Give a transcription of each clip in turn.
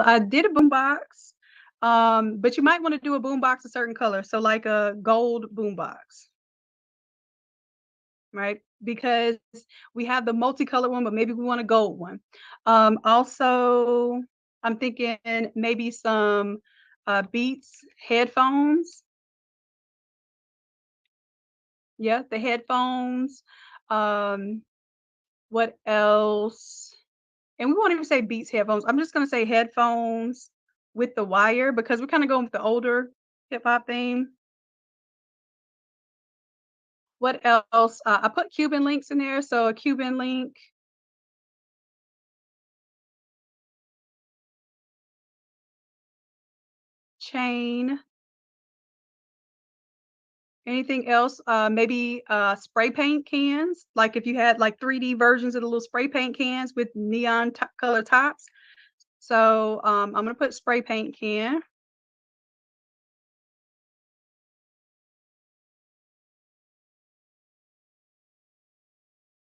I did a boombox, but you might want to do a boombox a certain color, so like a gold boombox, right? Because we have the multicolored one, but maybe we want a gold one. Also, I'm thinking maybe some Beats headphones. Yeah, the headphones. Um, what else? And we won't even say Beats headphones. I'm just gonna say headphones with the wire because we're kind of going with the older hip hop theme. What else? I put Cuban links in there, so a Cuban link, chain, anything else? Maybe spray paint cans. Like if you had like 3D versions of the little spray paint cans with neon color tops. So I'm gonna put spray paint can.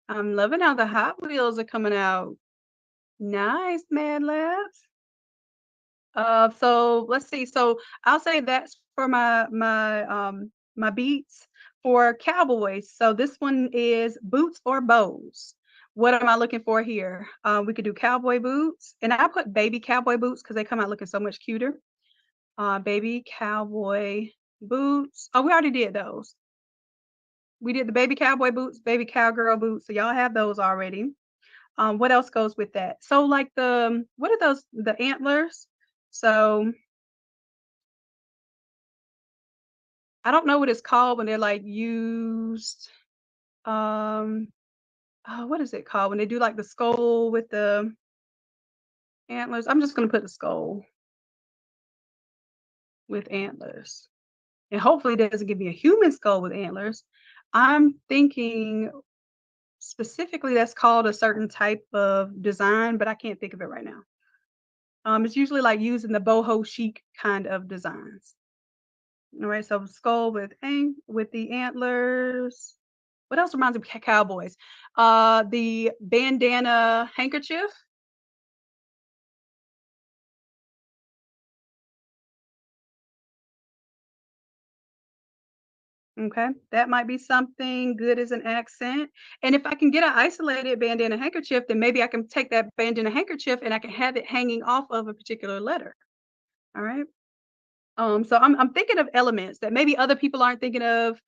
I'm loving how the Hot Wheels are coming out. Nice, Mad Labs. So let's see. So I'll say that's for my beats for cowboys. So this one is boots or bows. What am I looking for here? We could do cowboy boots, and I put baby cowboy boots because they come out looking so much cuter. Baby cowboy boots. Oh, we already did those. We did the baby cowboy boots, baby cowgirl boots. So y'all have those already. What else goes with that? So like what are those? The antlers. So I don't know what it's called when they're like used. Um, oh, what is it called when they do like the skull with the antlers? I'm just gonna put the skull with antlers, and hopefully it doesn't give me a human skull with antlers. I'm thinking specifically that's called a certain type of design, but I can't think of it right now. It's usually like using the boho chic kind of designs. All right, so skull with the antlers. What else reminds me of cowboys? The bandana handkerchief. Okay, that might be something good as an accent. And if I can get an isolated bandana handkerchief, then maybe I can take that bandana handkerchief and I can have it hanging off of a particular letter. All right. So I'm thinking of elements that maybe other people aren't thinking of,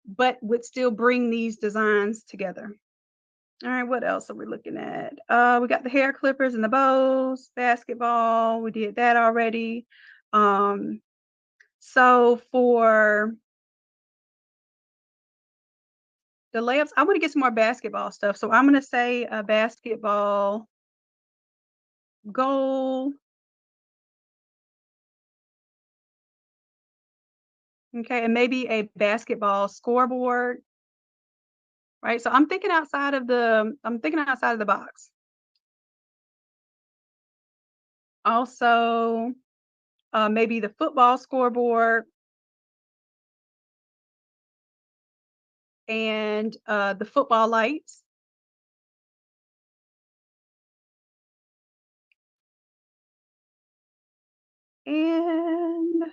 but would still bring these designs together. All right, what else are we looking at? We got the hair clippers and the bows, basketball. We did that already. Um, so for the layups, I want to get some more basketball stuff. So I'm going to say a basketball goal. Okay, and maybe a basketball scoreboard. Right. So I'm thinking outside of the box. Also, maybe the football scoreboard and the football lights. And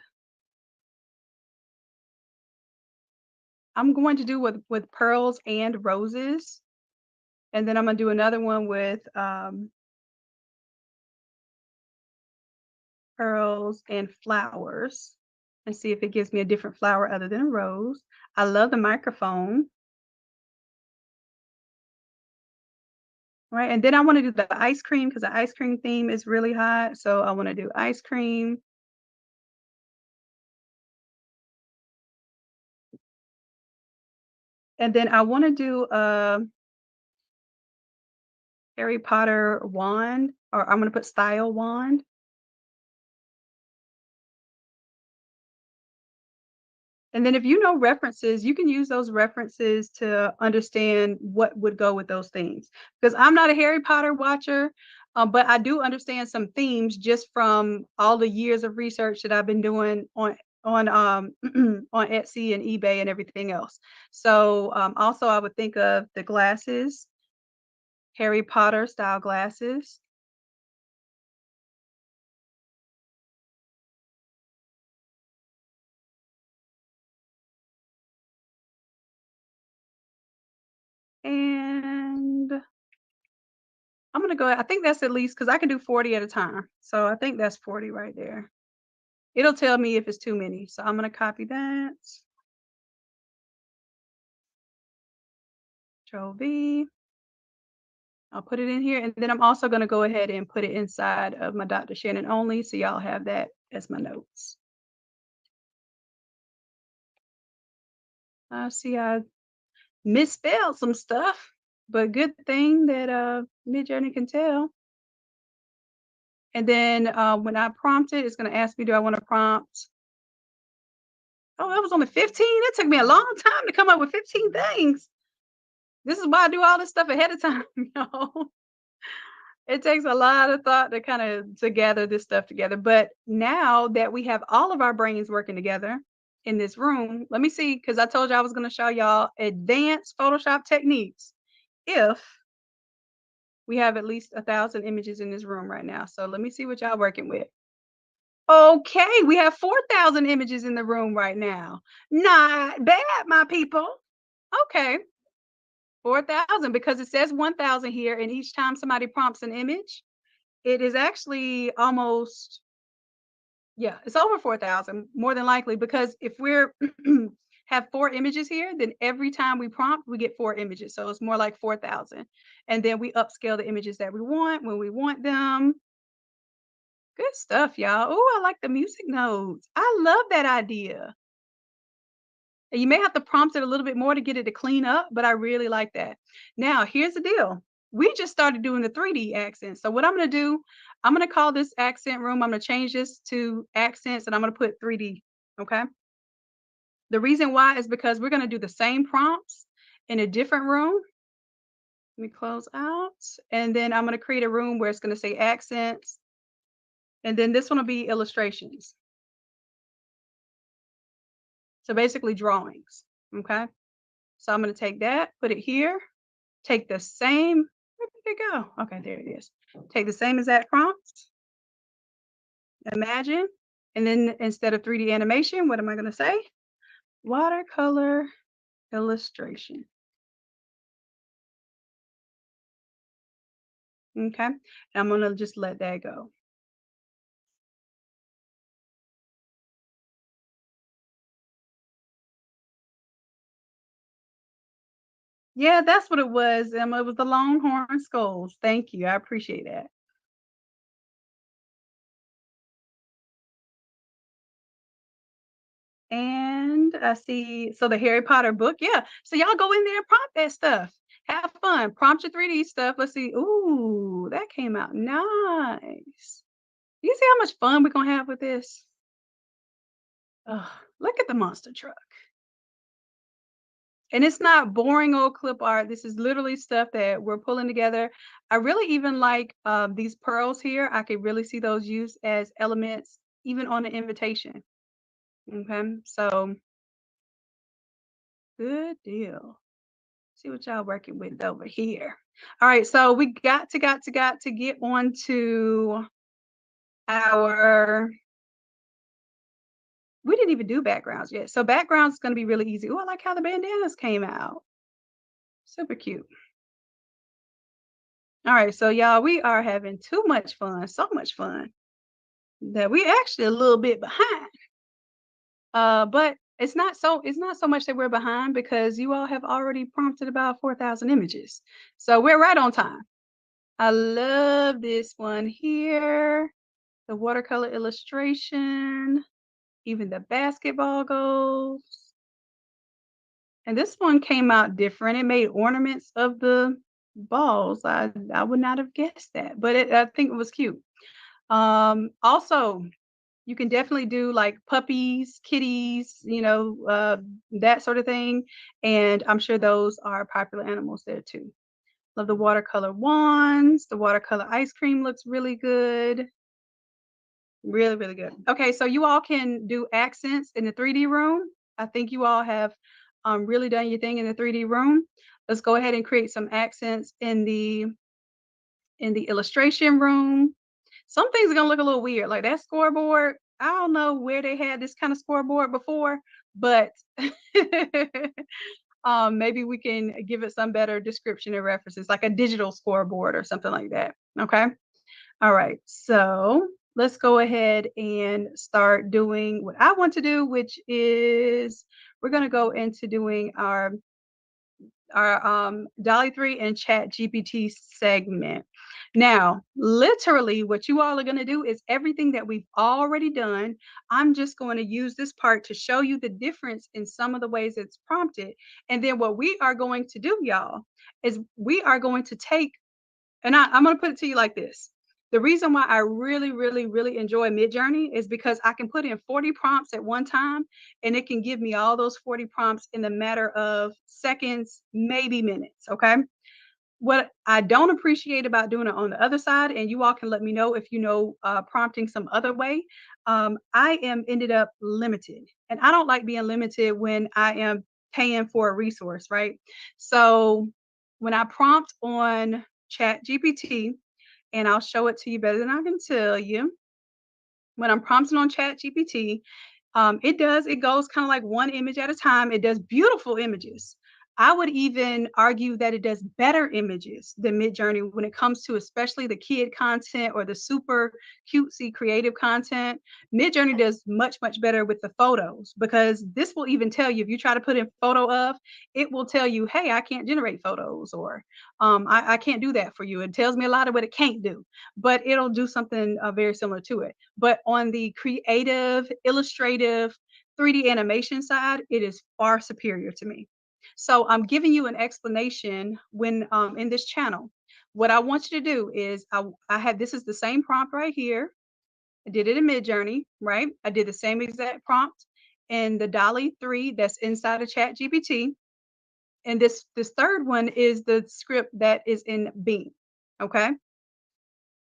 I'm going to do with pearls and roses, and then I'm gonna do another one with pearls and flowers, and see if it gives me a different flower other than a rose. I love the microphone, right? And then I want to do the ice cream because the ice cream theme is really hot. So I want to do ice cream. And then I want to do a Harry Potter wand, or I'm gonna put style wand. And then if you know references, you can use those references to understand what would go with those themes. Because I'm not a Harry Potter watcher, but I do understand some themes just from all the years of research that I've been doing on on Etsy and eBay and everything else. So also I would think of the glasses, Harry Potter style glasses. And I'm gonna go I think that's at least because I can do 40 at a time. So I think that's 40 right there. It'll tell me if it's too many. So I'm gonna copy that. Control V. I'll put it in here, and then I'm also gonna go ahead and put it inside of my Dr. Shannon only, so y'all have that as my notes. I see I misspelled some stuff, but good thing that Midjourney can tell. And then when I prompt it, it's gonna ask me, do I want to prompt? Oh, that was only 15. It took me a long time to come up with 15 things. This is why I do all this stuff ahead of time, It takes a lot of thought to kinda to gather this stuff together, but now that we have all of our brains working together in this room, let me see, because I told you I was gonna show y'all advanced Photoshop techniques if we have at least 1,000 images in this room right now. So let me see what y'all working with. Okay, we have 4,000 images in the room right now. Not bad, my people. Okay, 4,000 because it says 1,000 here, and each time somebody prompts an image, it is actually almost yeah, it's over 4,000 more than likely because if we're have 4 images here, then every time we prompt, we get 4 images. So it's more like 4,000. And then we upscale the images that we want when we want them. Good stuff, y'all. Oh, I like the music notes. I love that idea. And you may have to prompt it a little bit more to get it to clean up, but I really like that. Now, here's the deal. We just started doing the 3D accents. So what I'm going to do, I'm going to call this accent room. I'm going to change this to accents and I'm going to put 3D. Okay. The reason why is because we're going to do the same prompts in a different room. Let me close out. And then I'm going to create a room where it's going to say accents. And then this one will be illustrations. So basically drawings. Okay. So I'm going to take that, put it here, take the same, where did it go? Okay, there it is. Take the same exact prompt, imagine, and then instead of 3D animation, what am I going to say? Watercolor illustration. Okay, and I'm going to just let that go. Yeah, that's what it was. It was the Longhorn Skulls. Thank you. I appreciate that. And I see, so the Harry Potter book, yeah. So y'all go in there and prompt that stuff. Have fun. Prompt your 3D stuff. Let's see. Ooh, that came out nice. You see how much fun we're gonna have with this? Ugh, look at the monster truck. And it's not boring old clip art. This is literally stuff that we're pulling together. I really even like these pearls here. I could really see those used as elements, even on the invitation. Okay, so good deal. See what y'all working with over here. All right, so we got to get on to our we didn't even do backgrounds yet. So backgrounds is gonna be really easy. Oh, I like how the bandanas came out. Super cute. All right, so y'all, we are having too much fun, so much fun that we actually a little bit behind. But it's not so much that we're behind because you all have already prompted about 4,000 images. So we're right on time. I love this one here. The watercolor illustration, even the basketball goals. And this one came out different. It made ornaments of the balls. I would not have guessed that, but I think it was cute. Also, you can definitely do like puppies, kitties, that sort of thing. And I'm sure those are popular animals there too. Love the watercolor wands. The watercolor ice cream looks really good. Really, really good. Okay, so you all can do accents in the 3D room. I think you all have really done your thing in the 3D room. Let's go ahead and create some accents in the illustration room. Some things are gonna look a little weird, like that scoreboard. I don't know where they had this kind of scoreboard before, but Maybe we can give it some better description and references, like a digital scoreboard or something like that. Okay. All right. So let's go ahead and start doing what I want to do, which is we're going to go into doing our Dolly 3 and Chat GPT segment. Now, literally, what you all are going to do is everything that we've already done. I'm just going to use this part to show you the difference in some of the ways it's prompted. And then what we are going to do, y'all, is we are going to take, and I'm going to put it to you like this. The reason why I really, really, really enjoy Midjourney is because I can put in 40 prompts at one time and it can give me all those 40 prompts in the matter of seconds, maybe minutes. Okay. What I don't appreciate about doing it on the other side, and you all can let me know if you know prompting some other way. I am ended up limited, and I don't like being limited when I am paying for a resource, right? So when I prompt on Chat GPT, and I'll show it to you better than I can tell you. When I'm prompting on Chat GPT, it goes kind of like one image at a time. It does beautiful images. I would even argue that it does better images than Midjourney when it comes to especially the kid content or the super cutesy creative content. Midjourney does much, much better with the photos because this will even tell you if you try to put in photo of, it will tell you, hey, I can't generate photos or I can't do that for you. It tells me a lot of what it can't do, but it'll do something very similar to it. But on the creative, illustrative, 3D animation side, it is far superior to me. So I'm giving you an explanation when in this channel. What I want you to do is I had this is the same prompt right here. I did it in Midjourney, right? I did the same exact prompt in the Dolly 3 that's inside of Chat GPT. And this third one is the script that is in Bing. Okay.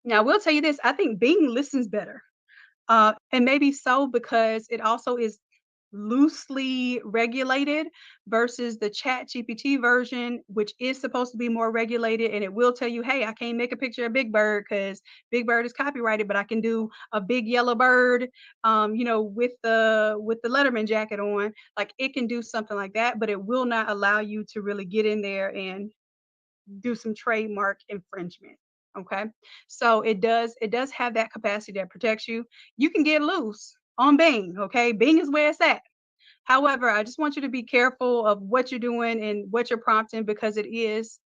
Now I will tell you this, I think Bing listens better. And maybe so because it also is loosely regulated versus the Chat GPT version, which is supposed to be more regulated. And it will tell you, hey, I can't make a picture of Big Bird because Big Bird is copyrighted, but I can do a big yellow bird, with the Letterman jacket on. Like it can do something like that, but it will not allow you to really get in there and do some trademark infringement. Okay. So it does have that capacity that protects you. You can get loose on Bing. Okay. Bing is where it's at. However, I just want you to be careful of what you're doing and what you're prompting because it is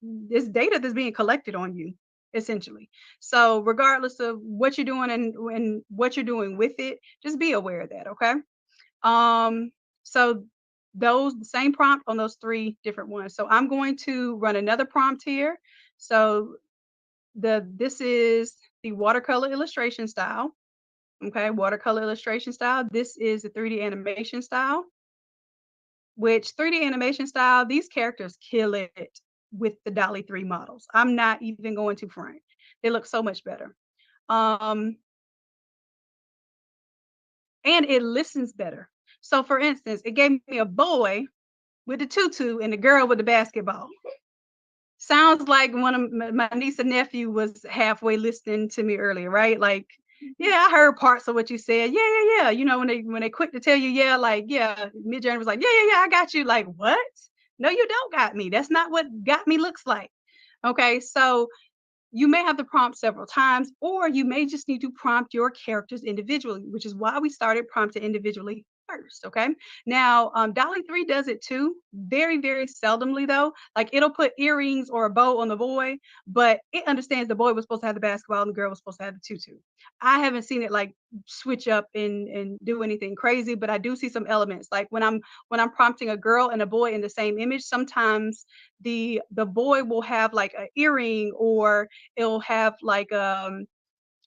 this data that's being collected on you essentially. So regardless of what you're doing and what you're doing with it, just be aware of that. Okay. Um, so those the same prompt on those three different ones. So I'm going to run another prompt here. So this is the watercolor illustration style. Okay, watercolor illustration style. This is the 3D animation style, which 3D animation style, these characters kill it with the Dolly 3 models. I'm not even going to front. They look so much better. Um, and it listens better. So for instance, it gave me a boy with the tutu and the girl with the basketball. Sounds like one of my niece and nephew was halfway listening to me earlier, right? Like, yeah, I heard parts of what you said. Yeah, yeah, yeah. You know, when they quick to tell you, yeah, like, yeah, Midjourney was like, yeah, yeah, yeah, I got you. Like, what? No, you don't got me. That's not what got me looks like. Okay, so you may have to prompt several times, or you may just need to prompt your characters individually, which is why we started prompting individually first. Okay. Now, Dolly 3 does it too. Very, very seldomly, though. Like it'll put earrings or a bow on the boy, but it understands the boy was supposed to have the basketball and the girl was supposed to have the tutu. I haven't seen it like switch up and do anything crazy, but I do see some elements. Like when I'm prompting a girl and a boy in the same image, sometimes the boy will have like an earring or it'll have like a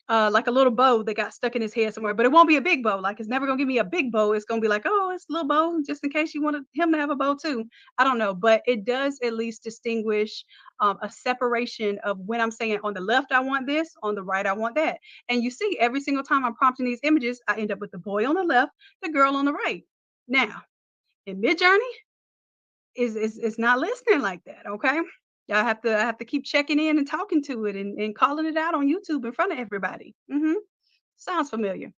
little bow that got stuck in his head somewhere, but it won't be a big bow. Like it's never gonna give me a big bow. It's gonna be like, oh, it's a little bow, just in case you wanted him to have a bow too. I don't know, but it does at least distinguish a separation of when I'm saying on the left I want this, on the right I want that. And you see, every single time I'm prompting these images, I end up with the boy on the left, the girl on the right. Now, in Midjourney, is not listening like that. Okay. I have to keep checking in and talking to it and calling it out on YouTube in front of everybody. Sounds familiar.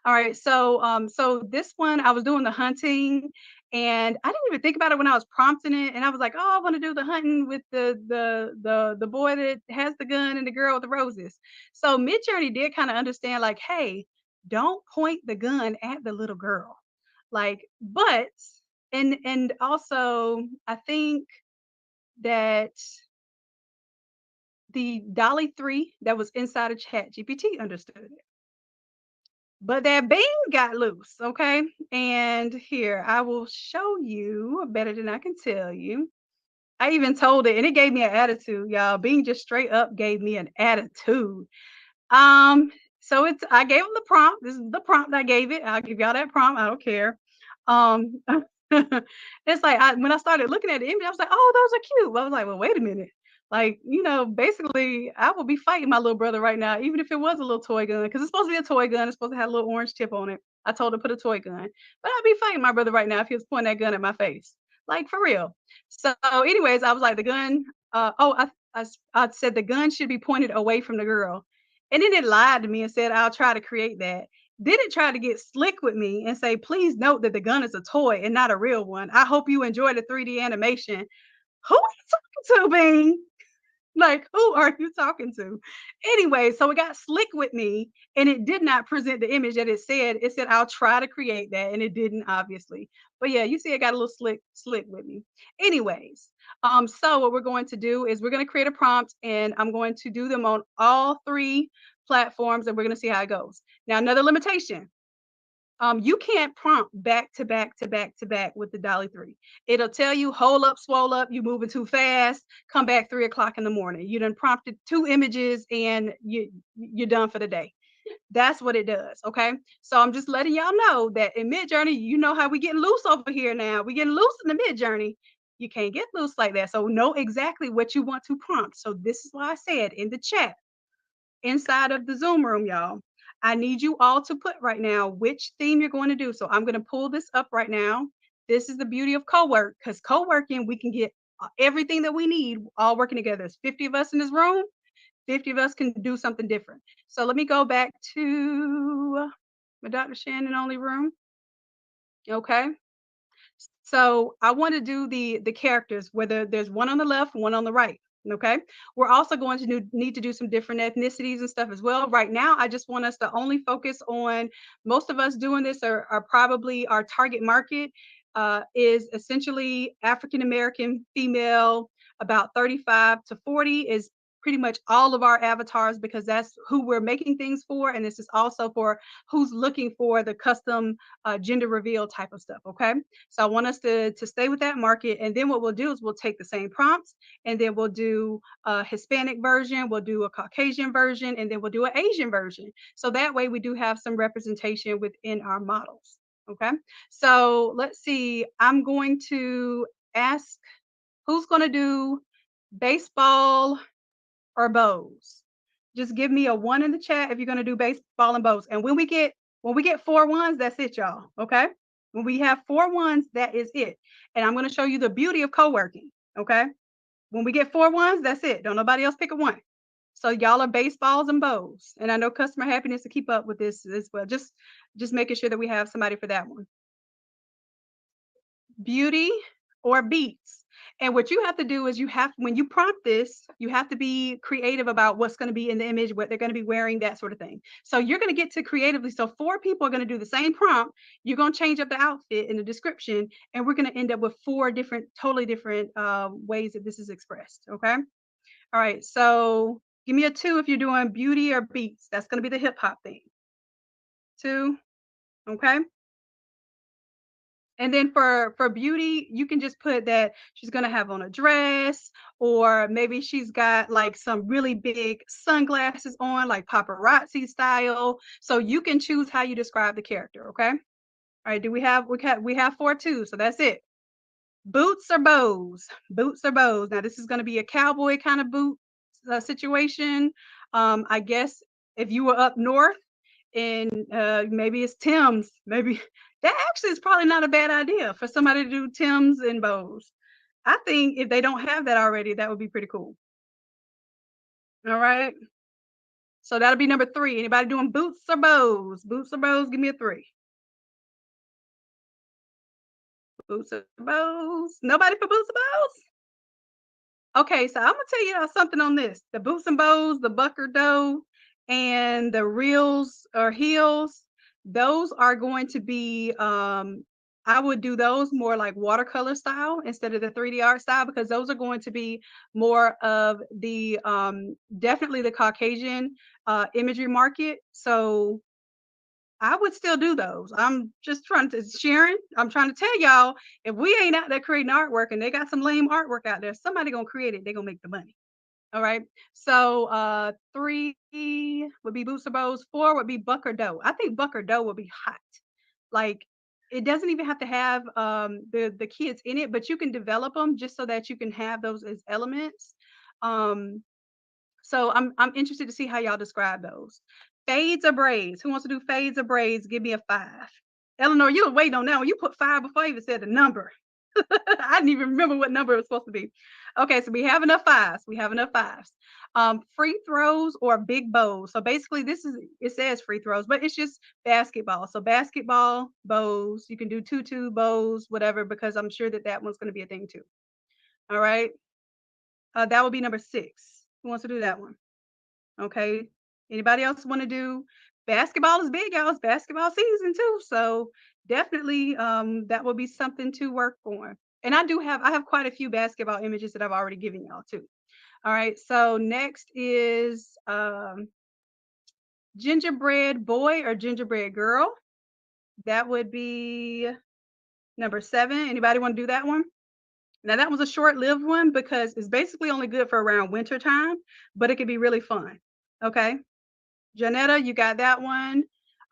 All right. So this one I was doing the hunting And I didn't even think about it when I was prompting it, and I was like, "Oh, I wanna do the hunting with the boy that has the gun and the girl with the roses." So Midjourney did kinda understand like, "Hey, don't point the gun at the little girl." Like, but and also I think that the Dolly 3 that was inside of ChatGPT understood it. But that Bing got loose, okay? And here, I will show you better than I can tell you. I even told it, and it gave me an attitude, y'all. Bing just straight up gave me an attitude. Um, so it's I gave him the prompt. This is the prompt I gave it. I'll give y'all that prompt. I don't care. Um, it's like when I started looking at the image, I was like, "Oh, those are cute." I was like, "Well, wait a minute." Like, basically, I would be fighting my little brother right now, even if it was a little toy gun, because it's supposed to be a toy gun. It's supposed to have a little orange tip on it. I told her to put a toy gun, but I'd be fighting my brother right now if he was pointing that gun at my face, like for real. So, anyways, I was like, the gun. I said the gun should be pointed away from the girl. And then it lied to me and said, I'll try to create that. Then it tried to get slick with me and say, please note that the gun is a toy and not a real one. I hope you enjoy the 3D animation. Who are you talking to, Bing? Like, who are you talking to? Anyway, so it got slick with me and it did not present the image that it said. It said, I'll try to create that. And it didn't, obviously. But yeah, you see, it got a little slick with me. Anyways, so what we're going to do is we're going to create a prompt and I'm going to do them on all three platforms and we're going to see how it goes. Now, another limitation, you can't prompt back to back to back to back with the Dolly 3. It'll tell you, hold up, swole up, you moving too fast, come back 3 o'clock in the morning. You done prompted 2 images and you're done for the day. That's what it does. Okay. So I'm just letting y'all know that in Mid Journey, you know how we getting loose over here now. We getting loose in the Mid Journey. You can't get loose like that. So know exactly what you want to prompt. So this is why I said in the chat inside of the Zoom room, y'all. I need you all to put right now which theme you're going to do. So I'm going to pull this up right now. This is the beauty of co-work because co-working, we can get everything that we need all working together. There's 50 of us in this room. 50 of us can do something different. So let me go back to my Dr. Shannon only room. Okay. So I want to do the characters, whether there's one on the left, one on the right. Okay. We're also going to need to do some different ethnicities and stuff as well. Right now, I just want us to only focus on most of us doing this are probably our target market is essentially African American female, about 35 to 40 is pretty much all of our avatars because that's who we're making things for. And this is also for who's looking for the custom gender reveal type of stuff. Okay. So I want us to stay with that market. And then what we'll do is we'll take the same prompts and then we'll do a Hispanic version, we'll do a Caucasian version, and then we'll do an Asian version. So that way we do have some representation within our models. Okay. So let's see. I'm going to ask who's going to do baseball or bows. Just give me a one in the chat if you're going to do baseball and bows. And when we get 4 ones, that's it, y'all. Okay. When we have 4 ones, that is it. And I'm going to show you the beauty of co-working. Okay. When we get 4 ones, that's it. Don't nobody else pick a one. So y'all are baseballs and bows. And I know customer happiness to keep up with this as well. Just making sure that we have somebody for that one. Beauty or beats. And what you have to do is when you prompt this, you have to be creative about what's going to be in the image, what they're going to be wearing, that sort of thing. So you're going to get to creatively. So 4 people are going to do the same prompt. You're going to change up the outfit in the description, and we're going to end up with 4 totally different ways that this is expressed. Okay. All right. So give me a 2 if you're doing beauty or beats. That's going to be the hip hop thing. 2. Okay. And then for beauty, you can just put that she's gonna have on a dress, or maybe she's got like some really big sunglasses on, like paparazzi style. So you can choose how you describe the character. Okay. All right. Do we have 4 too? So that's it. Boots or bows? Boots or bows? Now this is gonna be a cowboy kind of boot situation. I guess if you were up north and maybe it's Tim's. Maybe that actually is probably not a bad idea for somebody to do Tim's and bows. I think if they don't have that already, that would be pretty cool. All right. So that'll be number 3. Anybody doing boots or bows? Boots or bows? Give me a 3. Boots and bows. Nobody for boots and bows? Okay, so I'm gonna tell you something on this. The boots and bows, the bucker doe, and the reels or heels, those are going to be I would do those more like watercolor style instead of the 3D art style because those are going to be more of the definitely the Caucasian imagery market. So I would still do those. I'm just trying to Sharon, I'm trying to tell y'all, if we ain't out there creating artwork and they got some lame artwork out there, somebody gonna create it. They gonna make the money. All right. So 3 would be booster bows. 4 would be buck or doe. I think buck or doe would be hot. Like it doesn't even have to have the kids in it, but you can develop them just so that you can have those as elements. Um, so I'm interested to see how y'all describe those. Fades or braids? Who wants to do fades or braids? Give me a 5. Eleanor, you were waiting on that one. You put 5 before I even said the number. I didn't even remember what number it was supposed to be. Okay, so we have enough 5s. We have enough 5s. Free throws or big bows. So basically, this is it says free throws, but it's just basketball. So basketball bows. You can do tutu bows, whatever, because I'm sure that that one's going to be a thing too. All right, that would be number 6. Who wants to do that one? Okay. Anybody else want to do basketball is big, y'all. It's basketball season too. So definitely that will be something to work on. And I have quite a few basketball images that I've already given y'all too. All right. So next is gingerbread boy or gingerbread girl. That would be number 7. Anybody want to do that one? Now that was a short-lived one because it's basically only good for around winter time, but it could be really fun. Okay. Janetta, you got that one.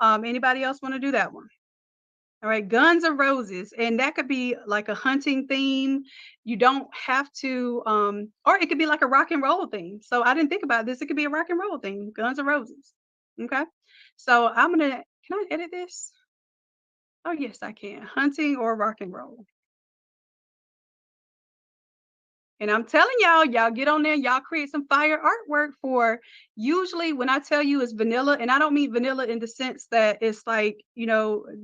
Anybody else want to do that one? All right, Guns N' Roses, and that could be like a hunting theme. You don't have to, or it could be like a rock and roll theme. So I didn't think about this. It could be a rock and roll theme, Guns N' Roses. Okay, so can I edit this? Oh yes, I can. Hunting or rock and roll. And I'm telling y'all get on there, y'all create some fire artwork for usually when I tell you it's vanilla, and I don't mean vanilla in the sense that it's like,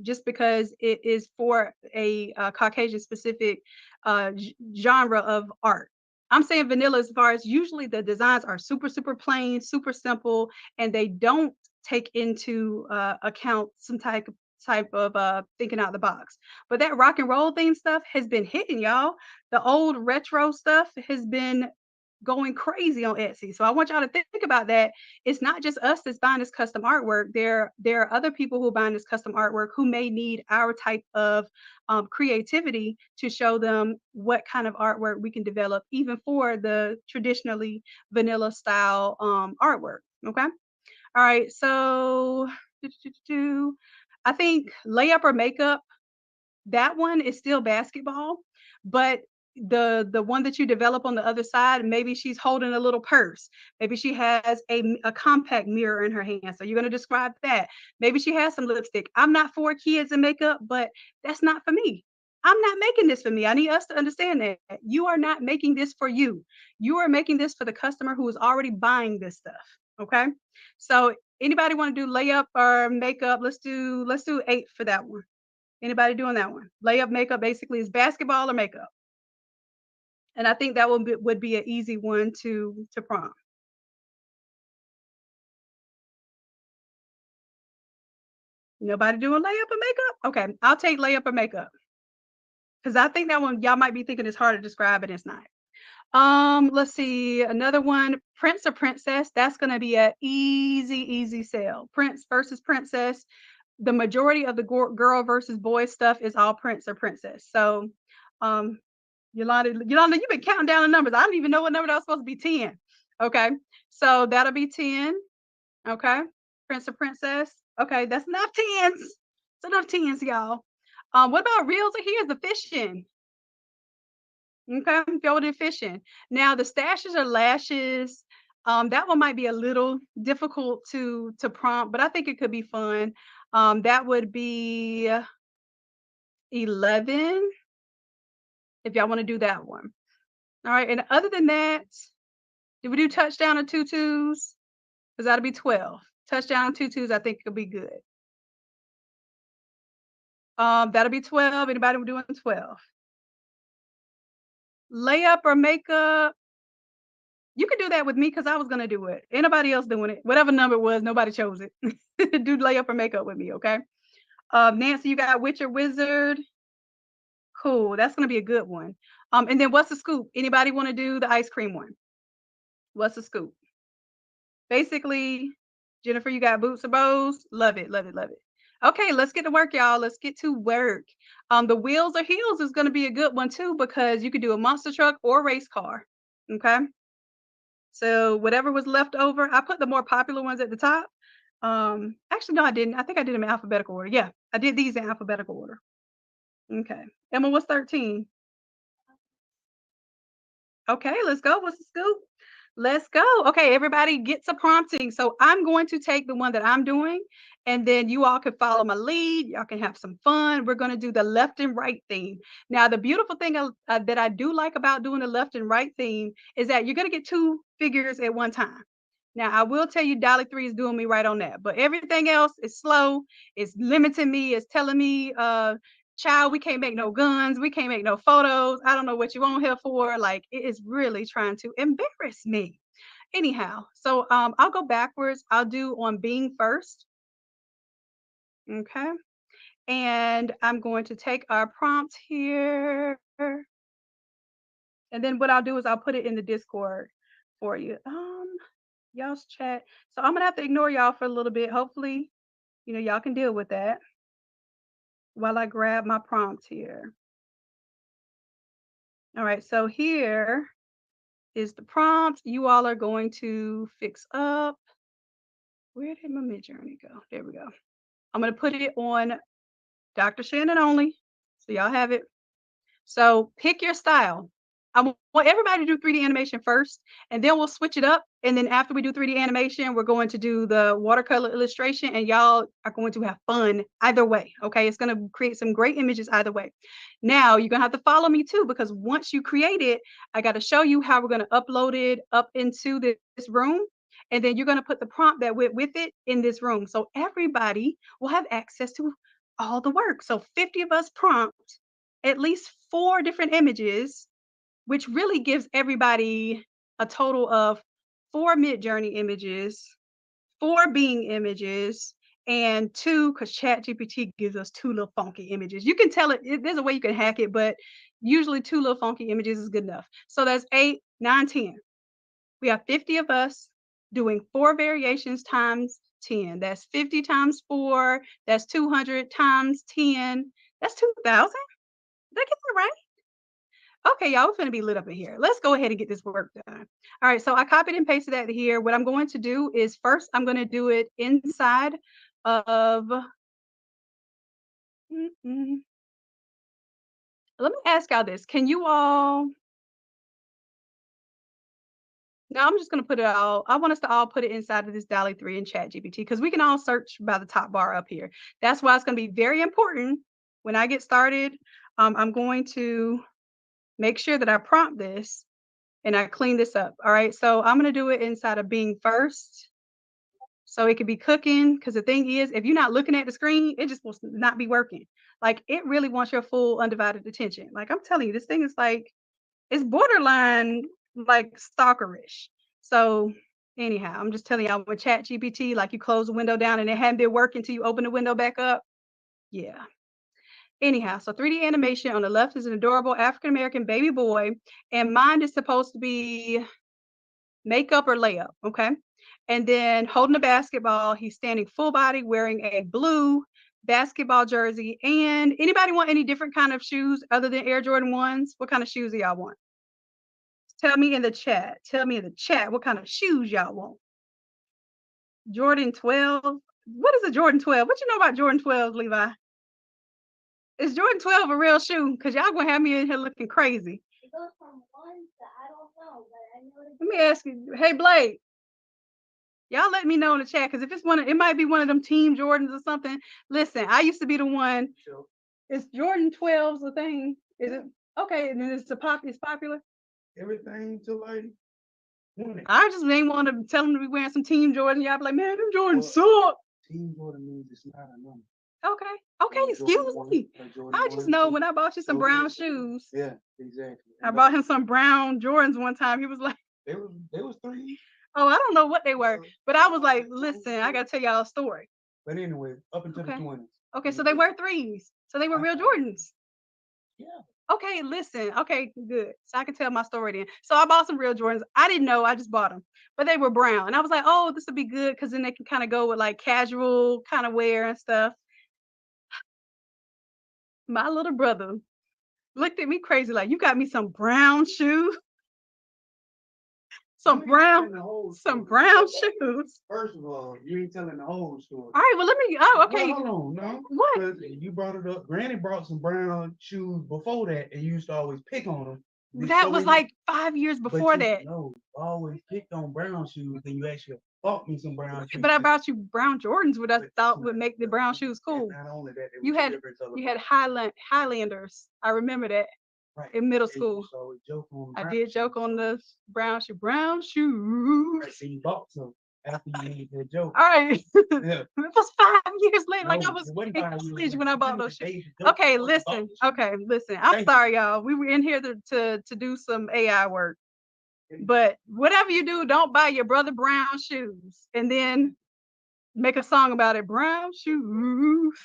just because it is for a Caucasian specific genre of art. I'm saying vanilla as far as usually the designs are super, super plain, super simple, and they don't take into account some type of thinking out the box. But that rock and roll thing stuff has been hitting y'all. The old retro stuff has been going crazy on Etsy. So I want y'all to think about that. It's not just us that's buying this custom artwork. There are other people who are buying this custom artwork who may need our type of creativity to show them what kind of artwork we can develop, even for the traditionally vanilla style artwork. Okay. All right. So I think layup or makeup, that one is still basketball, but the one that you develop on the other side, maybe she's holding a little purse. Maybe she has a compact mirror in her hand. So you're going to describe that. Maybe she has some lipstick. I'm not for kids and makeup, but that's not for me. I'm not making this for me. I need us to understand that you are not making this for you. You are making this for the customer who is already buying this stuff. Okay. So anybody want to do layup or makeup? Let's do 8 for that one. Anybody doing that one? Layup makeup basically is basketball or makeup. And I think that would be an easy one to prompt. Nobody doing layup or makeup? Okay, I'll take layup or makeup. Because I think that one y'all might be thinking it's hard to describe, and it's not. Let's see, another one, prince or princess. That's gonna be an easy sell. Prince versus princess. The majority of the girl versus boy stuff is all prince or princess. So um Yolanda, you've been counting down the numbers. I don't even know what number that was supposed to be. 10. Okay. So that'll be 10. Okay. Prince or princess. Okay, that's enough tens. It's enough tens, y'all. What about reels or here's the fishing? Okay, go to fishing. Now the stashes or lashes. That one might be a little difficult to prompt, but I think it could be fun. That would be 11 if y'all want to do that one. All right, and other than that, did we do touchdown or tutus? Because that'll be 12. Touchdown and tutus, I think could be good. That'll be 12. Anybody doing 12? Layup or makeup? You can do that with me because I was gonna do it. Anybody else doing it? Whatever number it was, nobody chose it. Do layup or makeup with me, okay? Nancy, you got witch or wizard? Cool. That's gonna be a good one. And then what's the scoop? Anybody want to do the ice cream one? What's the scoop? Basically, Jennifer, you got boots or bows? Love it, love it, love it. Okay, let's get to work, y'all. Let's get to work. The wheels or heels is gonna be a good one too because you could do a monster truck or race car. Okay. So whatever was left over, I put the more popular ones at the top. Actually, no, I didn't. I think I did them in alphabetical order. Yeah, I did these in alphabetical order. Okay. Emma, what's 13? Okay, let's go. What's the scoop? Let's go. Okay, everybody gets a prompting. So I'm going to take the one that I'm doing, and then you all can follow my lead. Y'all can have some fun. We're going to do the left and right theme. Now, the beautiful thing that I do like about doing the left and right theme is that you're going to get two figures at one time. Now, I will tell you, Dolly 3 is doing me right on that, but everything else is slow. It's limiting me. It's telling me, child, we can't make no guns. We can't make no photos. I don't know what you on here for. Like, it is really trying to embarrass me. Anyhow, so I'll go backwards. I'll do on being first. Okay. And I'm going to take our prompt here. And then what I'll do is I'll put it in the Discord for you. Y'all's chat. So I'm gonna have to ignore y'all for a little bit. Hopefully, y'all can deal with that while I grab my prompt here. All right, so here is the prompt. You all are going to fix up. Where did my Midjourney go? There we go. I'm gonna put it on Dr. Shannon only, so y'all have it. So pick your style. I want everybody to do 3D animation first, and then we'll switch it up. And then after we do 3D animation, we're going to do the watercolor illustration, and y'all are going to have fun either way. Okay, it's going to create some great images either way. Now you're going to have to follow me too, because once you create it, I got to show you how we're going to upload it up into this room. And then you're going to put the prompt that went with it in this room. So everybody will have access to all the work. So 50 of us prompt at least 4 different images, which really gives everybody a total of 4 Midjourney images, 4 Bing images, and 2, because ChatGPT gives us 2 little funky images. You can tell there's a way you can hack it, but usually 2 little funky images is good enough. So that's 8, 9, 10. We have 50 of us doing 4 variations times 10. That's 50 times 4. That's 200 times 10. That's 2,000. Did I get that right? Okay, y'all, we're gonna be lit up in here. Let's go ahead and get this work done. All right, so I copied and pasted that here. What I'm going to do is first, I'm going to do it inside of. Let me ask y'all this. Can you all? No, I'm just going to put it all. I want us to all put it inside of this DALL-E 3 and ChatGPT because we can all search by the top bar up here. That's why it's going to be very important when I get started. I'm going to make sure that I prompt this and I clean this up. All right, so I'm going to do it inside of Bing first. So it could be cooking, because the thing is, if you're not looking at the screen, it just will not be working. Like, it really wants your full undivided attention. Like, I'm telling you, this thing is like, it's borderline like stalkerish. So anyhow, I'm just telling y'all with ChatGPT, like you close the window down and it hadn't been working until you open the window back up. Yeah. Anyhow, so 3D animation on the left is an adorable African-American baby boy, and mine is supposed to be makeup or layup, okay? And then holding a basketball, he's standing full body wearing a blue basketball jersey. And anybody want any different kind of shoes other than Air Jordan 1s? What kind of shoes do y'all want? Tell me in the chat. Tell me in the chat what kind of shoes y'all want. Jordan 12. What is a Jordan 12? What you know about Jordan 12, Levi? Is Jordan 12 a real shoe? Because y'all gonna have me in here looking crazy. It goes from ones that I don't know, but I know. Let me ask you. Hey, Blake. Y'all let me know in the chat, because if it's it might be one of them Team Jordans or something. Listen, I used to be the one. Sure. Is Jordan 12's a thing? Is it? Okay, and then it's popular. Everything to like. I just ain't want to tell them to be wearing some Team Jordan. Y'all be like, man, them Jordans suck. Team Jordan means it's not a number. Okay, excuse me. I just know when I bought you some brown shoes. Yeah, exactly. I bought him some brown Jordans one time. He was like, they was three. oh, I don't know what they were, but I was like, listen, I gotta tell y'all a story. But anyway, up until the Okay. 20s. Okay, so they were threes. So they were real Jordans. Yeah. Okay, listen. Okay, good. So I can tell my story then. So I bought some real Jordans. I didn't know. I just bought them, but they were brown, and I was like, oh, this would be good because then they can kind of go with like casual kind of wear and stuff. My little brother looked at me crazy, like, you got me some brown shoes, some brown shoes. First of all, you ain't telling the whole story. All right, well, let me. Oh, okay. Well, hold on, no. What? Because you brought it up. Granny brought some brown shoes before that, and you used to always pick on them. That was like 5 years before that. No, always picked on brown shoes, and you actually bought me some brown shoes. But I brought you brown Jordans, which I thought would make the brown shoes cool. Not only that, You had Highlanders. I remember that in middle school. I did joke on the brown shoes. Brown shoes. So you bought some after you made that joke. All right. Yeah. It was 5 years later. Like I No, was it wasn't in 5 years college later. when I bought those You shoes. made the joke Okay, before you bought listen. the shoes. Okay, listen. I'm Thank you. sorry, y'all. We were in here to do some AI work. But whatever you do, don't buy your brother brown shoes and then make a song about it. Brown shoes.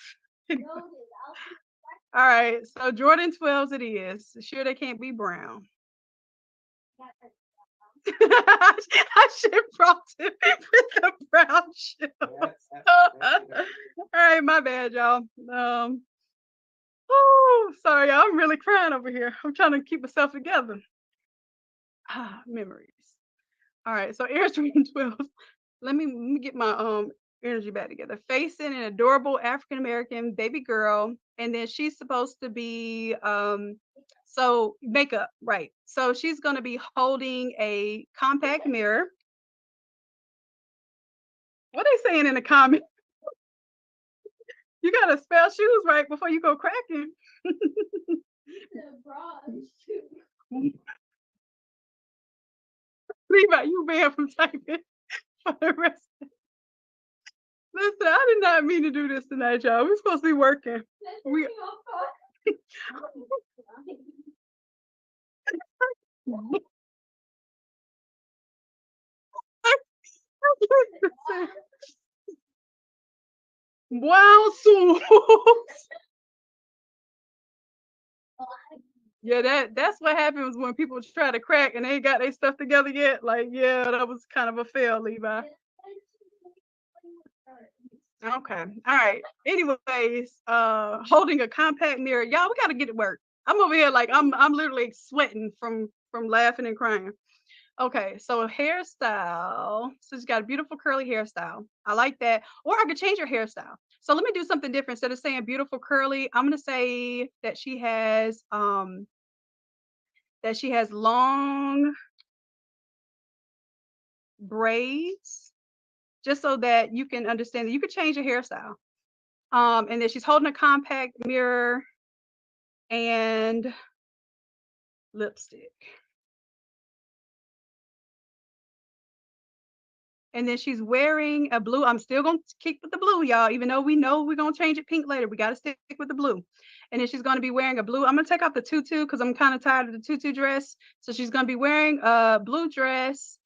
All right, so Jordan 12s it is. Sure they can't be brown. I should have brought it with the brown shoes. All right, my bad, y'all. Oh, sorry, y'all. I'm really crying over here. I'm trying to keep myself together. Memories. All right, so Air Jordan 12. Let me get my energy back together. Facing an adorable African American baby girl, and then she's supposed to be so makeup, right? So she's gonna be holding a compact mirror. What are they saying in the comment? You gotta spell shoes right before you go cracking. Levi, you banned from typing for the rest. Listen, I did not mean to do this tonight, y'all. We're supposed to be working. We wow, so yeah, that's what happens when people try to crack and they ain't got their stuff together yet. Like, yeah, that was kind of a fail, Levi. Okay. All right. Anyways, holding a compact mirror. Y'all, we gotta get to work. I'm over here like I'm literally sweating from laughing and crying. Okay, so hairstyle. So she's got a beautiful curly hairstyle. I like that. Or I could change her hairstyle. So let me do something different. Instead of saying beautiful curly, I'm gonna say that she has long braids, just so that you can understand that you could change your hairstyle. And then she's holding a compact mirror and lipstick. And then she's wearing a blue. I'm still gonna keep with the blue, y'all, even though we know we're gonna change it pink later. We gotta stick with the blue. And then she's gonna be wearing a blue. I'm gonna take off the tutu because I'm kind of tired of the tutu dress. So she's gonna be wearing a blue dress,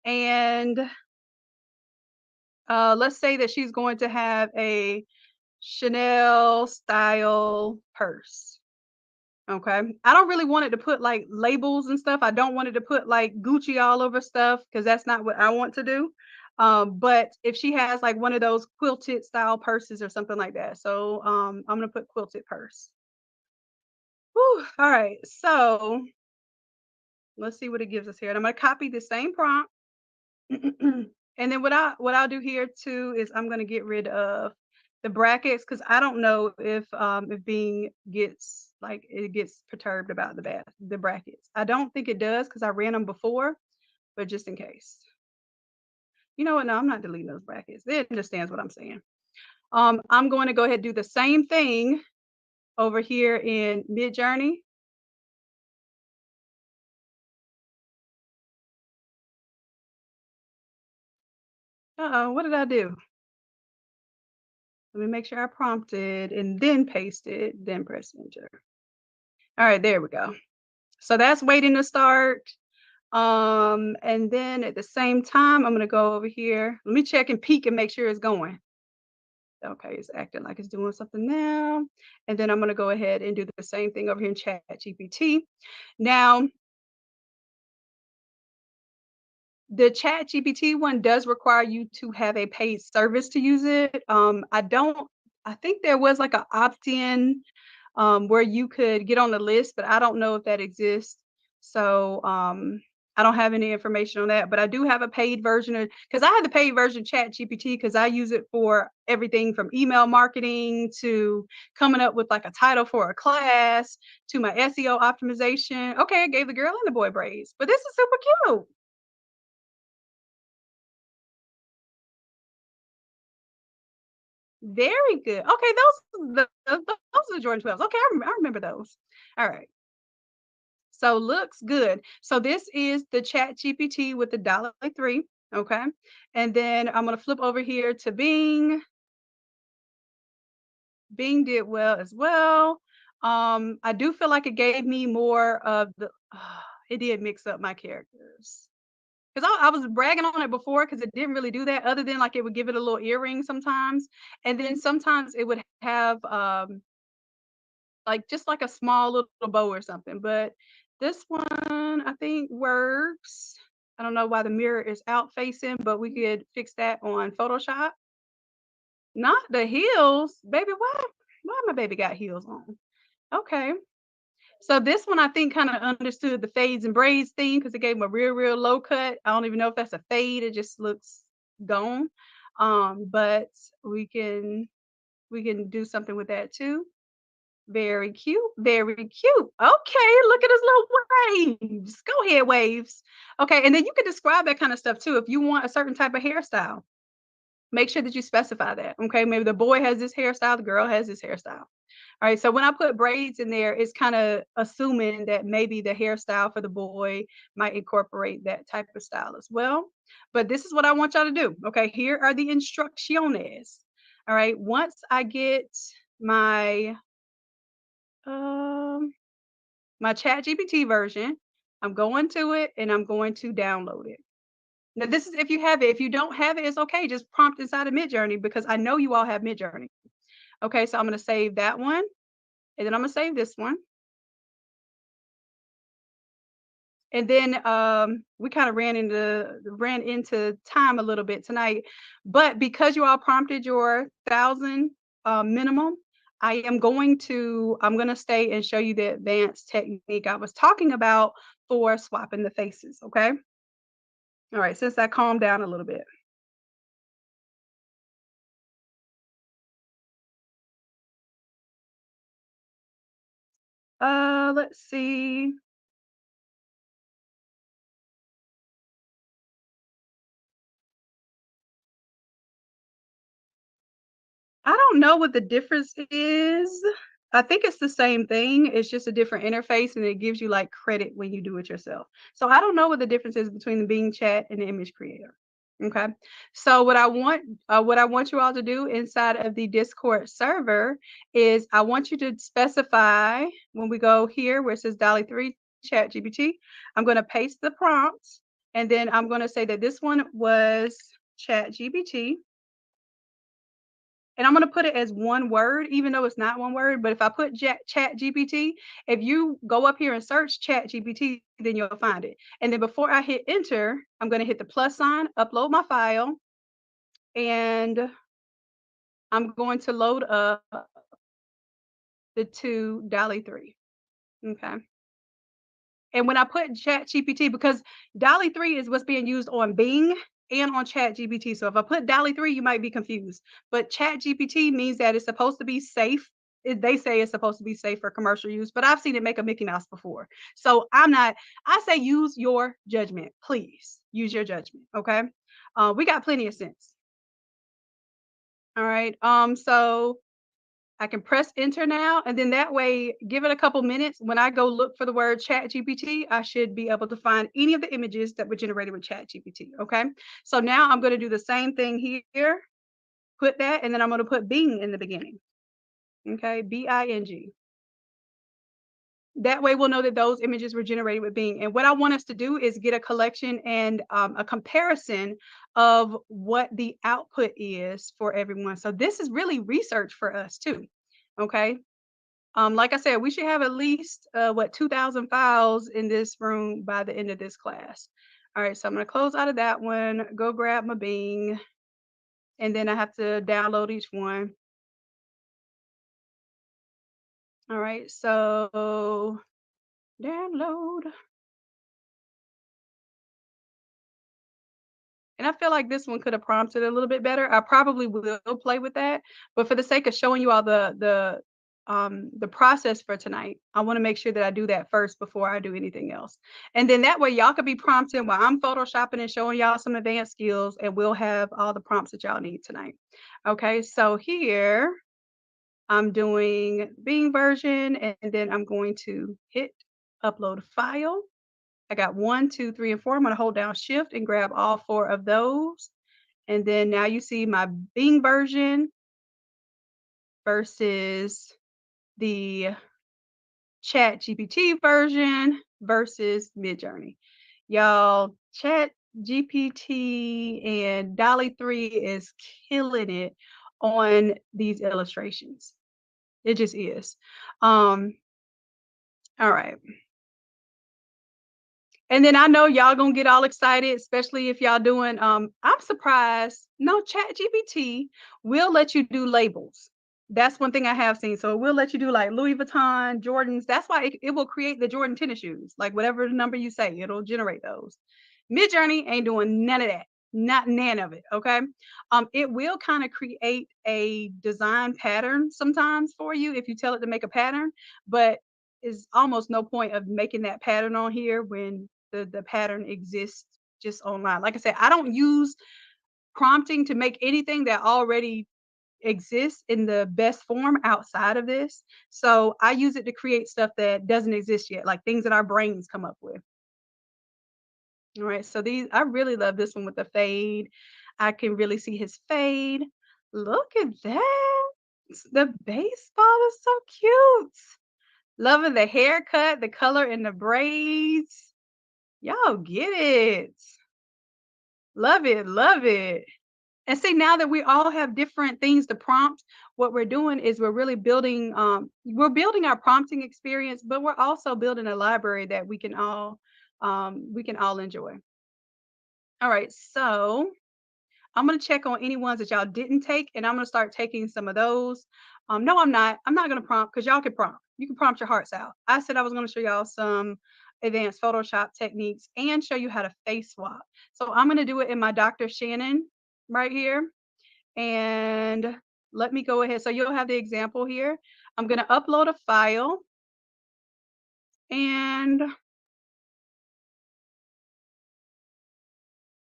and let's say that she's going to have a Chanel style purse. Okay. I don't really want it to put like labels and stuff. I don't want it to put like Gucci all over stuff because that's not what I want to do. But if she has like one of those quilted style purses or something like that. So I'm gonna put quilted purse. Whew, all right. So let's see what it gives us here. And I'm gonna copy the same prompt. And then what I'll do here too is I'm gonna get rid of the brackets because I don't know if Bing gets like it gets perturbed about the brackets. I don't think it does because I ran them before, but just in case. You know what? No, I'm not deleting those brackets. It understands what I'm saying. I'm going to go ahead and do the same thing over here in Midjourney. Uh-oh, what did I do? Let me make sure I prompted and then paste it, then press enter. All right, there we go. So that's waiting to start. And then at the same time, I'm gonna go over here. Let me check and peek and make sure it's going. Okay, it's acting like it's doing something now. And then I'm gonna go ahead and do the same thing over here in Chat GPT. Now, the Chat GPT one does require you to have a paid service to use it. I think there was like an opt-in where you could get on the list, but I don't know if that exists. So I don't have any information on that, but I do have a paid version of because I have the paid version of Chat GPT because I use it for everything from email marketing to coming up with like a title for a class to my SEO optimization. Okay, I gave the girl and the boy braids, but this is super cute. Very good. Okay, those are the Jordan 12s. Okay, I remember those. All right. So looks good. So this is the Chat GPT with the dollar three. Okay. And then I'm gonna flip over here to Bing. Bing did well as well. I do feel like it gave me more of the it did mix up my characters. Because I was bragging on it before because it didn't really do that, other than like it would give it a little earring sometimes. And then sometimes it would have like just like a small little bow or something. But this one I think works. I don't know why the mirror is out facing, but we could fix that on Photoshop. Not the heels, baby. Why my baby got heels on? Okay. So this one I think kind of understood the fades and braids theme because it gave him a real low cut. I don't even know if that's a fade. It just looks gone. But we can do something with that too. Very cute, very cute. Okay, look at his little waves. Go ahead, waves. Okay, and then you can describe that kind of stuff too. If you want a certain type of hairstyle, make sure that you specify that. Okay, maybe the boy has this hairstyle, the girl has this hairstyle. All right, so when I put braids in there, it's kind of assuming that maybe the hairstyle for the boy might incorporate that type of style as well. But this is what I want y'all to do. Okay, here are the instrucciones. All right, once I get my um my Chat GPT version. I'm going to it and I'm going to download it. Now, this is if you have it. If you don't have it, it's okay. Just prompt inside of Midjourney because I know you all have Midjourney. Okay, so I'm going to save that one and then I'm going to save this one. And then we kind of ran into time a little bit tonight, but because you all prompted your 1,000 minimum, I'm going to stay and show you the advanced technique I was talking about for swapping the faces. Okay. All right. Since I calmed down a little bit. Let's see. I don't know what the difference is. I think it's the same thing. It's just a different interface and it gives you like credit when you do it yourself. So I don't know what the difference is between the Bing chat and the image creator. Okay. So what I want you all to do inside of the Discord server is I want you to specify when we go here where it says Dolly 3 chat GPT, I'm going to paste the prompts and then I'm going to say that this one was chat GPT. And I'm going to put it as one word, even though it's not one word. But if I put Chat GPT, if you go up here and search Chat GPT, then you'll find it. And then before I hit enter, I'm going to hit the plus sign, upload my file, and I'm going to load up the two Dolly 3. Okay. And when I put Chat GPT, because Dolly 3 is what's being used on Bing and on Chat GPT. So if I put Dolly 3, you might be confused. But Chat GPT means that it's supposed to be safe. They say it's supposed to be safe for commercial use, but I've seen it make a Mickey Mouse before. So I say use your judgment. Please use your judgment. Okay. We got plenty of sense. All right. So I can press enter now, and then that way, give it a couple minutes. When I go look for the word Chat GPT, I should be able to find any of the images that were generated with Chat GPT. Okay. So now I'm going to do the same thing here. put that, and then I'm gonna put Bing in the beginning. Okay, Bing. That way we'll know that those images were generated with Bing. And what I want us to do is get a collection and a comparison of what the output is for everyone. So this is really research for us too. Okay. Like I said, we should have at least 2,000 files in this room by the end of this class. All right, so I'm gonna close out of that one, go grab my Bing, and then I have to download each one. All right, so download. And I feel like this one could have prompted a little bit better. I probably will play with that, but for the sake of showing you all the process for tonight, I want to make sure that I do that first before I do anything else. And then that way y'all could be prompting while I'm photoshopping and showing y'all some advanced skills, and we'll have all the prompts that y'all need tonight. Okay, so here I'm doing Bing version, and then I'm going to hit upload file. I got 1, 2, 3, and 4. I'm gonna hold down shift and grab all 4 of those. And then now you see my Bing version versus the Chat GPT version versus Midjourney. Y'all, Chat GPT and Dolly 3 is killing it on these illustrations. It just is. All right. And then I know y'all gonna get all excited, especially if y'all doing, I'm surprised. No, Chat GPT will let you do labels. That's one thing I have seen. So it will let you do like Louis Vuitton, Jordans. That's why it will create the Jordan tennis shoes. Like whatever number you say, it'll generate those. Midjourney ain't doing none of that. Not none of it. Okay. It will kind of create a design pattern sometimes for you if you tell it to make a pattern, but is almost no point of making that pattern on here when the pattern exists just online. Like I said, I don't use prompting to make anything that already exists in the best form outside of this. So I use it to create stuff that doesn't exist yet, like things that our brains come up with. All right, so these, I really love this one with the fade. I can really see his fade. Look at that. The baseball is so cute. Loving the haircut, the color in the braids. Y'all get it. Love it, love it. And see, now that we all have different things to prompt, what we're doing is we're building our prompting experience, but we're also building a library that we can all enjoy. All right, so I'm gonna check on any ones that y'all didn't take, and I'm gonna start taking some of those. No, I'm not. I'm not gonna prompt because y'all can prompt. You can prompt your hearts out. I said I was gonna show y'all some advanced Photoshop techniques and show you how to face swap. So I'm gonna do it in my Dr. Shannon right here. And let me go ahead. So you'll have the example here. I'm gonna upload a file, and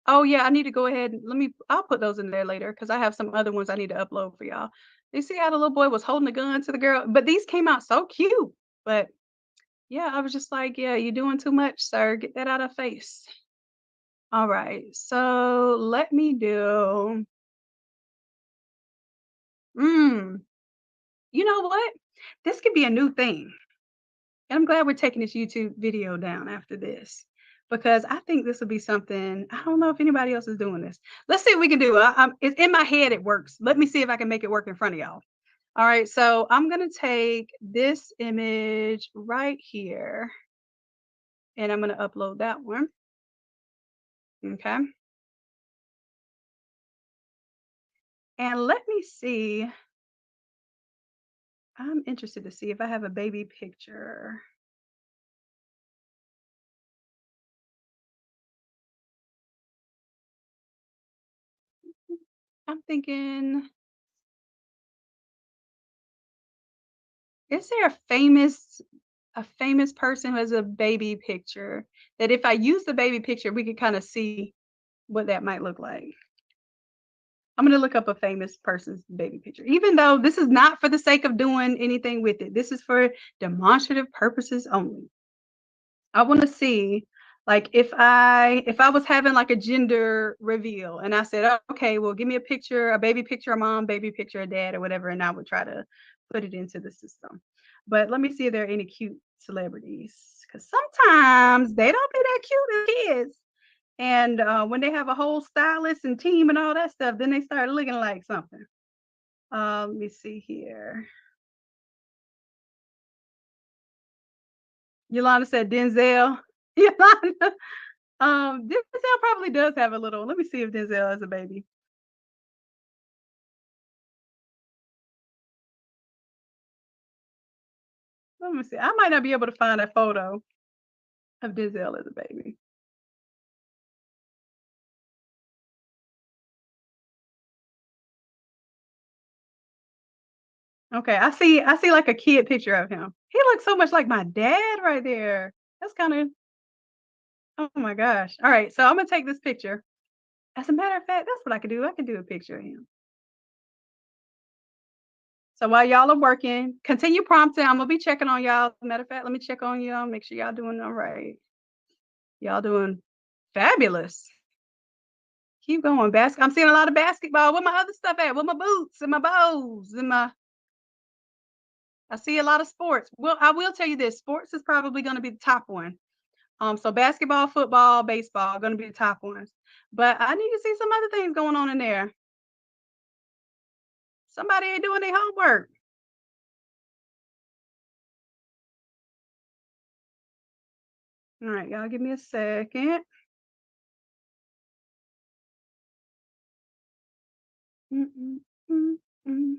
oh yeah, I need to go ahead and I'll put those in there later because I have some other ones I need to upload for y'all. You see how the little boy was holding a gun to the girl? But these came out so cute. But yeah, I was just like, yeah, you're doing too much, sir. Get that out of face. All right. So let me do mm, you know what? This could be a new thing. And I'm glad we're taking this YouTube video down after this because I think this will be something. I don't know if anybody else is doing this. Let's see what we can do. It's in my head. It works. Let me see if I can make it work in front of y'all. All right. So I'm going to take this image right here and I'm going to upload that one. Okay. And let me see. I'm interested to see if I have a baby picture. I'm thinking, is there a famous person who has a baby picture that if I use the baby picture, we could kind of see what that might look like? I'm going to look up a famous person's baby picture, even though this is not for the sake of doing anything with it. This is for demonstrative purposes only. I want to see, Like if I was having like a gender reveal and I said, "Oh, okay, well, give me a picture, a baby picture of mom, baby picture of dad, or whatever," and I would try to put it into the system. But let me see if there are any cute celebrities, because sometimes they don't be that cute as kids. And when they have a whole stylist and team and all that stuff, then they start looking like something. Let me see here. Yolanda said Denzel. Yolanda, Denzel probably does have a little. Let me see if Denzel has a baby. Let me see. I might not be able to find a photo of Denzel as a baby. Okay, I see like a kid picture of him. He looks so much like my dad right there. That's kind of, oh my gosh. All right, so I'm gonna take this picture. As a matter of fact, that's what I could do. I could do a picture of him. So while y'all are working, continue prompting. I'm gonna be checking on y'all. Matter of fact, let me check on y'all, make sure y'all doing all right. Y'all doing fabulous. Keep going. I'm seeing a lot of basketball. Where my other stuff at? Where my boots and my bows and my I see a lot of sports. Well, I will tell you this, sports is probably gonna be the top one. So basketball, football, baseball are gonna be the top ones. But I need to see some other things going on in there. Somebody ain't doing their homework. All right, y'all give me a second. Mm, mm, mm, mm.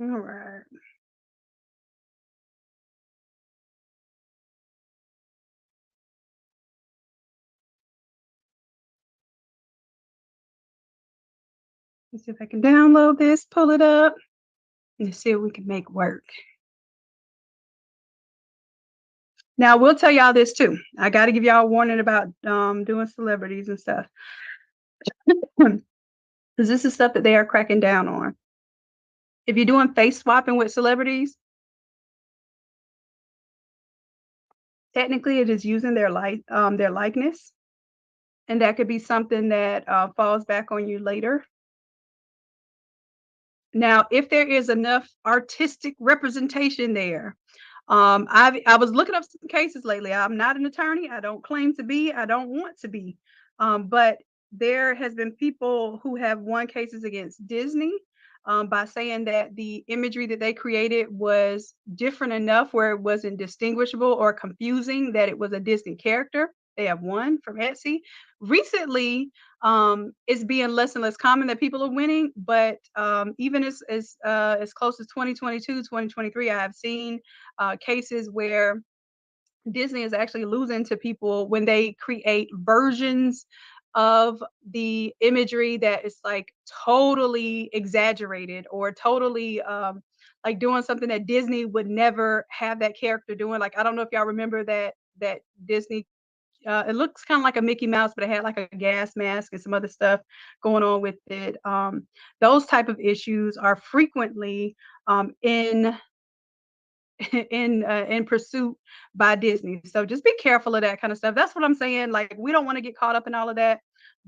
All right. Let's see if I can download this, pull it up, and see what we can make work. Now, we'll tell y'all this too. I got to give y'all a warning about doing celebrities and stuff. Because this is stuff that they are cracking down on. If you're doing face swapping with celebrities, technically it is using their likeness, and that could be something that falls back on you later. Now, if there is enough artistic representation there, I was looking up some cases lately. I'm not an attorney. I don't claim to be. I don't want to be. But there has been people who have won cases against Disney by saying that the imagery that they created was different enough where it wasn't distinguishable or confusing that it was a Disney character. They have won from Etsy. Recently, it's being less and less common that people are winning, but even as close as 2022, 2023, I have seen cases where Disney is actually losing to people when they create versions of the imagery that is like totally exaggerated or totally like doing something that Disney would never have that character doing. Like I don't know if y'all remember that Disney it looks kind of like a Mickey Mouse, but it had like a gas mask and some other stuff going on with it. Those type of issues are frequently in in pursuit by Disney. So just be careful of that kind of stuff. That's what I'm saying. Like we don't want to get caught up in all of that.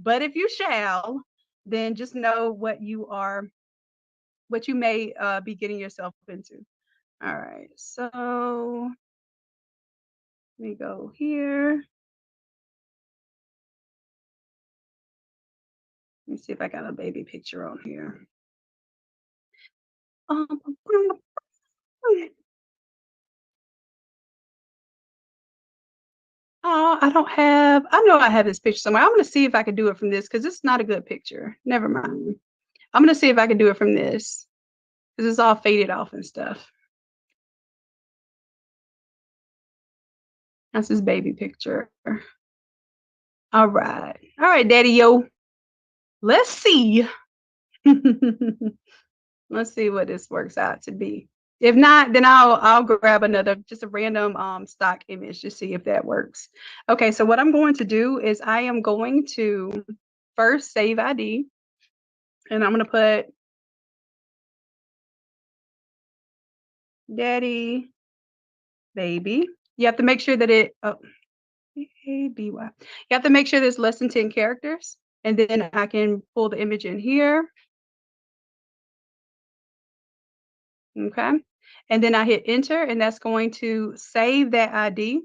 But if you shall, then just know what you may be getting yourself into. All right. So let me go here. Let me see if I got a baby picture on here. Um, Oh, I know I have this picture somewhere. I'm gonna see if I can do it from this because it's not a good picture. Never mind. I'm gonna see if I can do it from this because it's all faded off and stuff. That's his baby picture. All right. All right, Daddy Yo. Let's see. Let's see what this works out to be. If not, then I'll grab another, just a random stock image to see if that works. Okay, so what I'm going to do is I am going to first save ID, and I'm going to put daddy baby. You have to make sure that it A-B-Y. You have to make sure there's less than 10 characters, and then I can pull the image in here. Okay. And then I hit enter, and that's going to save that ID.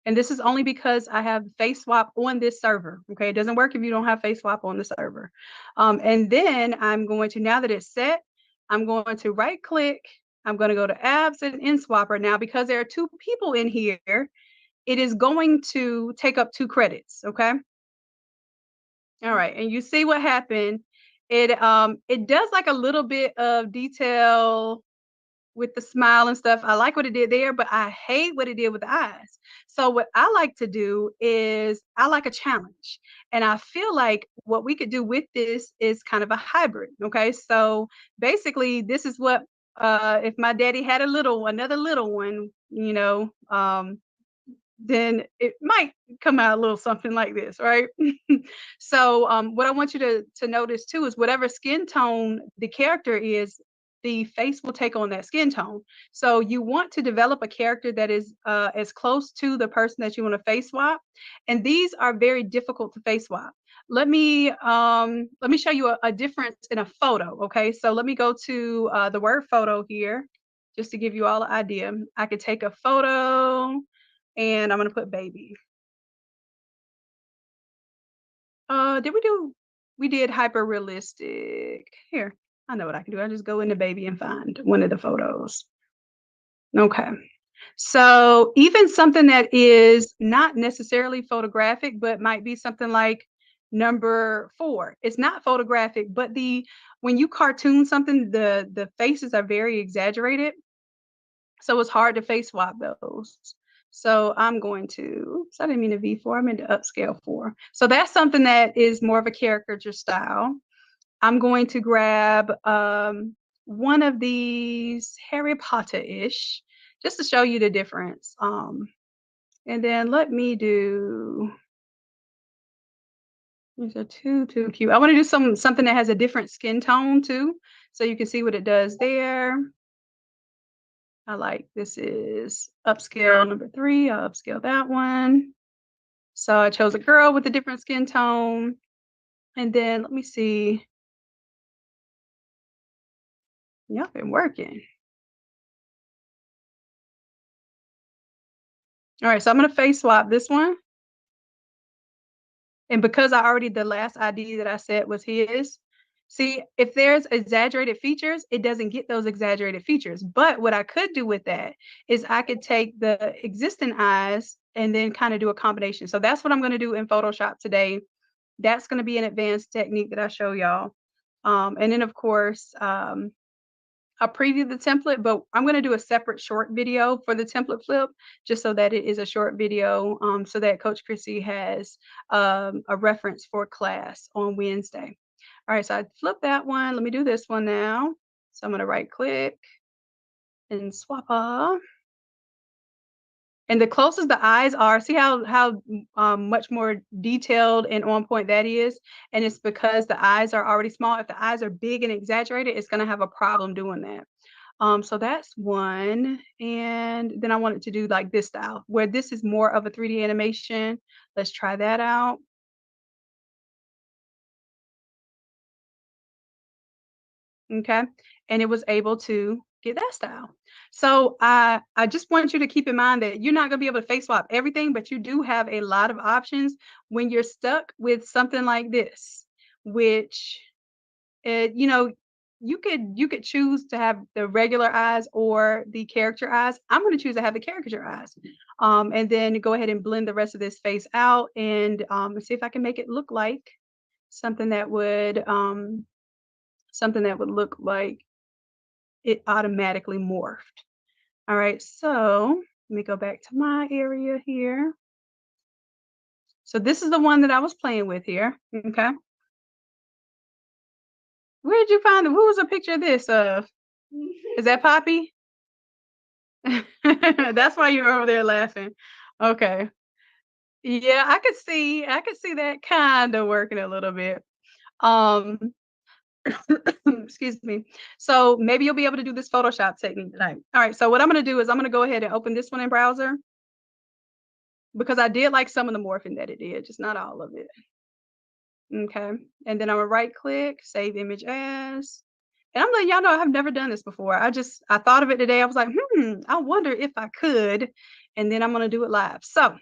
And this is only because I have face swap on this server. Okay. It doesn't work if you don't have face swap on the server. And then I'm going to, now that it's set, I'm going to right click. I'm going to go to apps and InSwapper. Now, because there are two people in here, it is going to take up 2 credits. Okay. All right. And you see what happened. It does like a little bit of detail with the smile and stuff. I like what it did there, but I hate what it did with the eyes. So what I like to do is I like a challenge. And I feel like what we could do with this is kind of a hybrid. Okay. So basically this is what if my daddy had another little one, then it might come out a little something like this, right? So what I want you to notice too is whatever skin tone the character is, the face will take on that skin tone. So you want to develop a character that is as close to the person that you want to face swap, and these are very difficult to face swap. Let me show you a difference in a photo. Okay, so let me go to the word photo here, just to give you all an idea. I could take a photo and I'm gonna put baby. Did we do? We did hyper realistic. Here, I know what I can do. I just go into baby and find one of the photos. Okay. So even something that is not necessarily photographic, but might be something like number 4. It's not photographic, but when you cartoon something, the faces are very exaggerated. So it's hard to face swap those. So I'm going to, oops, I didn't mean a V4, I meant to upscale 4. So that's something that is more of a caricature style. I'm going to grab one of these Harry Potter-ish, just to show you the difference. And then let me do, these are too cute. I want to do something that has a different skin tone too, so you can see what it does there. I like, this is upscale number 3. I'll upscale that one. So I chose a girl with a different skin tone. And then let me see. Y'all been working. All right, so I'm gonna face swap this one. And because the last ID that I said was his, see, if there's exaggerated features, it doesn't get those exaggerated features. But what I could do with that is I could take the existing eyes and then kind of do a combination. So that's what I'm going to do in Photoshop today. That's going to be an advanced technique that I show y'all. And then, of course, I'll preview the template, but I'm going to do a separate short video for the template flip, just so that it is a short video, so that Coach Chrissy has a reference for class on Wednesday. All right, so I flipped that one. Let me do this one now. So I'm going to right click and swap off. And the closest the eyes are, see how much more detailed and on point that is? And it's because the eyes are already small. If the eyes are big and exaggerated, it's going to have a problem doing that. So that's one. And then I wanted to do like this style, where this is more of a 3D animation. Let's try that out. Okay. And it was able to get that style. So I just want you to keep in mind that you're not going to be able to face swap everything, but you do have a lot of options when you're stuck with something like this, which, you know, you could choose to have the regular eyes or the character eyes. I'm going to choose to have the caricature eyes. And then go ahead and blend the rest of this face out and see if I can make it look like something that would look like it automatically morphed. All right, so let me go back to my area here. So this is the one that I was playing with here. Okay. Where did you find it? Who was a picture of this of? Is that Poppy? That's why you're over there laughing. Okay. Yeah, I could see that kind of working a little bit. Um, excuse me. So maybe you'll be able to do this Photoshop technique tonight. All right. So what I'm going to do is I'm going to go ahead and open this one in browser because I did like some of the morphing that it did, just not all of it. Okay. And then I'm gonna right click, save image as. And I'm letting y'all know I've never done this before. I thought of it today. I was like, I wonder if I could. And then I'm gonna do it live. So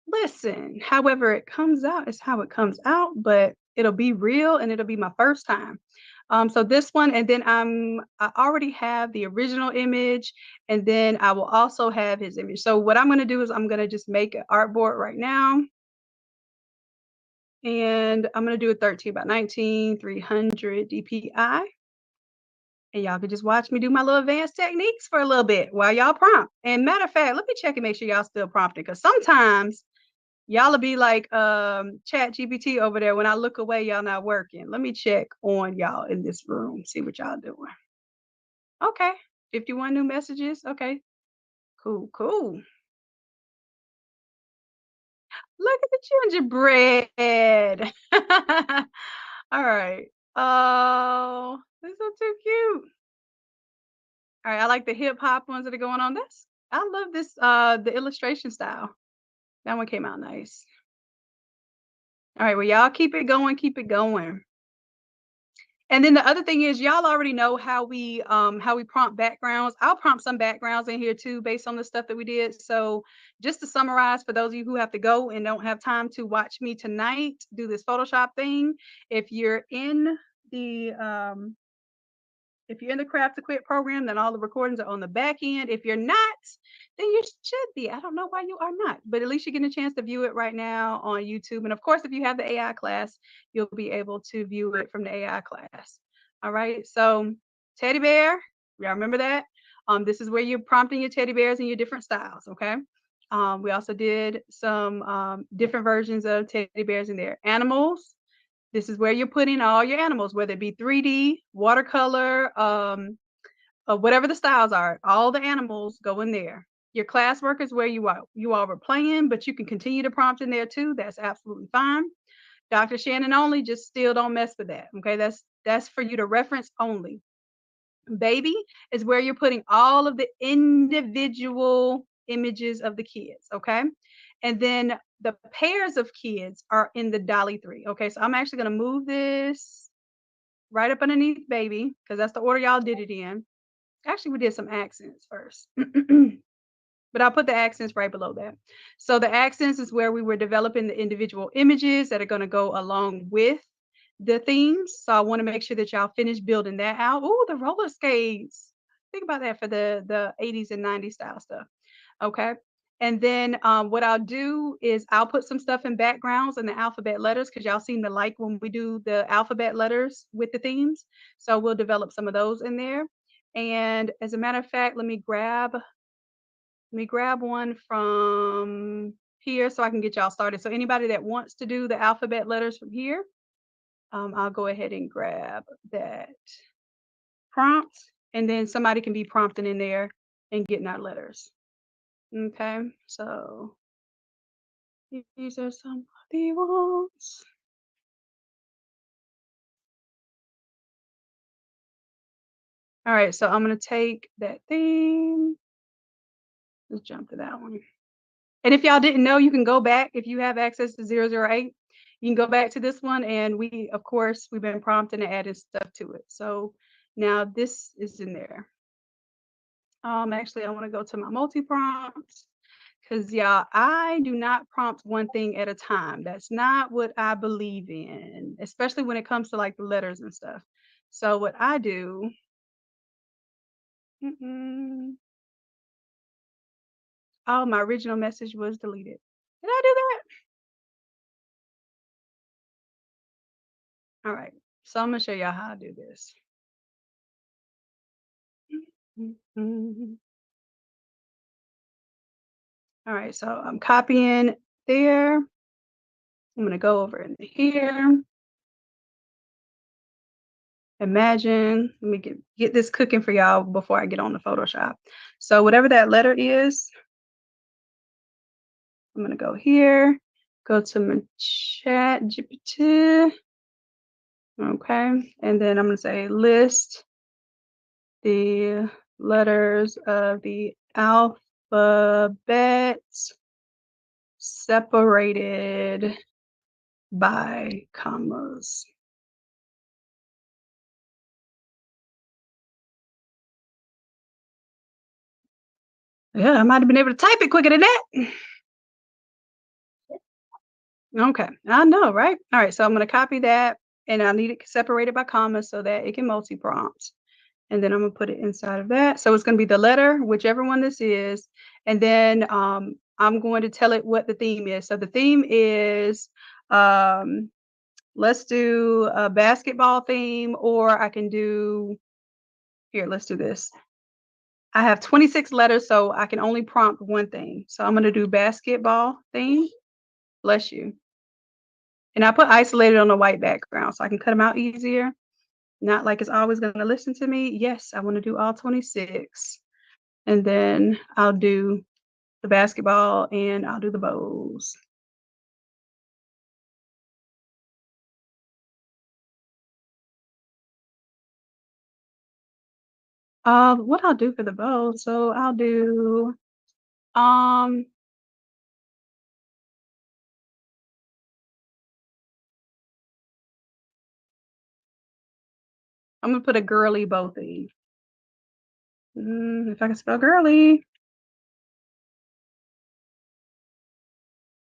listen, however it comes out is how it comes out, but it'll be real and it'll be my first time. So this one, and then I already have the original image, and then I will also have his image. So what I'm gonna do is I'm gonna just make an artboard right now. And I'm gonna do a 13 by 19, 300 DPI. And y'all can just watch me do my little advanced techniques for a little bit while y'all prompt. And matter of fact, let me check and make sure y'all still prompting because sometimes y'all will be like Chat GPT over there. When I look away, y'all not working. Let me check on y'all in this room, see what y'all doing. Okay, 51 new messages. Okay, cool, cool. Look at the gingerbread. All right. Oh, this is too cute. All right, I like the hip hop ones that are going on. I love this the illustration style. That one came out nice. All right, well y'all keep it going, keep it going. And then the other thing is y'all already know how we prompt backgrounds. I'll prompt some backgrounds in here too based on the stuff that we did. So just to summarize for those of you who have to go and don't have time to watch me tonight do this Photoshop thing, if you're in the if you're in the Craft to Quit program, then all the recordings are on the back end. If you're not, then you should be. I don't know why you are not, but at least you're getting a chance to view it right now on YouTube. And of course, if you have the AI class, you'll be able to view it from the AI class. All right. So teddy bear, y'all remember that? This is where you're prompting your teddy bears in your different styles. Okay. We also did some different versions of teddy bears in there. Animals, this is where you're putting all your animals, whether it be 3D, watercolor, whatever the styles are. All the animals go in there. Your classwork is where you all were playing, but you can continue to prompt in there too. That's absolutely fine. Dr. Shannon only, just still don't mess with that. Okay, that's for you to reference only. Baby is where you're putting all of the individual images of the kids. Okay, and then the pairs of kids are in the Dolly 3. Okay, so I'm actually going to move this right up underneath baby because that's the order y'all did it in. Actually, we did some accents first, but I'll put the accents right below that. So the accents is where we were developing the individual images that are going to go along with the themes. So I want to make sure that y'all finish building that out. Oh, the roller skates. Think about that for the 80s and 90s style stuff. Okay. And then what I'll do is I'll put some stuff in backgrounds and the alphabet letters because y'all seem to like when we do the alphabet letters with the themes. So we'll develop some of those in there. And as a matter of fact, let me grab one from here so I can get y'all started. So anybody that wants to do the alphabet letters from here, I'll go ahead and grab that prompt, and then somebody can be prompting in there and getting our letters. Okay, so these are some of the ones. All right, so I'm gonna take that theme. Let's jump to that one. And if y'all didn't know, you can go back if you have access to 008. You can go back to this one, and of course, we've been prompting and adding stuff to it. So now this is in there. Actually, I want to go to my multi prompts because y'all, I do not prompt one thing at a time. That's not what I believe in, especially when it comes to like the letters and stuff. So what I do, oh, my original message was deleted. Did I do that? All right. So I'm gonna show y'all how to do this. Mhm. All right, so I'm copying there. I'm gonna go over in here. Imagine, let me get this cooking for y'all before I get on the Photoshop. So whatever that letter is, I'm gonna go here, go to my chat GPT. Okay, and then I'm gonna say list the letters of the alphabet separated by commas. Yeah, I might have been able to type it quicker than that. Okay, I know, right? All right, so I'm going to copy that, and I need it separated by commas so that it can multi-prompt. And then I'm going to put it inside of that. So it's going to be the letter, whichever one this is, and then I'm going to tell it what the theme is. So the theme is, let's do a basketball theme, or I can do, here, let's do this. I have 26 letters, so I can only prompt one thing. So I'm going to do basketball theme. Bless you. And I put isolated on a white background so I can cut them out easier. Not like it's always going to listen to me. Yes, I want to do all 26. And then I'll do the basketball and I'll do the bows. What I'll do for the bows, so I'll do I'm gonna put a girly bow theme. If I can spell girly.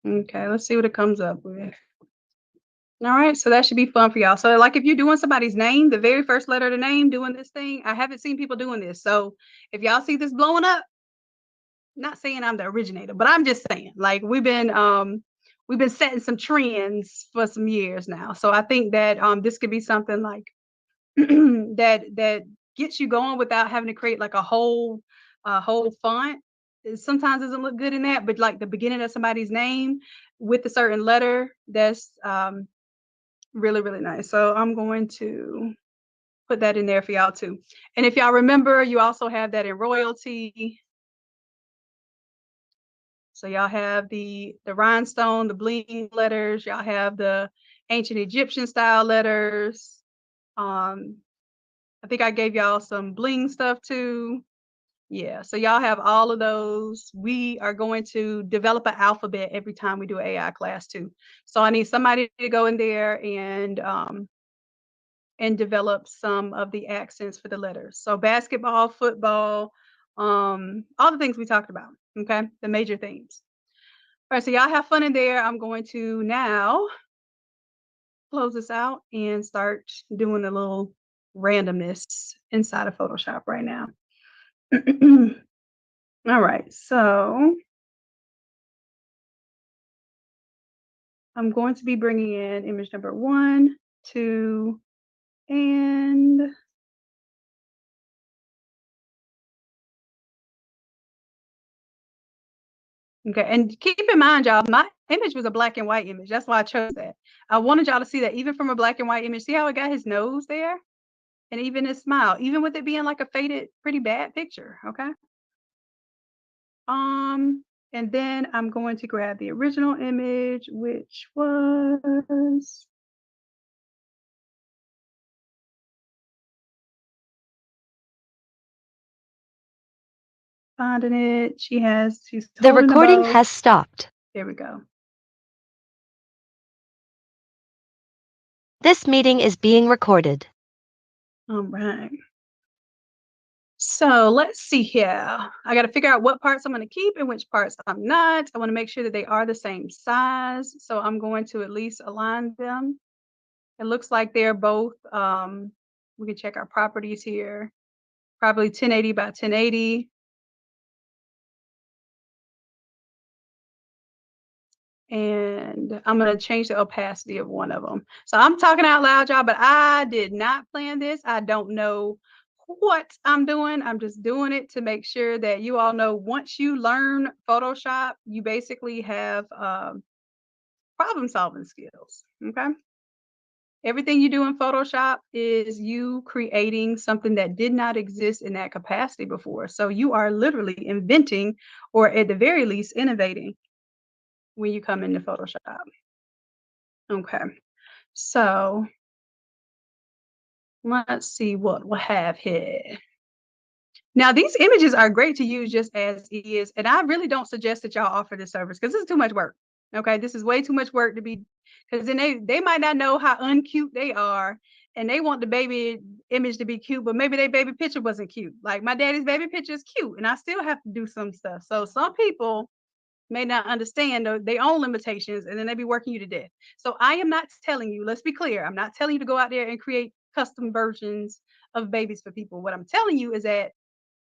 Okay, let's see what it comes up with. All right, so that should be fun for y'all. So, like, if you're doing somebody's name, the very first letter of the name, doing this thing, I haven't seen people doing this. So, if y'all see this blowing up, not saying I'm the originator, but I'm just saying, like, we've been setting some trends for some years now. So, I think that this could be something like that gets you going without having to create like a whole font. It sometimes doesn't look good in that, but like the beginning of somebody's name with a certain letter, that's really, really nice. So I'm going to put that in there for y'all too. And if y'all remember, you also have that in royalty. So y'all have the rhinestone, the bling letters, y'all have the ancient Egyptian style letters. Um, I think I gave y'all some bling stuff too. Yeah, so y'all have all of those. We are going to develop an alphabet every time we do an AI class too. So I need somebody to go in there and develop some of the accents for the letters. So basketball, football, all the things we talked about. Okay, the major themes. All right, so y'all have fun in there. I'm going to now close this out and start doing a little randomness inside of Photoshop right now. All right, so I'm going to be bringing in image number 1, 2, and okay, and keep in mind, y'all, my image was a black and white image. That's why I chose that. I wanted y'all to see that even from a black and white image, see how it got his nose there? And even his smile, even with it being like a faded, pretty bad picture, okay? And then I'm going to grab the original image, which was finding it. She's The holding the recording bow. has stopped. There we go. This meeting is being recorded. All right. So let's see here. I got to figure out what parts I'm going to keep and which parts I'm not. I want to make sure that they are the same size. So I'm going to at least align them. It looks like they're both We can check our properties here. Probably 1080 by 1080. And I'm going to change the opacity of one of them. So I'm talking out loud, y'all, but I did not plan this. I don't know what I'm doing. I'm just doing it to make sure that you all know once you learn Photoshop, you basically have problem solving skills. Okay. Everything you do in Photoshop is you creating something that did not exist in that capacity before. So you are literally inventing, or at the very least, innovating when you come into Photoshop. Okay. So let's see what we'll have here. Now, these images are great to use just as is, and I really don't suggest that y'all offer this service because this is too much work. Okay, this is way too much work to be, because then they might not know how uncute they are, and they want the baby image to be cute, but maybe their baby picture wasn't cute. Like my daddy's baby picture is cute, and I still have to do some stuff. So some people may not understand their own limitations, and then they be working you to death. So I am not telling you, let's be clear, I'm not telling you to go out there and create custom versions of babies for people. What I'm telling you is that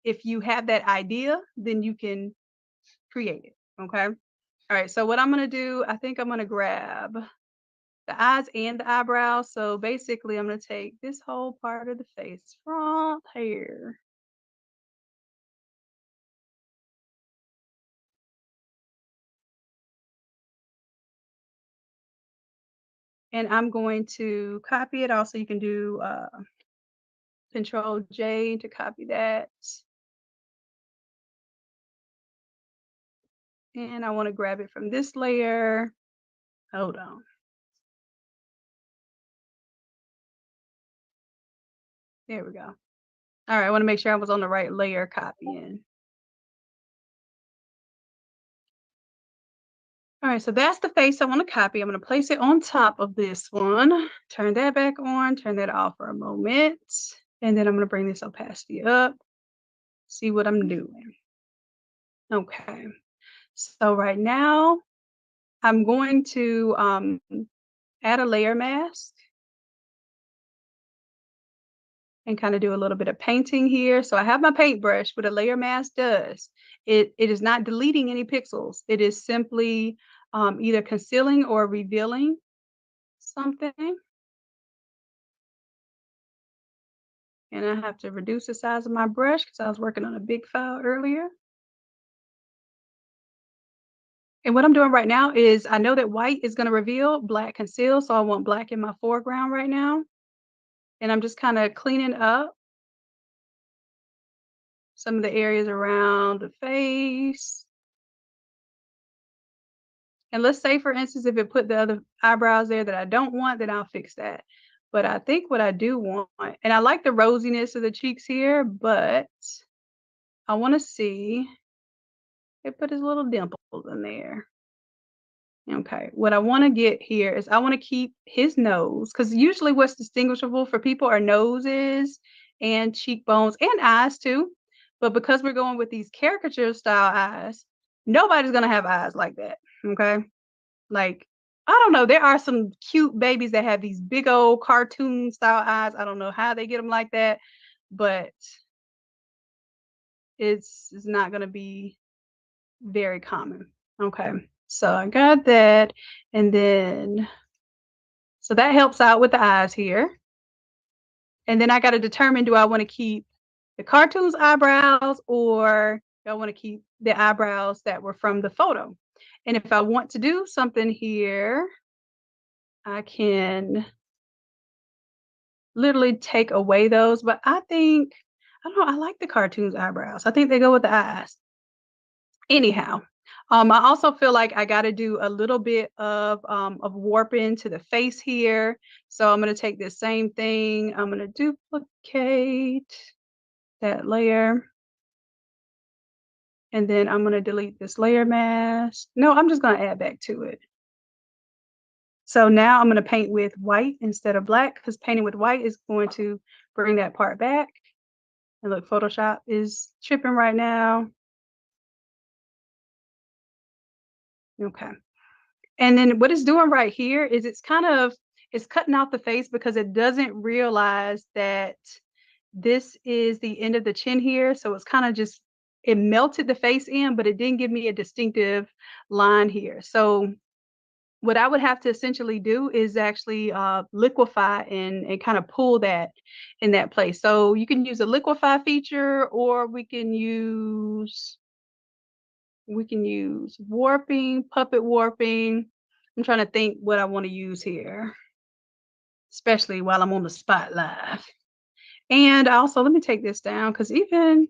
if you have that idea, then you can create it. Okay. All right. So what I'm going to do, I think I'm going to grab the eyes and the eyebrows. So basically I'm going to take this whole part of the face front here. And I'm going to copy it. Also, you can do Control J to copy that. And I want to grab it from this layer. Hold on. There we go. All right, I want to make sure I was on the right layer copying. All right, so that's the face I want to copy. I'm going to place it on top of this one. Turn that back on, turn that off for a moment. And then I'm going to bring this opacity up, see what I'm doing. Okay, so right now I'm going to add a layer mask and kind of do a little bit of painting here. So I have my paintbrush. What a layer mask does, it is not deleting any pixels. It is simply either concealing or revealing something. And I have to reduce the size of my brush because I was working on a big file earlier. And what I'm doing right now is I know that white is going to reveal, black conceal. So I want black in my foreground right now. And I'm just kind of cleaning up some of the areas around the face. And let's say, for instance, if it put the other eyebrows there that I don't want, then I'll fix that. But I think what I do want, and I like the rosiness of the cheeks here, but I want to see it put his little dimples in there. Okay, what I want to get here is I want to keep his nose, because usually what's distinguishable for people are noses and cheekbones and eyes too. But because we're going with these caricature style eyes, nobody's going to have eyes like that. Okay. Like, I don't know. There are some cute babies that have these big old cartoon style eyes. I don't know how they get them like that, but it's not going to be very common. Okay. So I got that. And then, so that helps out with the eyes here. And then I got to determine, do I want to keep the cartoon's eyebrows or do I want to keep the eyebrows that were from the photo? And if I want to do something here, I can literally take away those. But I think, I don't know, I like the cartoon's eyebrows. I think they go with the eyes. Anyhow, I also feel like I got to do a little bit of warping to the face here. So I'm going to take this same thing. I'm going to duplicate that layer. And then I'm going to delete this layer mask. No, I'm just going to add back to it. So now I'm going to paint with white instead of black, because painting with white is going to bring that part back. And look, Photoshop is tripping right now. Okay. And then what it's doing right here is it's kind of, it's cutting off the face because it doesn't realize that this is the end of the chin here, so it's kinda just it melted the face in, but it didn't give me a distinctive line here. So what I would have to essentially do is actually liquefy and kind of pull that in that place. So you can use a liquefy feature, or we can use warping, puppet warping. I'm trying to think what I want to use here, especially while I'm on the spot live. And also, let me take this down because even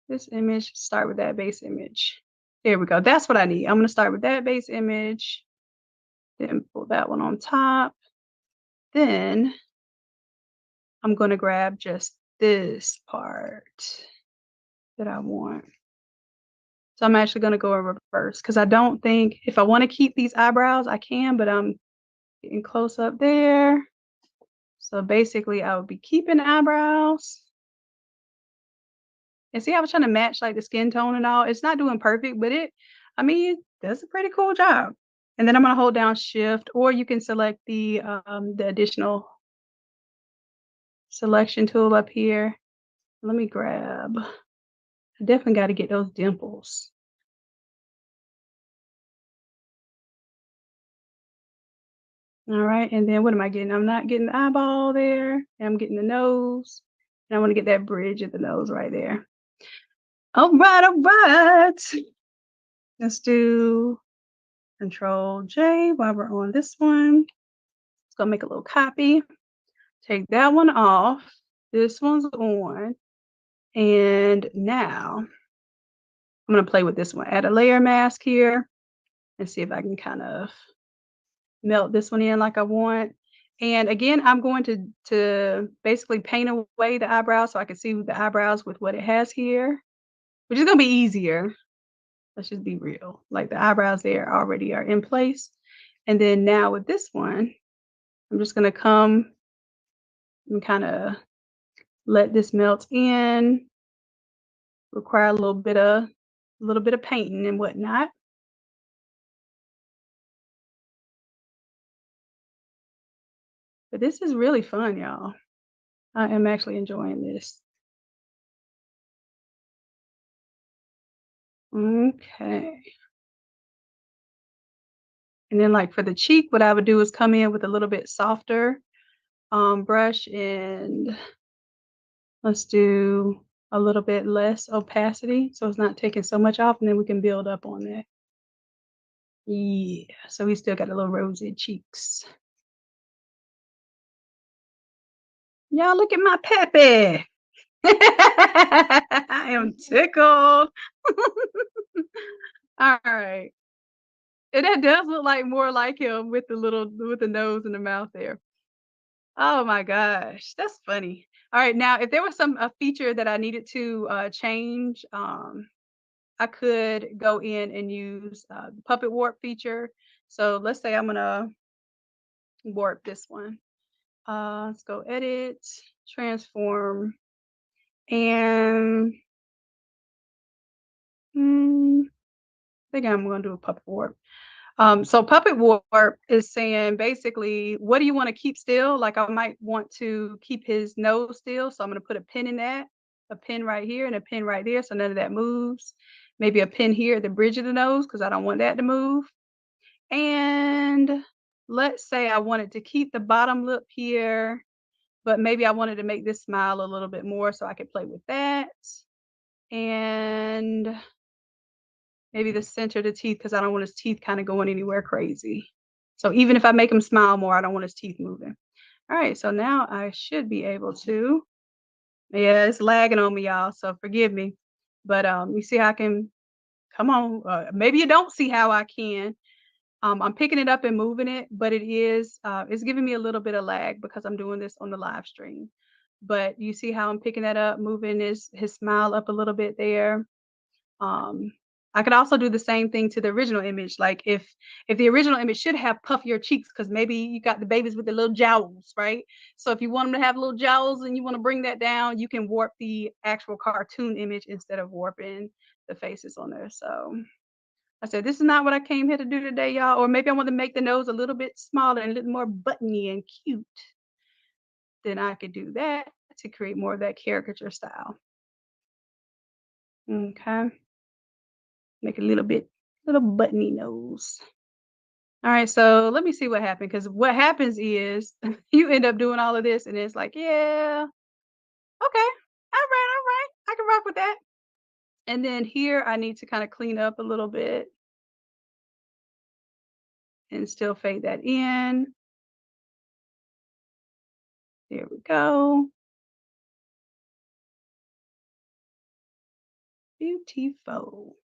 this image, start with that base image. There we go. That's what I need. I'm going to start with that base image, then pull that one on top. Then I'm going to grab just this part that I want. So I'm actually going to go in reverse because I don't think if I want to keep these eyebrows, I can, but I'm getting close up there. So basically I would be keeping the eyebrows. And see, I was trying to match like the skin tone and all. It's not doing perfect, but I mean, it does a pretty cool job. And then I'm going to hold down shift, or you can select the additional selection tool up here. Let me grab, I definitely got to get those dimples. All right, and then what am I getting? I'm not getting the eyeball there, and I'm getting the nose, and I want to get that bridge of the nose right there. All right. Let's do Control J while we're on this one. It's gonna make a little copy. Take that one off. This one's on. And now I'm gonna play with this one. Add a layer mask here and see if I can kind of melt this one in like I want. And again, I'm going to basically paint away the eyebrows so I can see the eyebrows with what it has here, which is gonna be easier. Let's just be real. Like the eyebrows there already are in place. And then now with this one, I'm just gonna come and kind of let this melt in. Require a little bit of painting and whatnot. But this is really fun, y'all. I am actually enjoying this. Okay. And then like for the cheek, what I would do is come in with a little bit softer brush, and let's do a little bit less opacity so it's not taking so much off, and then we can build up on that. Yeah, so we still got a little rosy cheeks. Y'all look at my peppy. I am tickled. All right. And that does look like more like him with the nose and the mouth there. Oh my gosh, that's funny. All right, now if there was a feature that I needed to change, I could go in and use the puppet warp feature. So let's say I'm gonna warp this one. Let's go edit, transform, and I think I'm gonna do a puppet warp. So puppet warp is saying basically, what do you want to keep still? Like I might want to keep his nose still. So I'm going to put a pin in that, a pin right here and a pin right there. So none of that moves. Maybe a pin here at the bridge of the nose because I don't want that to move. And let's say I wanted to keep the bottom lip here, but maybe I wanted to make this smile a little bit more so I could play with that. And maybe the center of the teeth because I don't want his teeth kind of going anywhere crazy. So even if I make him smile more, I don't want his teeth moving. All right, so now I should be able to. Yeah, it's lagging on me, y'all, so forgive me. But you see how I can, come on, maybe you don't see how I can. I'm picking it up and moving it, but it's giving me a little bit of lag because I'm doing this on the live stream. But you see how I'm picking that up, moving his smile up a little bit there. I could also do the same thing to the original image. Like if the original image should have puffier cheeks, because maybe you got the babies with the little jowls, right? So if you want them to have little jowls and you want to bring that down, you can warp the actual cartoon image instead of warping the faces on there. So I said, this is not what I came here to do today, y'all. Or maybe I want to make the nose a little bit smaller and a little more buttony and cute. Then I could do that to create more of that caricature style. Okay. Make a little buttony nose. All right, so let me see what happened. Because what happens is you end up doing all of this, and it's like, yeah, okay, all right, I can rock with that. And then here I need to kind of clean up a little bit and still fade that in. There we go. Beautiful.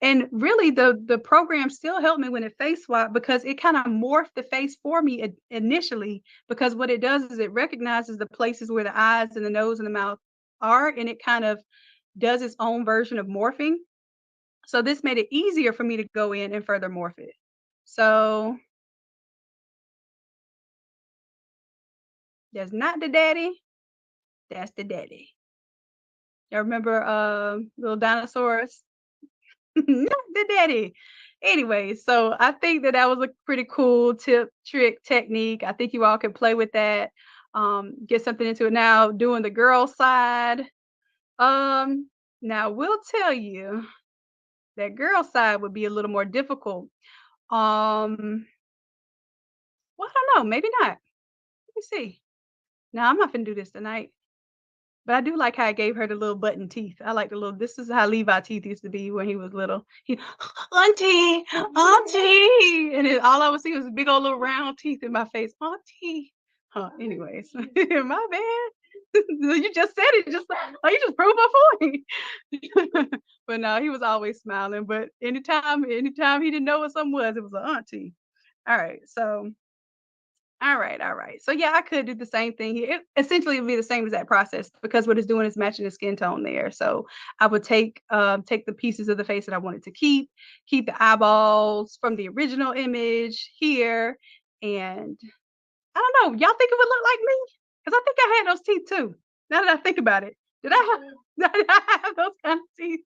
And really the program still helped me when it face swapped because it kind of morphed the face for me initially, because what it does is it recognizes the places where the eyes and the nose and the mouth are, and it kind of does its own version of morphing. So this made it easier for me to go in and further morph it. So that's not the daddy, that's the daddy. Y'all remember little dinosaurs? Not the daddy. Anyway, so I think that was a pretty cool tip, trick, technique. I think you all can play with that. Get something into it. Now, doing the girl side. Now we'll tell you that girl side would be a little more difficult. Well, I don't know, maybe not. Let me see. Now I'm not gonna do this tonight. But I do like how I gave her the little button teeth. I like the little this is how Levi teeth used to be when he was little. He, "Auntie, auntie," and then all I would see was big old little round teeth in my face. "Auntie." Anyways, my bad. You just said it, just you just proved my point. But no, he was always smiling. But anytime he didn't know what something was, it was an auntie. All right, so all right, all right. So yeah, I could do the same thing here. It essentially would be the same as that process because what it's doing is matching the skin tone there. So I would take the pieces of the face that I wanted to keep the eyeballs from the original image here, and I don't know. Y'all think it would look like me? Because I think I had those teeth too. Now that I think about it, did I have, did I have those kind of teeth?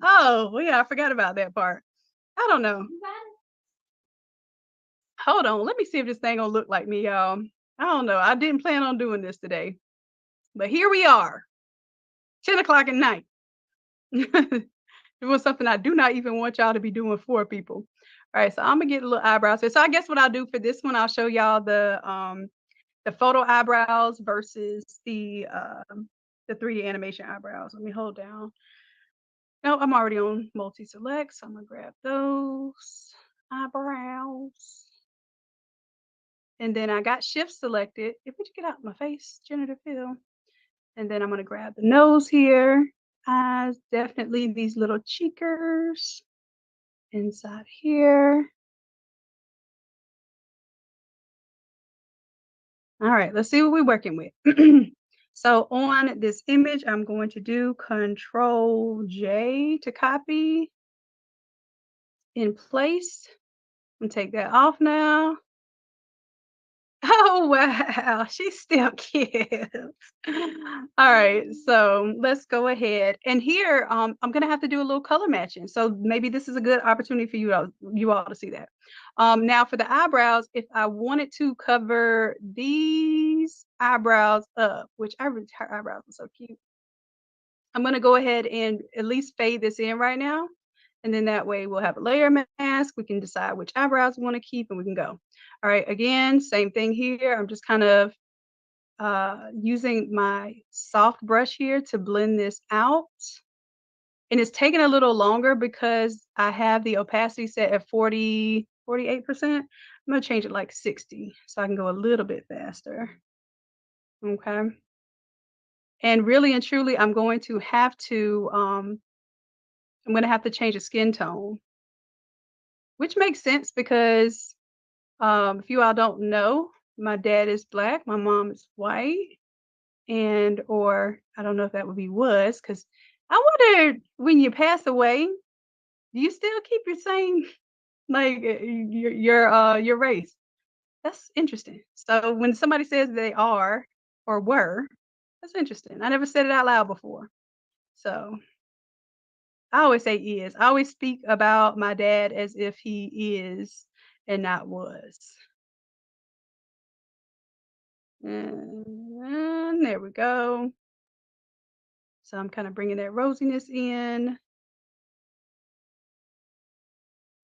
Oh, well, yeah, I forgot about that part. I don't know. Hold on, let me see if this thing gonna look like me, y'all. I don't know. I didn't plan on doing this today, but here we are, 10 o'clock at night. Doing something I do not even want y'all to be doing for people. All right, so I'm gonna get a little eyebrows here. So I guess what I'll do for this one, I'll show y'all the photo eyebrows versus the 3D animation eyebrows. Let me hold down. No, I'm already on multi-select, so I'm gonna grab those eyebrows. And then I got shift selected. If we get out my face, generative fill. And then I'm gonna grab the nose here. Eyes, definitely these little cheekers inside here. All right, let's see what we're working with. So on this image, I'm going to do Control J to copy in place and take that off now. Oh, wow, she's still cute. All right, so let's go ahead. And here, I'm gonna have to do a little color matching. So maybe this is a good opportunity for you all to see that. Now for the eyebrows, if I wanted to cover these eyebrows up, which her eyebrows are so cute, I'm gonna go ahead and at least fade this in right now. And then that way we'll have a layer mask. We can decide which eyebrows we want to keep and we can go. All right, again, same thing here. I'm just kind of using my soft brush here to blend this out. And it's taking a little longer because I have the opacity set at 48%. I'm gonna change it like 60 so I can go a little bit faster. Okay. And really and truly, I'm going to have to change the skin tone, which makes sense because if you all don't know, my dad is black, my mom is white, and or I don't know if that would be was because I wonder when you pass away, do you still keep your same like your race? That's interesting. So when somebody says they are or were, that's interesting. I never said it out loud before. So I always say is. I always speak about my dad as if he is and not was. And there we go. So I'm kind of bringing that rosiness in.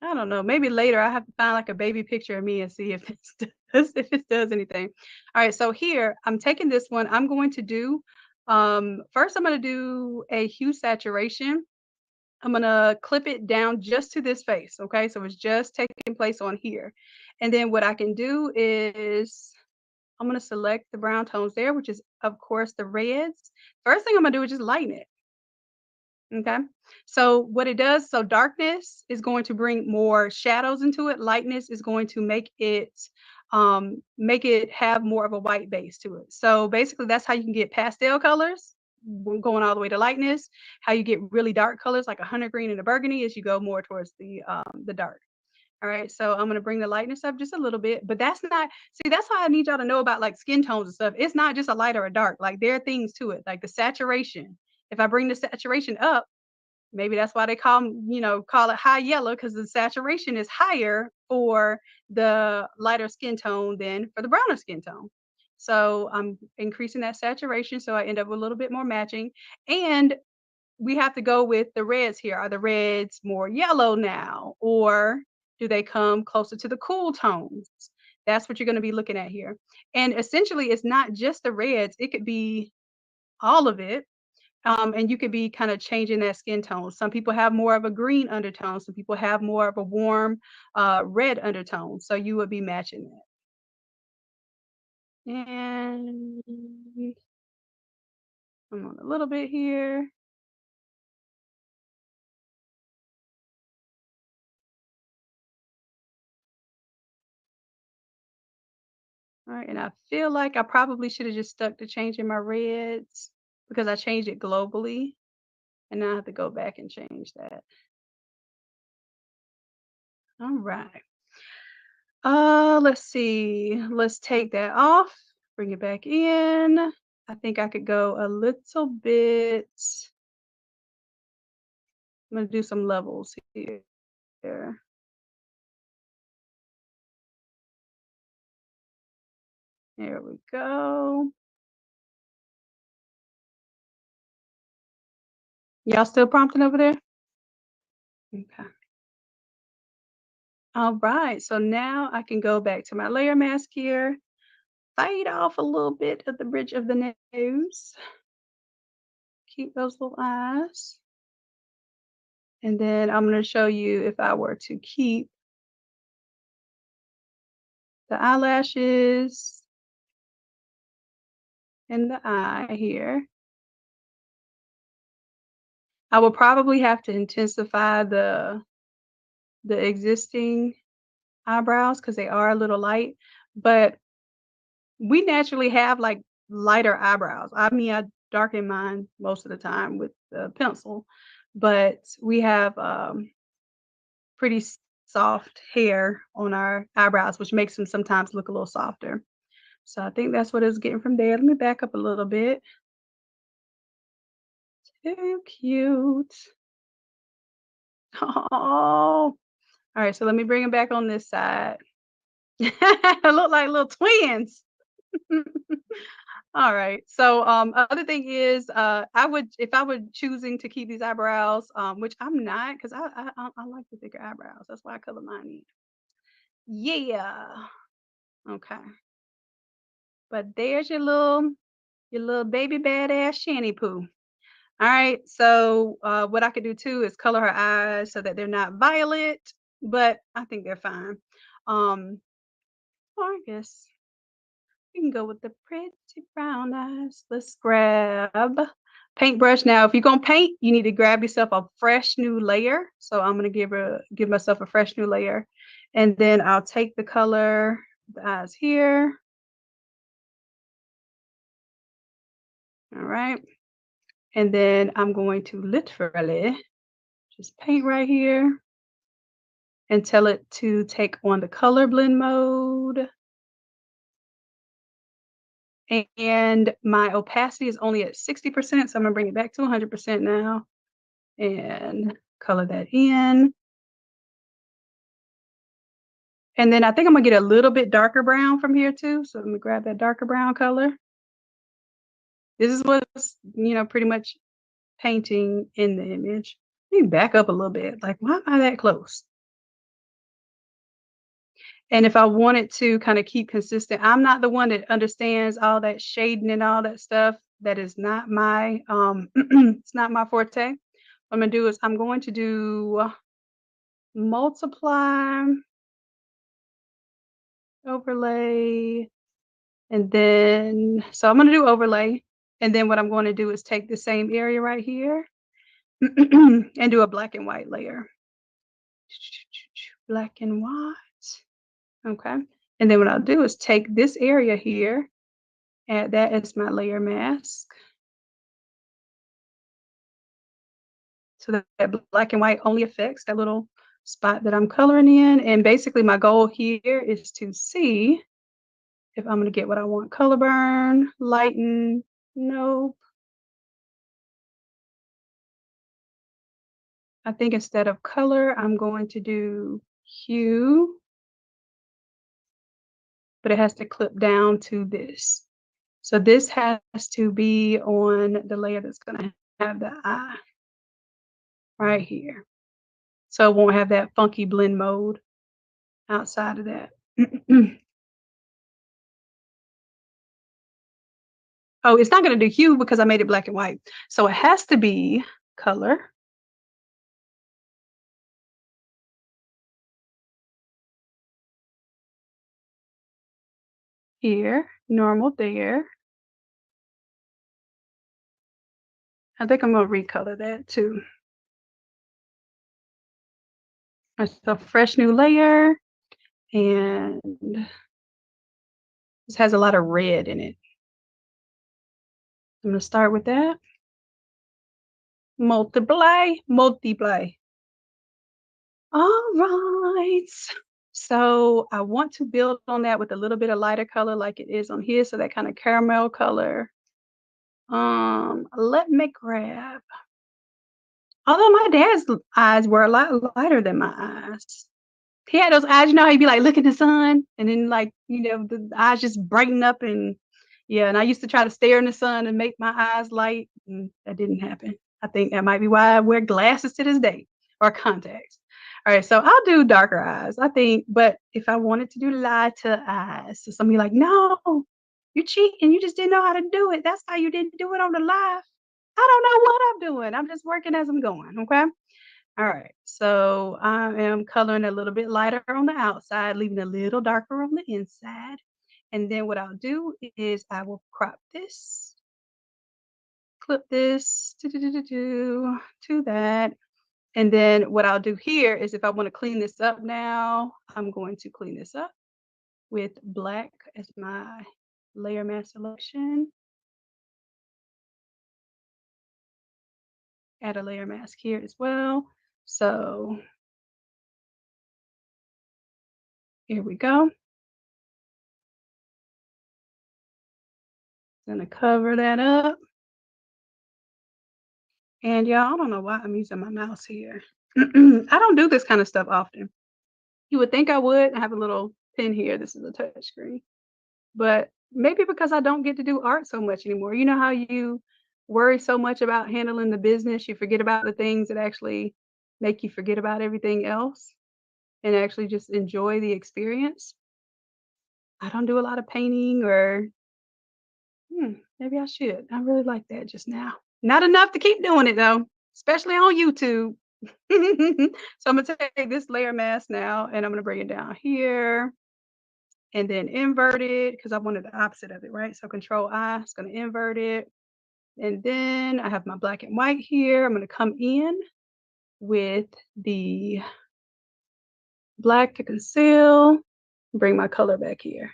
I don't know. Maybe later I have to find like a baby picture of me and see if it does anything. All right. So here I'm taking this one. I'm going to do first I'm going to do a hue saturation. I'm gonna clip it down just to this face, okay? So it's just taking place on here. And then what I can do is I'm gonna select the brown tones there, which is of course the reds. First thing I'm gonna do is just lighten it. Okay. So what it does, so darkness is going to bring more shadows into it. Lightness is going to make it have more of a white base to it. So basically that's how you can get pastel colors going all the way to lightness. How you get really dark colors like a hunter green and a burgundy is you go more towards the dark. All right, so I'm gonna bring the lightness up just a little bit, but that's not see, that's how I need y'all to know about like skin tones and stuff. It's not just a light or a dark, like there are things to it, like the saturation. If I bring the saturation up, maybe that's why they call it high yellow because the saturation is higher for the lighter skin tone than for the browner skin tone. So I'm increasing that saturation so I end up with a little bit more matching. And we have to go with the reds here. Are the reds more yellow now, or do they come closer to the cool tones? That's what you're going to be looking at here. And essentially, it's not just the reds, it could be all of it. And you could be kind of changing that skin tone. Some people have more of a green undertone, some people have more of a warm red undertone. So you would be matching that. And I'm on a little bit here. All right, and I feel like I probably should have just stuck to changing my reds because I changed it globally, and now I have to go back and change that. All right. Let's see. Let's take that off, bring it back in. I think I could go a little bit. I'm gonna do some levels here. There we go. Y'all still prompting over there? Okay. All right, so now I can go back to my layer mask here, fade off a little bit of the bridge of the nose, keep those little eyes. And then I'm going to show you if I were to keep the eyelashes and the eye here. I will probably have to intensify the existing eyebrows because they are a little light, but we naturally have like lighter eyebrows. I mean, I darken mine most of the time with the pencil, but we have pretty soft hair on our eyebrows, which makes them sometimes look a little softer. So I think that's what it's getting from there. Let me back up a little bit. Too cute. Oh, all right. So let me bring them back on this side. Look like little twins. All right. So other thing is I would if I were choosing to keep these eyebrows, which I'm not because I like the thicker eyebrows. That's why I color mine in. Yeah. Okay. But there's your little baby badass Shanny Poo. All right. So what I could do too is color her eyes so that they're not violet, but I think they're fine. Or I guess we can go with the pretty brown eyes. Let's grab paintbrush. Now, if you're gonna paint, you need to grab yourself a fresh new layer. So I'm gonna give myself a fresh new layer, and then I'll take the color, the eyes here. All right, and then I'm going to literally just paint right here and tell it to take on the color blend mode. And my opacity is only at 60%, so I'm gonna bring it back to 100% now. and color that in. And then I think I'm gonna get a little bit darker brown from here too. So let me grab that darker brown color. This is what's, pretty much painting in the image. Let me back up a little bit. Like, why am I that close? And if I wanted to kind of keep consistent, I'm not the one that understands all that shading and all that stuff. That is not my it's not my forte. What I'm gonna do is I'm going to do multiply, overlay, and then so I'm gonna do overlay, and then what I'm going to do is take the same area right here and do a black and white layer. Black and white. Okay. And then what I'll do is take this area here, add that as my layer mask. So that black and white only affects that little spot that I'm coloring in. And basically my goal here is to see if I'm going to get what I want. Color burn, lighten, nope. I think instead of color, I'm going to do hue, but it has to clip down to this. So this has to be on the layer that's going to have the eye right here. So it won't have that funky blend mode outside of that. Oh, it's not going to do hue because I made it black and white. So it has to be color. Here, normal there. I think I'm going to recolor that too. It's a fresh new layer, and this has a lot of red in it. I'm going to start with that. Multiply. All right. So I want to build on that with a little bit of lighter color like it is on here. So that kind of caramel color. Let me grab. Although my dad's eyes were a lot lighter than my eyes. He had those eyes, how he'd be like, look at the sun, and then the eyes just brighten up, and yeah, and I used to try to stare in the sun and make my eyes light, and that didn't happen. I think that might be why I wear glasses to this day, or contacts. All right, so I'll do darker eyes, I think, but if I wanted to do lighter eyes, so somebody like, no, you're cheating, you just didn't know how to do it. That's why you didn't do it on the live. I don't know what I'm doing. I'm just working as I'm going, okay? All right, so I am coloring a little bit lighter on the outside, leaving a little darker on the inside. And then what I'll do is I will crop this, clip this to that. And then what I'll do here is if I want to clean this up now, I'm going to clean this up with black as my layer mask selection. Add a layer mask here as well. So here we go. Gonna cover that up. And y'all, I don't know why I'm using my mouse here. I don't do this kind of stuff often. You would think I would. I have a little pin here. This is a touch screen. But maybe because I don't get to do art so much anymore. You know how you worry so much about handling the business, you forget about the things that actually make you forget about everything else and actually just enjoy the experience. I don't do a lot of painting or maybe I should. I really like that just now. Not enough to keep doing it though, especially on YouTube. So I'm gonna take this layer mask now and I'm gonna bring it down here and then invert it because I wanted the opposite of it, right? So Control I, it's gonna invert it. And then I have my black and white here. I'm gonna come in with the black to conceal, bring my color back here.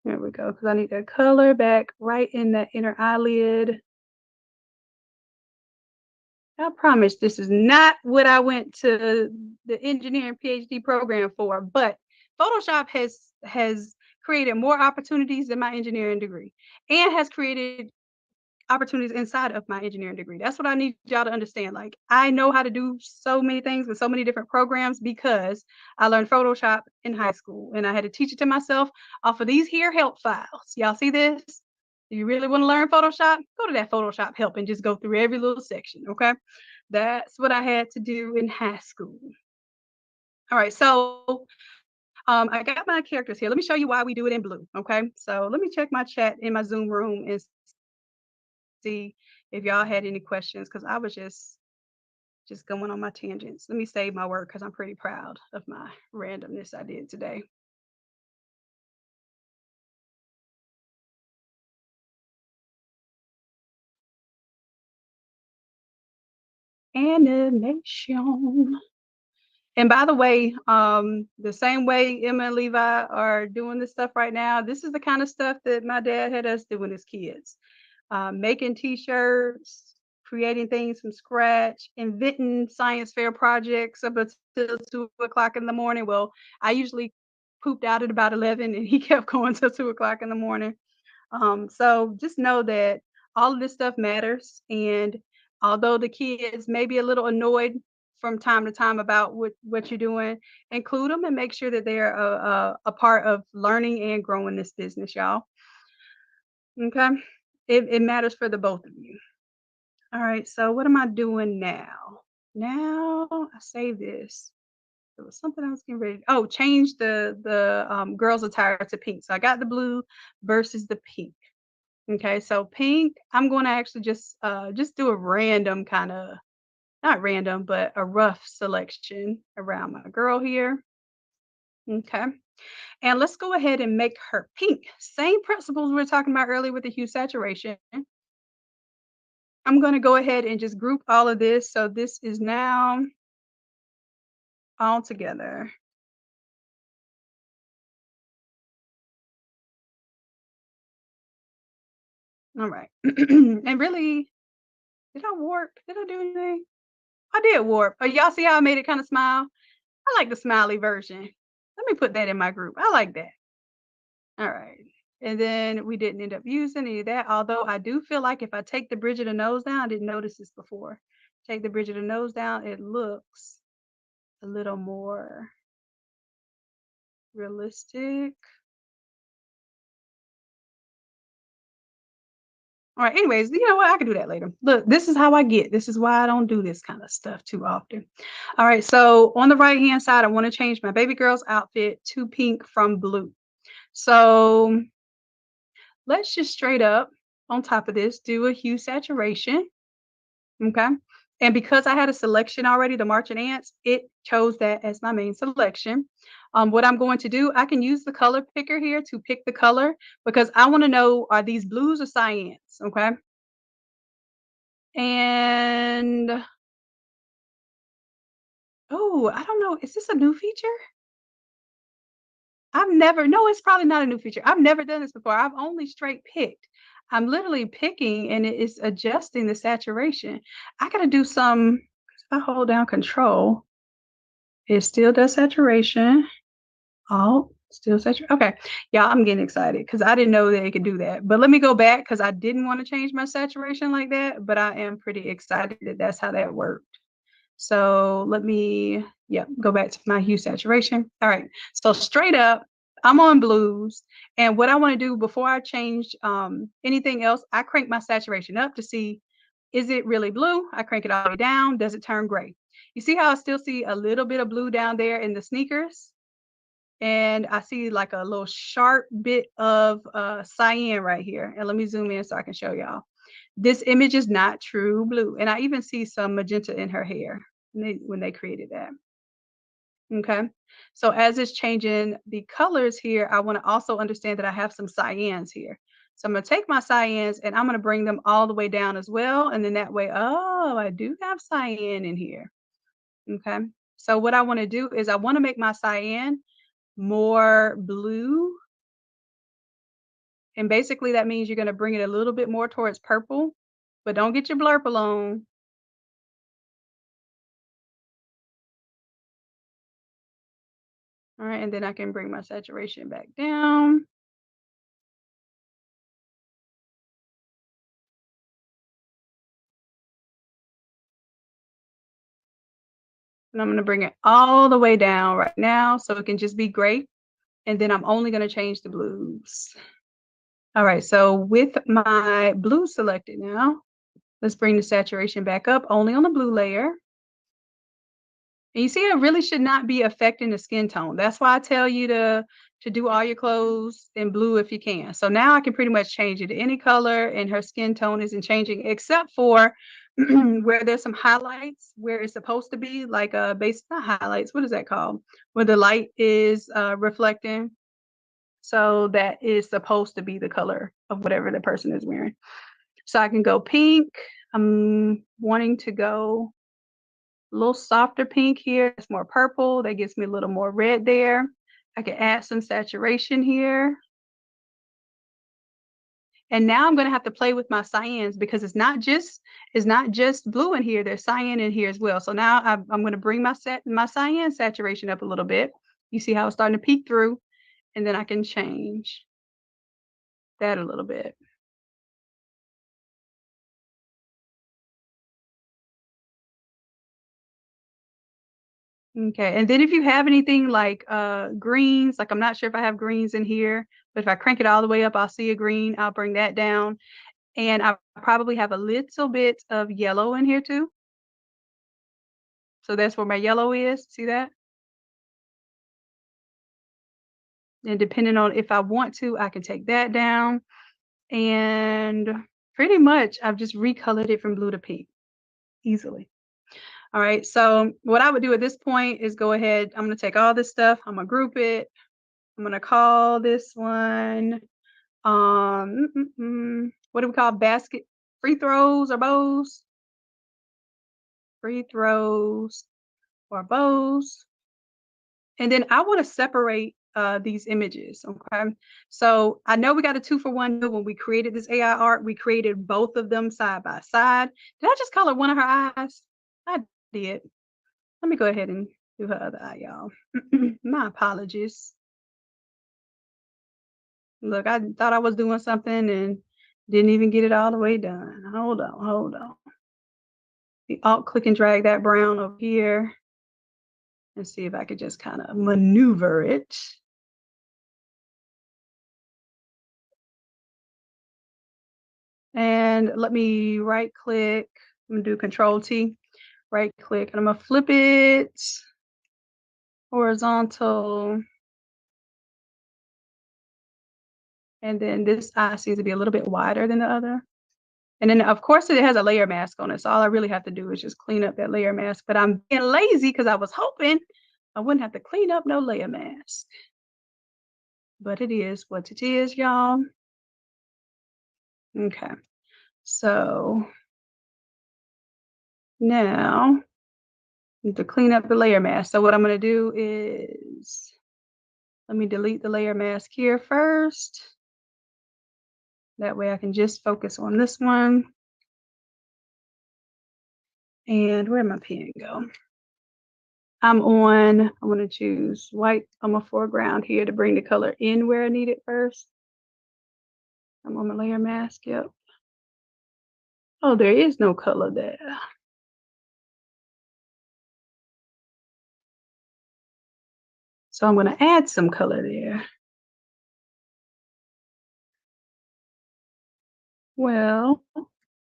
There we go, because I need that color back right in that inner eyelid. I promise this is not what I went to the engineering PhD program for, but Photoshop has created more opportunities than my engineering degree and has created opportunities inside of my engineering degree. That's what I need y'all to understand. Like, I know how to do so many things with so many different programs because I learned Photoshop in high school and I had to teach it to myself off of these here help files. Y'all see this? You really want to learn Photoshop? Go to that Photoshop help and just go through every little section, okay? That's what I had to do in high school. All right, so I got my characters here. Let me show you why we do it in blue, okay? So let me check my chat in my Zoom room and see if y'all had any questions because I was just going on my tangents. Let me save my work because I'm pretty proud of my randomness I did today. Animation. And by the way, the same way Emma and Levi are doing this stuff right now, this is the kind of stuff that my dad had us doing as kids. Making t-shirts, creating things from scratch, inventing science fair projects up until 2 o'clock in the morning. Well, I usually pooped out at about 11 and he kept going till 2 o'clock in the morning. So just know that all of this stuff matters. And although the kids may be a little annoyed from time to time about what you're doing, include them and make sure that they're a part of learning and growing this business, y'all. Okay. It matters for the both of you. All right. So what am I doing now? Now I save this. There was something I was getting ready. Oh, change the girls' attire to pink. So I got the blue versus the pink. Okay, so pink, I'm going to actually just do a random kind of, not random, but a rough selection around my girl here. Okay, and let's go ahead and make her pink. Same principles we were talking about earlier with the hue saturation. I'm going to go ahead and just group all of this. So this is now all together. All right. And really, did I warp? Did I do anything? I did warp. Oh, y'all see how I made it kind of smile? I like the smiley version. Let me put that in my group. I like that. All right. And then we didn't end up using any of that, although I do feel like if I take the bridge of the nose down, I didn't notice this before. Take the bridge of the nose down, it looks a little more realistic. All right, anyways, you know what? I can do that later. Look, this is how I get. This is why I don't do this kind of stuff too often. All right, so on the right-hand side, I want to change my baby girl's outfit to pink from blue. So let's just straight up on top of this, do a hue saturation. Okay. And because I had a selection already, the marching ants, it chose that as my main selection. What I'm going to do, I can use the color picker here to pick the color because I want to know, are these blues or cyans? Okay. And oh, I don't know. Is this a new feature? I've never, no, it's probably not a new feature. I've never done this before. I've only straight picked. I'm literally picking and it is adjusting the saturation. I got to do some, if I hold down control, it still does saturation. Oh, still saturation. Okay. Yeah, I'm getting excited because I didn't know that it could do that. But let me go back because I didn't want to change my saturation like that. But I am pretty excited that that's how that worked. So let me, go back to my hue saturation. All right. So straight up, I'm on blues. And what I want to do before I change anything else, I crank my saturation up to see, is it really blue? I crank it all the way down. Does it turn gray? You see how I still see a little bit of blue down there in the sneakers? And I see like a little sharp bit of cyan right here. And let me zoom in so I can show y'all. This image is not true blue. And I even see some magenta in her hair when they created that. Okay. So as it's changing the colors here, I want to also understand that I have some cyans here. So I'm going to take my cyans and I'm going to bring them all the way down as well. And then that way, oh, I do have cyan in here. Okay. So what I want to do is I want to make my cyan more blue. And basically that means you're going to bring it a little bit more towards purple, but don't get your blurple on. All right, and then I can bring my saturation back down. And I'm going to bring it all the way down right now so it can just be gray. And then I'm only going to change the blues. All right, so with my blue selected now, let's bring the saturation back up only on the blue layer. And you see, it really should not be affecting the skin tone. That's why I tell you to do all your clothes in blue if you can. So now I can pretty much change it to any color, and her skin tone isn't changing except for where there's some highlights where it's supposed to be, like base, not highlights, what is that called? Where the light is reflecting. So that is supposed to be the color of whatever the person is wearing. So I can go pink. I'm wanting to go a little softer pink here. It's more purple. That gives me a little more red there. I can add some saturation here. And now I'm going to have to play with my cyans because it's not just blue in here. There's cyan in here as well. So now I'm going to bring my cyan saturation up a little bit. You see how it's starting to peek through, and then I can change that a little bit. Okay, and then if you have anything like greens, like I'm not sure if I have greens in here, but if I crank it all the way up, I'll see a green. I'll bring that down. And I probably have a little bit of yellow in here too. So that's where my yellow is. See that? And depending on if I want to, I can take that down. And pretty much I've just recolored it from blue to pink easily. All right, so what I would do at this point is go ahead. I'm going to take all this stuff. I'm going to group it. I'm going to call this one, what do we call basket? Free throws or bows? Free throws or bows. And then I want to separate these images, okay? So I know we got a 2-for-1 when we created this AI art. We created both of them side by side. Did I just color one of her eyes? I did. Let me go ahead and do her other eye, y'all. My apologies. Look, I thought I was doing something and didn't even get it all the way done. Hold on. The alt click and drag that brown over here and see if I could just kind of maneuver it. And let me right click. I'm gonna do Control T, right click, and I'm gonna flip it horizontal. And then this eye seems to be a little bit wider than the other. And then of course it has a layer mask on it. So all I really have to do is just clean up that layer mask. But I'm being lazy because I was hoping I wouldn't have to clean up no layer mask. But it is what it is, y'all. Okay. So now to clean up the layer mask. So what I'm going to do is, let me delete the layer mask here first. That way I can just focus on this one. And where'd my pen go? I'm going to choose white on my foreground here to bring the color in where I need it first. I'm on my layer mask, yep. Oh, there is no color there. So I'm going to add some color there. Well,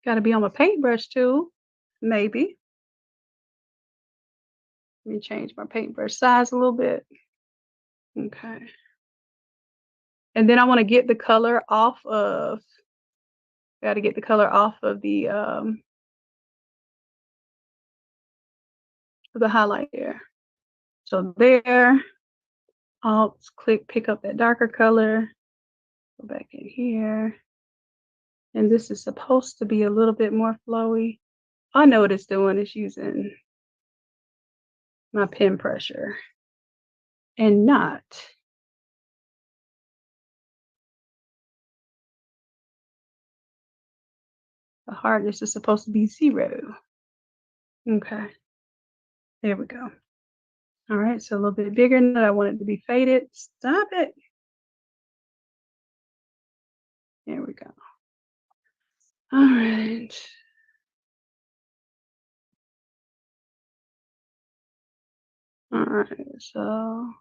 got to be on my paintbrush too, maybe. Let me change my paintbrush size a little bit. Okay. And then I want to get the color off of, got to get the color off of the highlight there. So there, Alt click, pick up that darker color, go back in here. And this is supposed to be a little bit more flowy. I know what it's doing, it's using my pen pressure and not the hardness is supposed to be 0. Okay, there we go. All right, so a little bit bigger than I want it to be faded. Stop it. There we go. All right. All right, so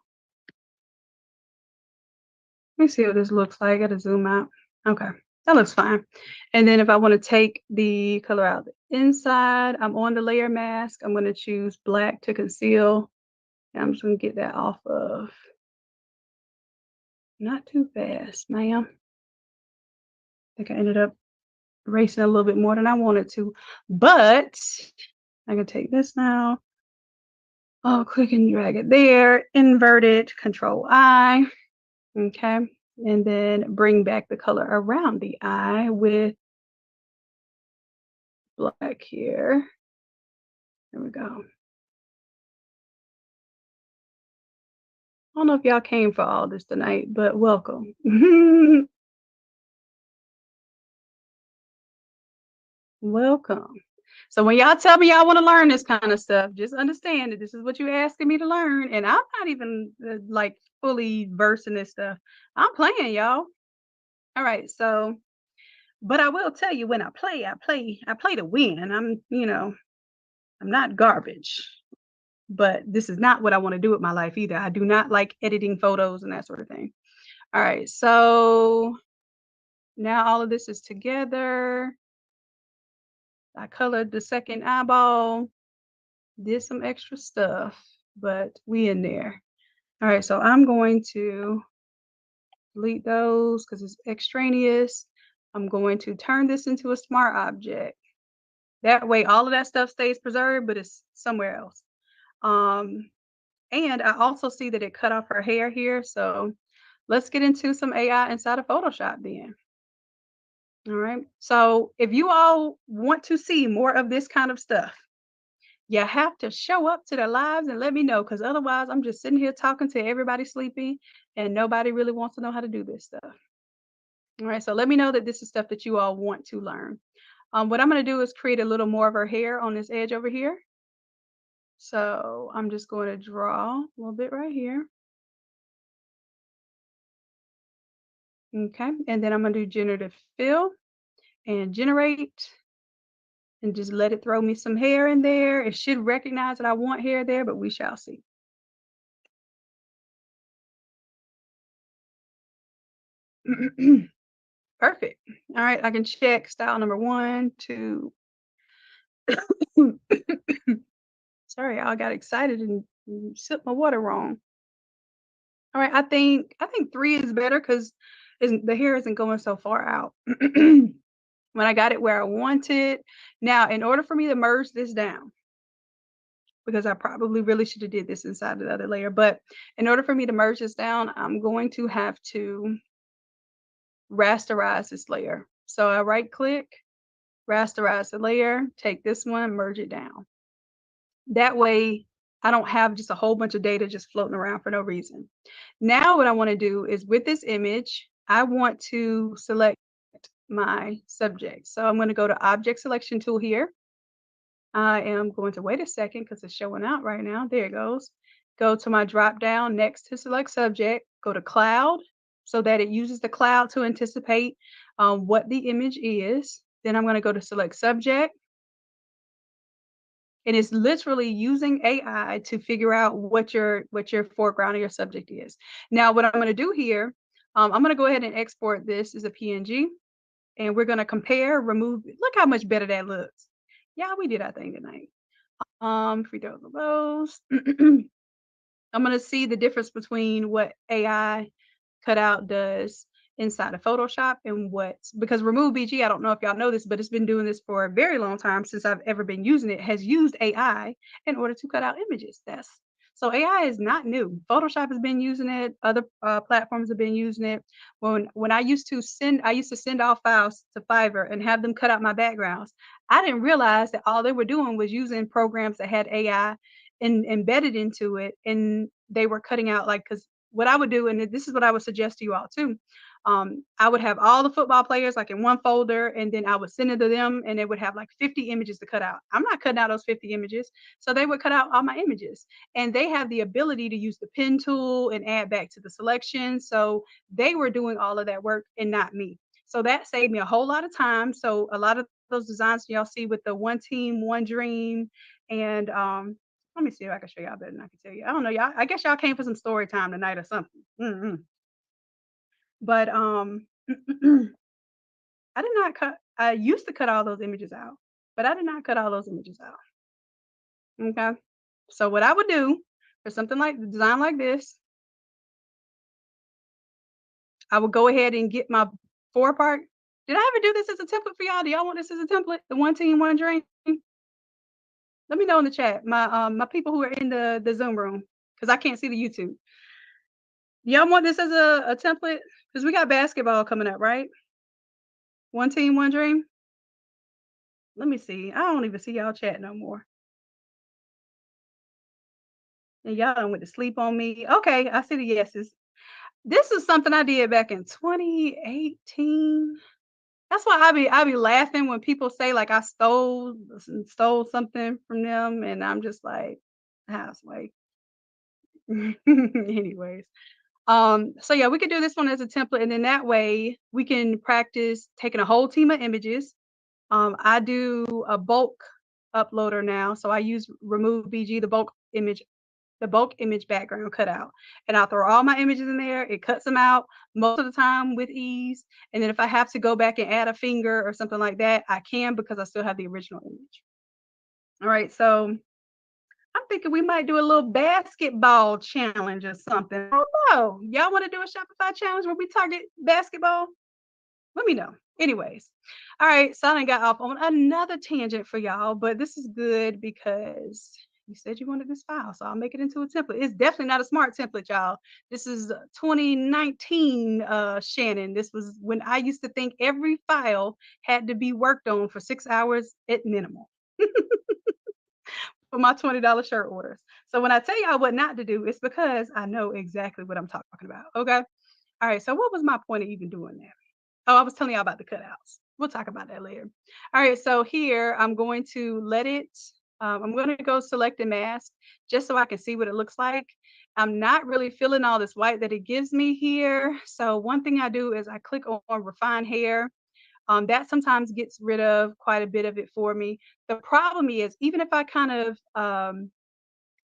let me see what this looks like. I gotta zoom out. Okay, that looks fine. And then if I want to take the color out the inside, I'm on the layer mask. I'm going to choose black to conceal. And I'm just going to get that off of. Not too fast, ma'am. I think I ended up erasing a little bit more than I wanted to, but I can take this now. Oh, click and drag it there, invert it, Control I, okay, and then bring back the color around the eye with black here. There we go. I don't know if y'all came for all this tonight, but welcome. Welcome. So when y'all tell me y'all want to learn this kind of stuff, just understand that this is what you're asking me to learn, and I'm not even like fully versed in this stuff. I'm playing, y'all. All right, so, but I will tell you when I play to win. I'm not garbage, but this is not what I want to do with my life either. I do not like editing photos and that sort of thing. All right, so now all of this is together. I colored the second eyeball, did some extra stuff, but we in there. All right, so I'm going to delete those because it's extraneous. I'm going to turn this into a smart object. That way all of that stuff stays preserved, but it's somewhere else. And I also see that it cut off her hair here. So let's get into some AI inside of Photoshop then. All right. So if you all want to see more of this kind of stuff, you have to show up to the lives and let me know, because otherwise I'm just sitting here talking to everybody sleeping and nobody really wants to know how to do this stuff. All right. So let me know that this is stuff that you all want to learn. What I'm going to do is create a little more of her hair on this edge over here. So I'm just going to draw a little bit right here. Okay. And then I'm going to do generative fill and generate and just let it throw me some hair in there. It should recognize that I want hair there, but we shall see. Perfect. All right. I can check style number 1, 2. Sorry, I got excited and sipped my water wrong. All right, I think 3 is better because the hair isn't going so far out. When I got it where I wanted. Now, in order for me to merge this down, because I probably really should have did this inside the other layer, but in order for me to merge this down, I'm going to have to rasterize this layer. So I right click, rasterize the layer, take this one, merge it down. That way, I don't have just a whole bunch of data just floating around for no reason. Now, what I want to do is with this image, I want to select my subject. So I'm going to go to Object Selection Tool here. I am going to wait a second because it's showing out right now. There it goes. Go to my drop down next to Select Subject. Go to Cloud so that it uses the cloud to anticipate what the image is. Then I'm going to go to Select Subject. And it's literally using AI to figure out what your foreground or your subject is. Now, what I'm going to do here, I'm going to go ahead and export this as a PNG, and we're going to compare, remove. Look how much better that looks. Yeah, we did our thing tonight. Free throws of those. I'm going to see the difference between what AI cutout does inside of Photoshop and because Remove BG, I don't know if y'all know this, but it's been doing this for a very long time since I've ever been using it, has used AI in order to cut out images. So AI is not new. Photoshop has been using it. Other platforms have been using it. When I used to send all files to Fiverr and have them cut out my backgrounds. I didn't realize that all they were doing was using programs that had AI embedded into it, and they were cutting out because what I would do, and this is what I would suggest to you all too. I would have all the football players like in one folder, and then I would send it to them, and they would have like 50 images to cut out. I'm not cutting out those 50 images, so they would cut out all my images, and they have the ability to use the pen tool and add back to the selection. So they were doing all of that work and not me. So that saved me a whole lot of time. So a lot of those designs y'all see with the one team, one dream, and Let me see if I can show y'all better than I can tell you. I don't know, y'all. I guess y'all came for some story time tonight or something. But I did not cut. I used to cut all those images out, but I did not cut all those images out. Okay. So what I would do for something like design like this, I would go ahead and get my 4-part. Did I ever do this as a template for y'all? Do y'all want this as a template? The one team, one dream? Let me know in the chat. My people who are in the Zoom room, because I can't see the YouTube. Y'all want this as a template? Because we got basketball coming up, right? One team, one dream. Let me see. I don't even see y'all chat no more. And y'all done went to sleep on me. Okay, I see the yeses. This is something I did back in 2018. That's why I be laughing when people say like I stole something from them, and I'm just like, houseway. Anyways, so yeah, we could do this one as a template, and then that way we can practice taking a whole team of images. I do a bulk uploader now, so I use remove BG, the bulk image background cutout. And I'll throw all my images in there. It cuts them out most of the time with ease. And then if I have to go back and add a finger or something like that, I can because I still have the original image. All right, so I'm thinking we might do a little basketball challenge or something. I don't know. Y'all want to do a Shopify challenge where we target basketball? Let me know. Anyways, all right, so I got off on another tangent for y'all, but this is good because you said you wanted this file, so I'll make it into a template. It's definitely not a smart template, y'all. This is 2019 Shannon. This was when I used to think every file had to be worked on for 6 hours at minimum for my $20 shirt orders. So when I tell y'all what not to do, it's because I know exactly what I'm talking about. Okay. All right. So what was my point of even doing that? Oh, I was telling y'all about the cutouts. We'll talk about that later. All right, so here I'm going to I'm going to go select a mask just so I can see what it looks like. I'm not really feeling all this white that it gives me here. So one thing I do is I click on refine hair. That sometimes gets rid of quite a bit of it for me. The problem is, even if I kind of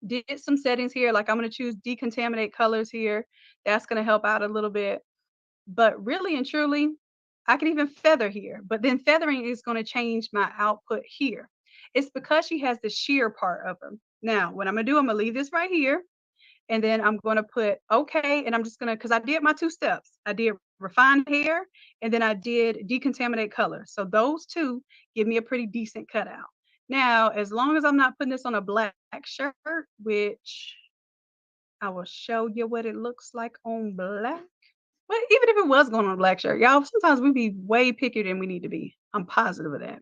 did some settings here, like I'm going to choose decontaminate colors here, that's going to help out a little bit. But really and truly, I can even feather here, but then feathering is going to change my output here. It's because she has the sheer part of her. Now, what I'm going to do, I'm going to leave this right here. And then I'm going to put okay. And I'm just going to, because I did my 2 steps. I did refine hair and then I did decontaminate color. So those 2 give me a pretty decent cutout. Now, as long as I'm not putting this on a black shirt, which I will show you what it looks like on black. But even if it was going on a black shirt, y'all, sometimes we be way pickier than we need to be. I'm positive of that.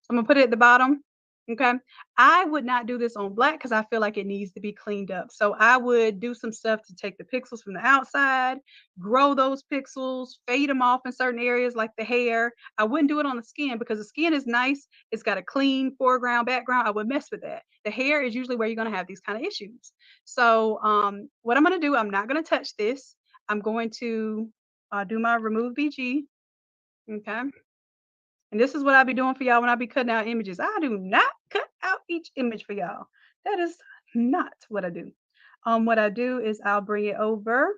So I'm gonna put it at the bottom. Okay. I would not do this on black because I feel like it needs to be cleaned up. So I would do some stuff to take the pixels from the outside, grow those pixels, fade them off in certain areas like the hair. I wouldn't do it on the skin because the skin is nice. It's got a clean foreground, background. I would mess with that. The hair is usually where you're going to have these kind of issues. So what I'm going to do, I'm not going to touch this. I'm going to do my remove BG. Okay. And this is what I be doing for y'all when I be cutting out images. I do not cut out each image for y'all. That is not what I do. What I do is I'll bring it over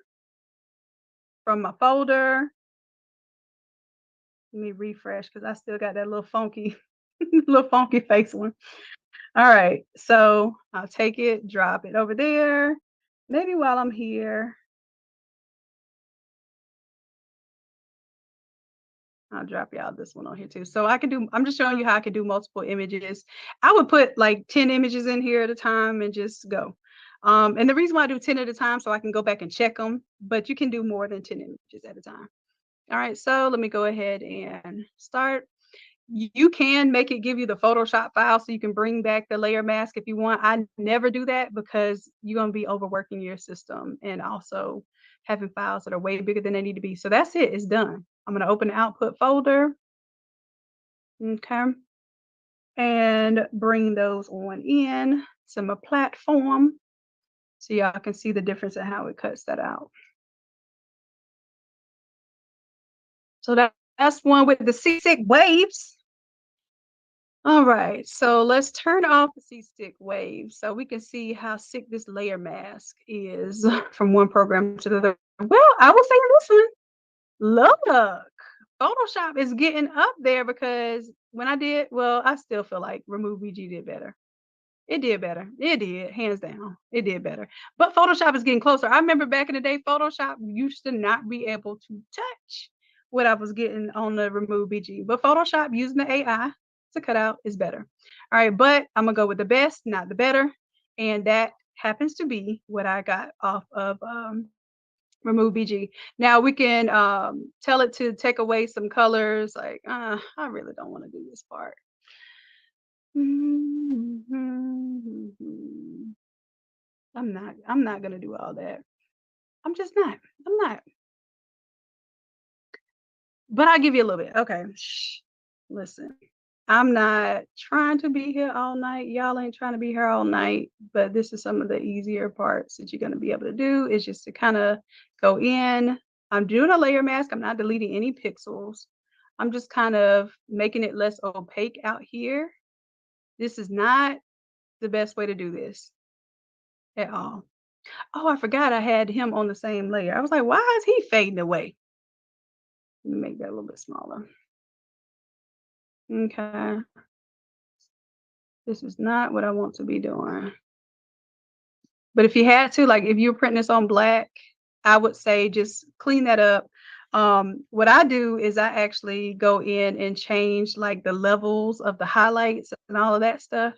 from my folder. Let me refresh because I still got that little funky, little funky face one. All right. So I'll take it, drop it over there. Maybe while I'm here, I'll drop y'all this one on here too. So I'm just showing you how I can do multiple images. I would put like 10 images in here at a time and just go. And the reason why I do 10 at a time, so I can go back and check them, but you can do more than 10 images at a time. All right, so let me go ahead and start. You can make it give you the Photoshop file so you can bring back the layer mask if you want. I never do that because you're going to be overworking your system and also having files that are way bigger than they need to be. So that's it. It's done. I'm going to open the output folder. Okay. And bring those on in to my platform so y'all can see the difference in how it cuts that out. So that's one with the seasick waves. All right, so let's turn off the C-stick wave so we can see how sick this layer mask is from one program to the other. Well, I will say this one. Look, Photoshop is getting up there because when I did, well, I still feel like Remove VG did better. It did better. It did, hands down. It did better. But Photoshop is getting closer. I remember back in the day, Photoshop used to not be able to touch what I was getting on the Remove BG. But Photoshop using the AI to cut out is better. All right, but I'm gonna go with the best, not the better. And that happens to be what I got off of Remove BG. Now we can tell it to take away some colors. Like, I really don't want to do this part. I'm not gonna do all that. I'm just not. I'm not. But I'll give you a little bit. Okay. Shh. Listen. I'm not trying to be here all night. Y'all ain't trying to be here all night, but this is some of the easier parts that you're gonna be able to do is just to kind of go in. I'm doing a layer mask. I'm not deleting any pixels. I'm just kind of making it less opaque out here. This is not the best way to do this at all. Oh, I forgot I had him on the same layer. I was like, why is he fading away? Let me make that a little bit smaller. Okay. This is not what I want to be doing. But if you had to, like if you're printing this on black, I would say just clean that up. What I do is I actually go in and change like the levels of the highlights and all of that stuff.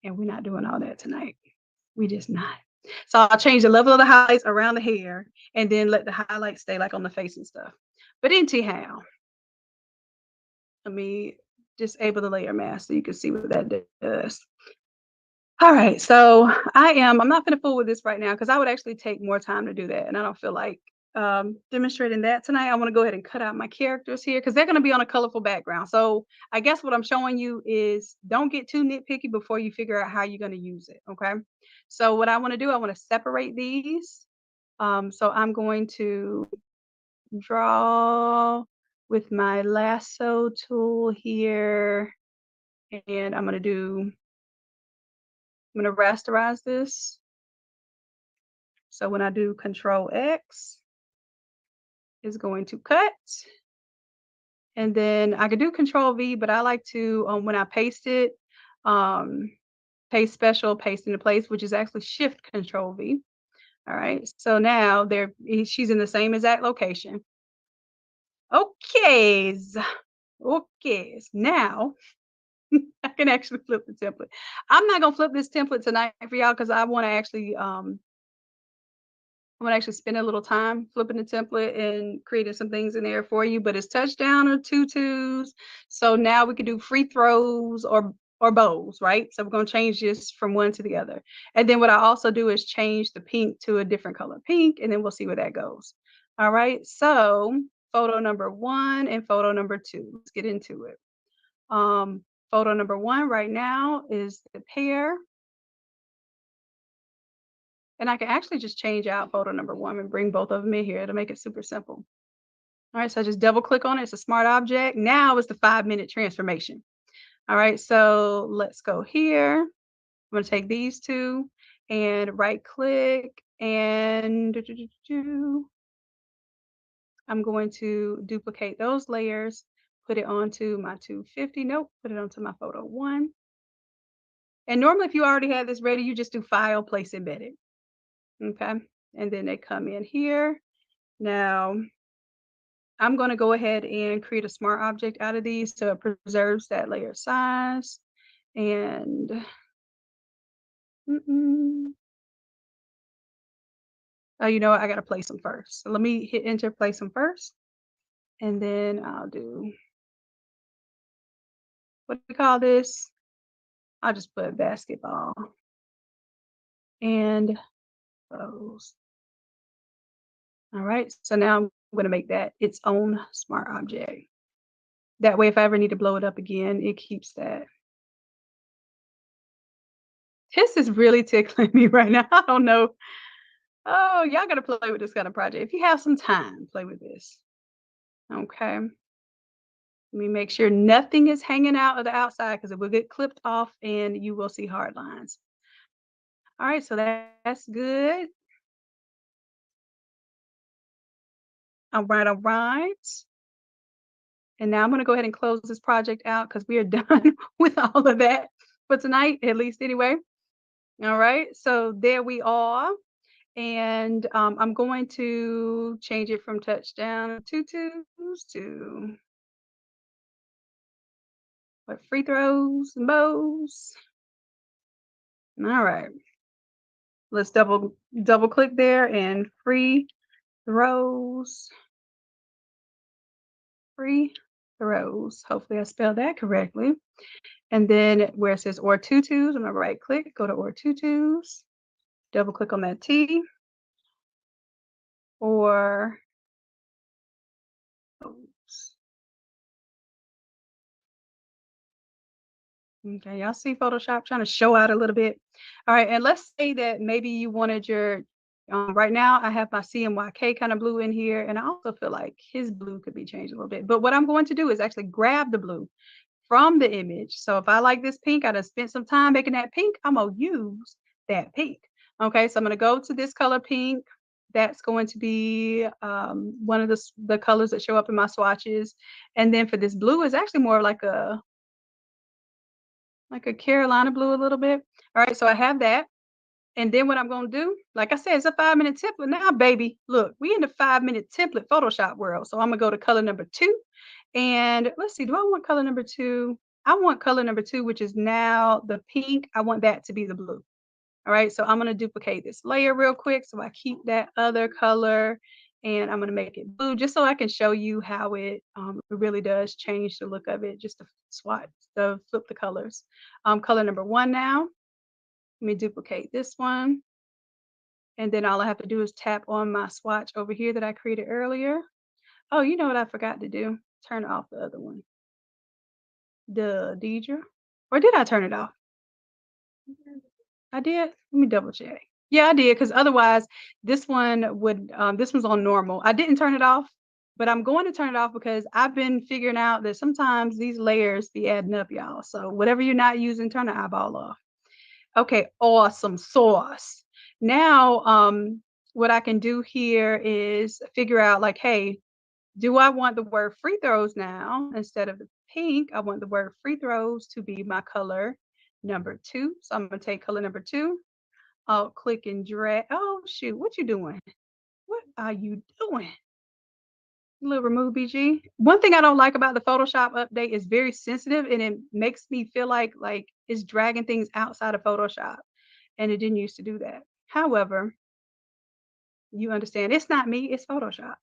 And we're not doing all that tonight. We just not. So I'll change the level of the highlights around the hair and then let the highlights stay like on the face and stuff. But anyhow, let me disable the layer mask so you can see what that does. All right, so I'm not gonna fool with this right now because I would actually take more time to do that, and I don't feel like demonstrating that tonight. I want to go ahead and cut out my characters here because they're going to be on a colorful background. So I guess what I'm showing you is don't get too nitpicky before you figure out how you're going to use it. Okay. So what I want to do, I want to separate these. So I'm going to draw with my lasso tool here, and I'm going to rasterize this. So when I do Control X, it's going to cut. And then I could do Control V, but I like to, when I paste it, paste special, paste into place, which is actually Shift Control V. All right. So now she's in the same exact location. Okay. Okay. Now I can actually flip the template. I'm not gonna flip this template tonight for y'all because I want to actually I'm gonna actually spend a little time flipping the template and creating some things in there for you, but it's touchdown or tutus. So now we can do free throws or bows, right? So we're gonna change this from one to the other. And then what I also do is change the pink to a different color pink, and then we'll see where that goes. All right, so photo number 1 and photo number 2. Let's get into it. Photo number 1 right now is the pear. And I can actually just change out photo number 1 and bring both of them in here to make it super simple. All right, so I just double click on it. It's a smart object. Now it's the 5-minute transformation. All right, so let's go here. I'm going to take these two and right click and I'm going to duplicate those layers, put it onto my 250. Nope, put it onto my photo 1. And normally if you already had this ready, you just do file, place embedded. Okay, and then they come in here. Now I'm going to go ahead and create a smart object out of these so it preserves that layer size. And oh, you know what? I got to place them first. So let me hit enter, place them first. And then I'll do, what do we call this? I'll just put basketball and those. All right. So now I'm going to make that its own smart object. That way, if I ever need to blow it up again, it keeps that. This is really tickling me right now. I don't know. Oh, y'all got to play with this kind of project. If you have some time, play with this. Okay. Let me make sure nothing is hanging out of the outside because it will get clipped off and you will see hard lines. All right, so that's good. All right, all right. And now I'm going to go ahead and close this project out because we are done with all of that for tonight, at least anyway. All right, so there we are. And I'm going to change it from touchdown tutus to what, free throws and bows. All right, let's double click there and free throws. Free throws. Hopefully I spelled that correctly. And then where it says or tutus, I'm gonna right click, go to or tutus, double click on that T, or oops. Okay, y'all see Photoshop trying to show out a little bit. All right, and let's say that maybe you wanted your, right now I have my CMYK kind of blue in here, and I also feel like his blue could be changed a little bit. But what I'm going to do is actually grab the blue from the image. So if I like this pink, I done spent some time making that pink, I'm gonna use that pink. Okay, so I'm gonna go to this color pink. That's going to be one of the colors that show up in my swatches. And then for this blue is actually more like a Carolina blue a little bit. All right, so I have that. And then what I'm gonna do, like I said, it's a 5-minute template now, baby. Look, we in the 5-minute template Photoshop world. So I'm gonna go to color number 2. And let's see, do I want color number 2? I want color number 2, which is now the pink. I want that to be the blue. All right, so I'm gonna duplicate this layer real quick so I keep that other color, and I'm gonna make it blue just so I can show you how it really does change the look of it, just to flip the colors. Color number 1 now. Let me duplicate this one. And then all I have to do is tap on my swatch over here that I created earlier. Oh, you know what I forgot to do? Turn off the other one. Duh, Deidre. Or did I turn it off? I did? Let me double check. Yeah, I did, because otherwise this one would this one's on normal. I didn't turn it off, but I'm going to turn it off because I've been figuring out that sometimes these layers be adding up, y'all. So whatever you're not using, turn the eyeball off. Okay, awesome sauce. Now, what I can do here is figure out like, hey, do I want the word free throws now instead of the pink? I want the word free throws to be my color number 2. So I'm gonna take color number 2. I'll click and drag. Oh shoot, what you doing? What are you doing? Little remove BG. One thing I don't like about the Photoshop update is very sensitive and it makes me feel like it's dragging things outside of Photoshop. And it didn't used to do that. However, you understand it's not me, it's Photoshop.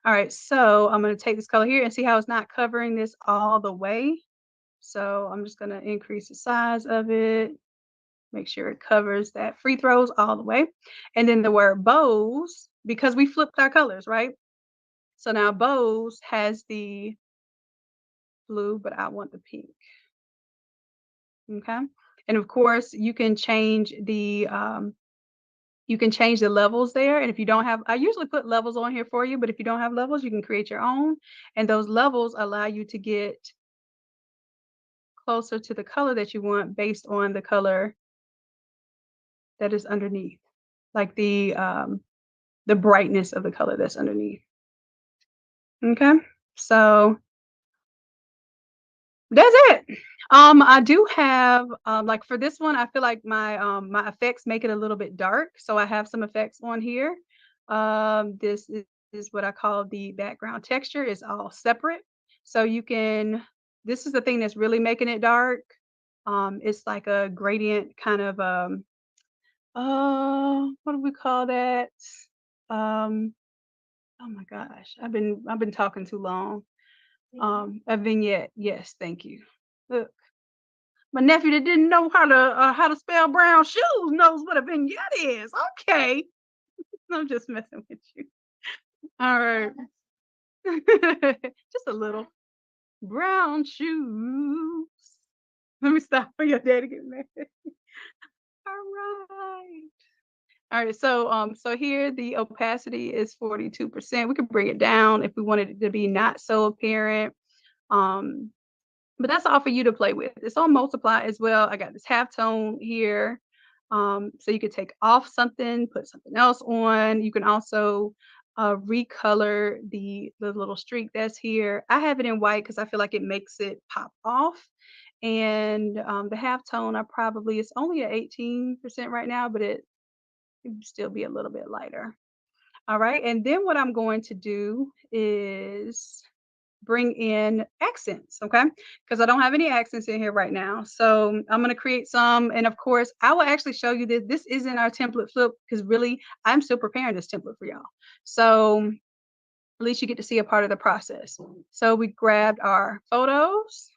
All right, so I'm going to take this color here and see how it's not covering this all the way. So I'm just going to increase the size of it, make sure it covers that free throws all the way. And then the word bows, because we flipped our colors, right? So now bows has the blue, but I want the pink. Okay. And of course, you can change the levels there. And if you don't have, I usually put levels on here for you, but if you don't have levels, you can create your own. And those levels allow you to get closer to the color that you want based on the color that is underneath, like the brightness of the color that's underneath. Okay, so that's it. I do have like for this one, I feel like my effects make it a little bit dark, so I have some effects on here. This is what I call the background texture. It's all separate, so you can. This is the thing that's really making it dark. It's like a gradient kind of what do we call that? Um, oh my gosh, I've been talking too long. A vignette. Yes, thank you. Look, my nephew that didn't know how to spell brown shoes knows what a vignette is. Okay, I'm just messing with you. All right, just a little brown shoes. Let me stop for your daddy getting mad. All right. All right, so here the opacity is 42%. We could bring it down if we wanted it to be not so apparent. But that's all for you to play with. It's on multiply as well. I got this halftone here. So you could take off something, put something else on. You can also recolor the little streak that's here. I have it in white because I feel like it makes it pop off. And the halftone, I probably, it's only at 18% right now, but it can still be a little bit lighter. All right. And then what I'm going to do is bring in accents, okay? Because I don't have any accents in here right now. So I'm gonna create some, and of course, I will actually show you this. This isn't our template flip because really, I'm still preparing this template for y'all. So at least you get to see a part of the process. So we grabbed our photos,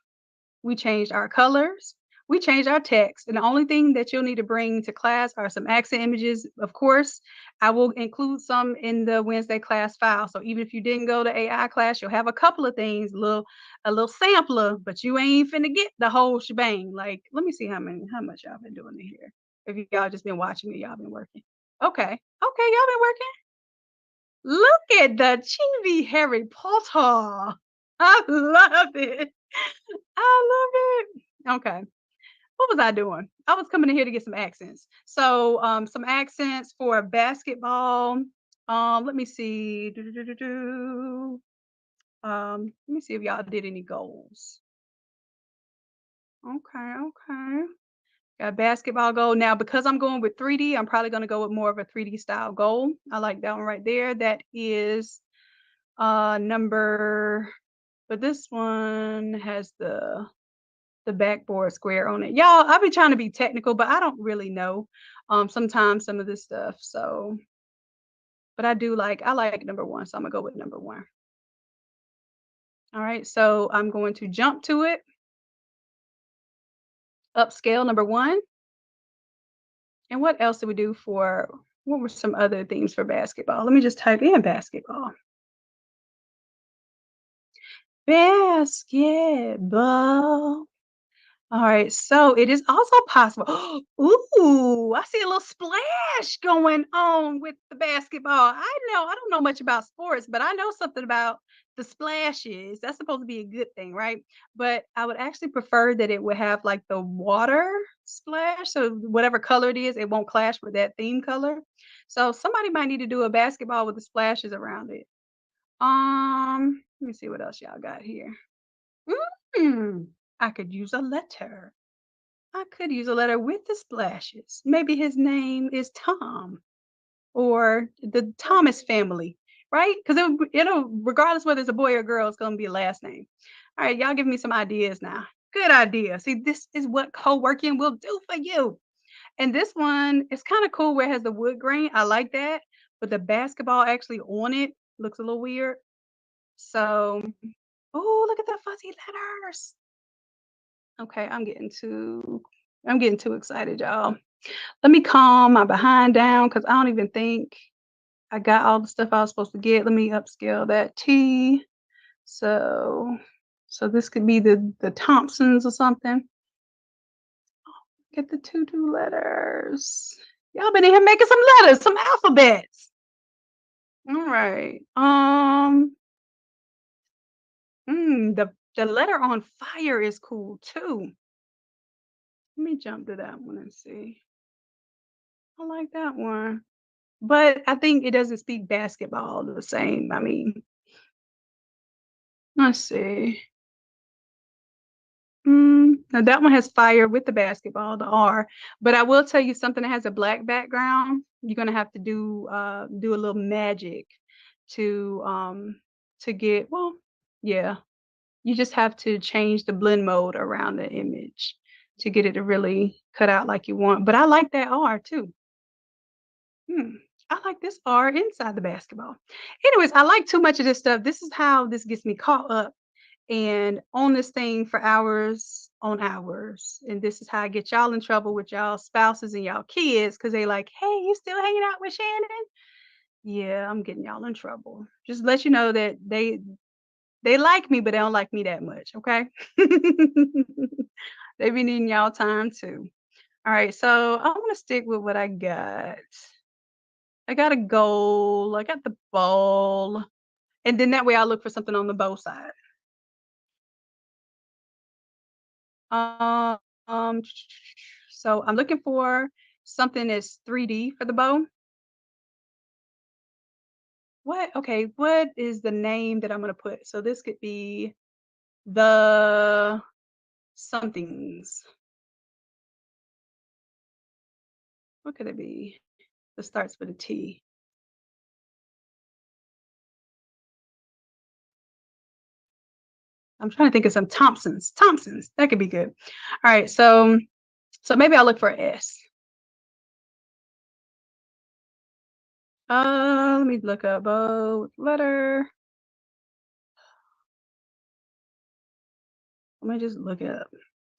we changed our colors, we changed our text, and the only thing that you'll need to bring to class are some accent images. Of course, I will include some in the Wednesday class file. So even if you didn't go to AI class, you'll have a couple of things, a little sampler, but you ain't finna get the whole shebang. Like, let me see how much y'all been doing in here. If y'all just been watching me, y'all been working. Okay, okay, y'all been working. Look at the chibi Harry Potter. I love it. I love it. Okay. What was I doing? I was coming in here to get some accents. So, some accents for basketball. Let me see. Let me see if y'all did any goals. Okay, okay. Got a basketball goal. Now, because I'm going with 3D, I'm probably going to go with more of a 3D style goal. I like that one right there. That is number, but this one has the backboard square on it. Y'all, I be trying to be technical, but I don't really know sometimes some of this stuff. So, but I like number one, so I'm gonna go with number one. All right, so I'm going to jump to it, upscale number one. And what else did we do for, what were some other things for basketball? Let me just type in basketball. Basketball. All right, so it is also possible. Ooh, I see a little splash going on with the basketball. I don't know much about sports, but I know something about the splashes. That's supposed to be a good thing, right? But I would actually prefer that it would have like the water splash. So whatever color it is, it won't clash with that theme color. So somebody might need to do a basketball with the splashes around it. Let me see what else y'all got here. Mm, I could use a letter. I could use a letter with the splashes. Maybe his name is Tom or the Thomas family, right? Because it'll, regardless whether it's a boy or girl, it's going to be a last name. All right, y'all give me some ideas now. Good idea. See, this is what co-working will do for you. And this one is kind of cool where it has the wood grain. I like that. But the basketball actually on it looks a little weird. So, oh, look at the fuzzy letters. Okay, I'm getting too excited, y'all. Let me calm my behind down because I don't even think I got all the stuff I was supposed to get. Let me upscale that T. So so this could be the Thompsons or something. Get the two letters. Y'all been in here making some letters, some alphabets. All right. The letter on fire is cool too. Let me jump to that one and see. I like that one. But I think it doesn't speak basketball the same. I mean, let's see. Now that one has fire with the basketball, the R. But I will tell you something that has a black background. You're gonna have to do a little magic to get, well, yeah. You just have to change the blend mode around the image to get it to really cut out like you want. But I like that R too. Hmm. I like this R inside the basketball. Anyways, I like too much of this stuff. This is how this gets me caught up and on this thing for hours on hours. And this is how I get y'all in trouble with y'all spouses and y'all kids because they like, hey, you still hanging out with Shannon? Yeah, I'm getting y'all in trouble. Just let you know that they like me, but they don't like me that much. Okay. They be needing y'all time too. All right, so I want to stick with what I got. I got a goal. I got the ball. And then that way I'll look for something on the bow side. Um, so I'm looking for something that's 3D for the bow. What? Okay, what is the name that I'm gonna put? So this could be the somethings. What could it be? That starts with a T. I'm trying to think of some Thompsons. Thompsons. That could be good. All right, so maybe I'll look for a S. Let me look up bow letter. Let me just look it up.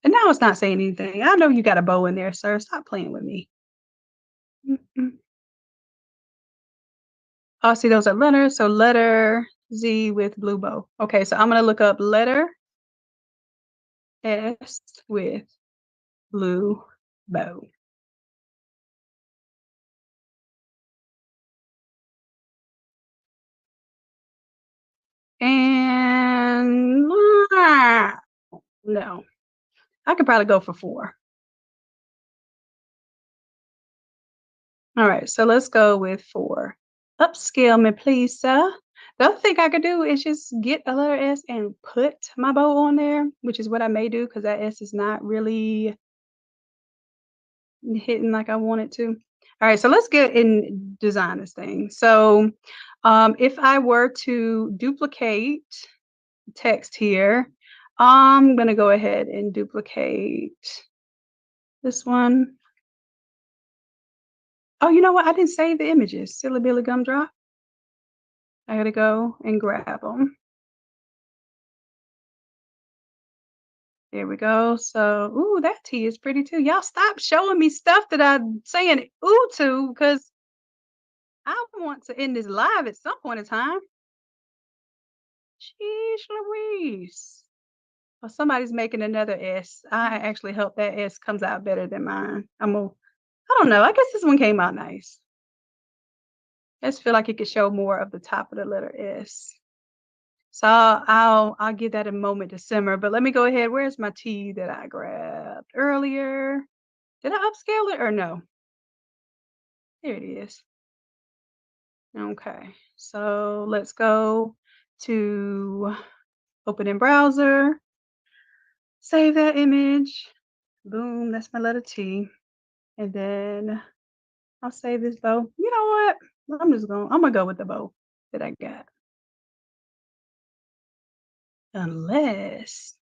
And now it's not saying anything. I know you got a bow in there, sir. Stop playing with me. Mm-mm. Oh, see, those are letters. So letter Z with blue bow. Okay, so I'm gonna look up letter S with blue bow. And no, I could probably go for 4. All right, so let's go with 4. Upscale me, please, sir. The other thing I could do is just get a letter S and put my bow on there, which is what I may do because that S is not really hitting like I want it to. All right, so let's get in design this thing. So if I were to duplicate text here, I'm gonna go ahead and duplicate this one. Oh, you know what? I didn't save the images. Silly Billy Gumdrop. I gotta go and grab them. There we go. So, ooh, that tea is pretty too. Y'all stop showing me stuff that I'm saying ooh to because I want to end this live at some point in time. Jeez Louise. Well, somebody's making another S. I actually hope that S comes out better than mine. I don't know. I guess this one came out nice. I just feel like it could show more of the top of the letter S. So I'll give that a moment to simmer. But let me go ahead. Where's my tea that I grabbed earlier? Did I upscale it or no? There it is. Okay. So let's go to open in browser. Save that image. Boom. That's my letter T. And then I'll save this bow. You know what? I'm gonna go with the bow that I got. Unless,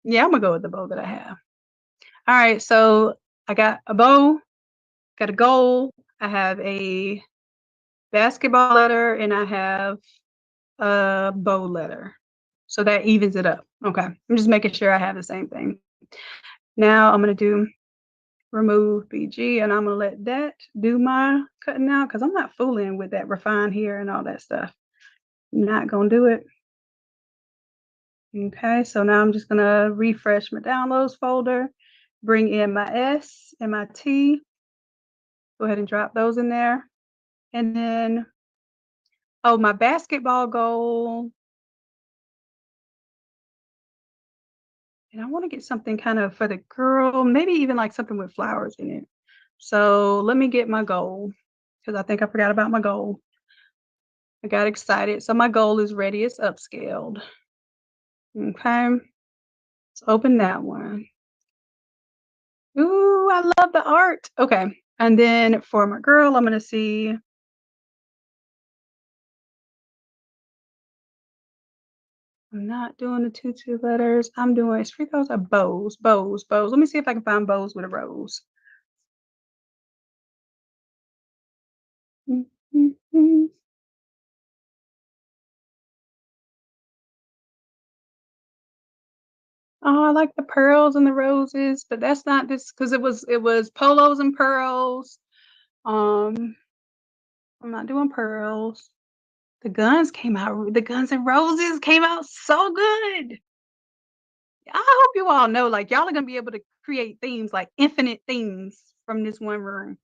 yeah, I'm gonna go with the bow that I have. All right, so I got a bow, got a goal, I have a basketball letter, and I have a bow letter. So that evens it up. Okay. I'm just making sure I have the same thing. Now I'm gonna do remove BG and I'm gonna let that do my cutting out because I'm not fooling with that refine here and all that stuff. Not gonna do it. Okay, so now I'm just gonna refresh my downloads folder, bring in my S and my T. Go ahead and drop those in there. And then, oh, my basketball goal. And I want to get something kind of for the girl, maybe even like something with flowers in it. So let me get my goal because I think I forgot about my goal. I got excited. So my goal is ready. It's upscaled. Okay. Let's open that one. Ooh, I love the art. Okay. And then for my girl, I'm going to see. I'm not doing the two letters. I'm doing, those are bows, bows, bows. Let me see if I can find bows with a rose. Oh, I like the pearls and the roses, but that's not this because it was polos and pearls. I'm not doing pearls. The guns and roses came out so good. I hope you all know, like y'all are gonna be able to create themes, like infinite themes from this one room.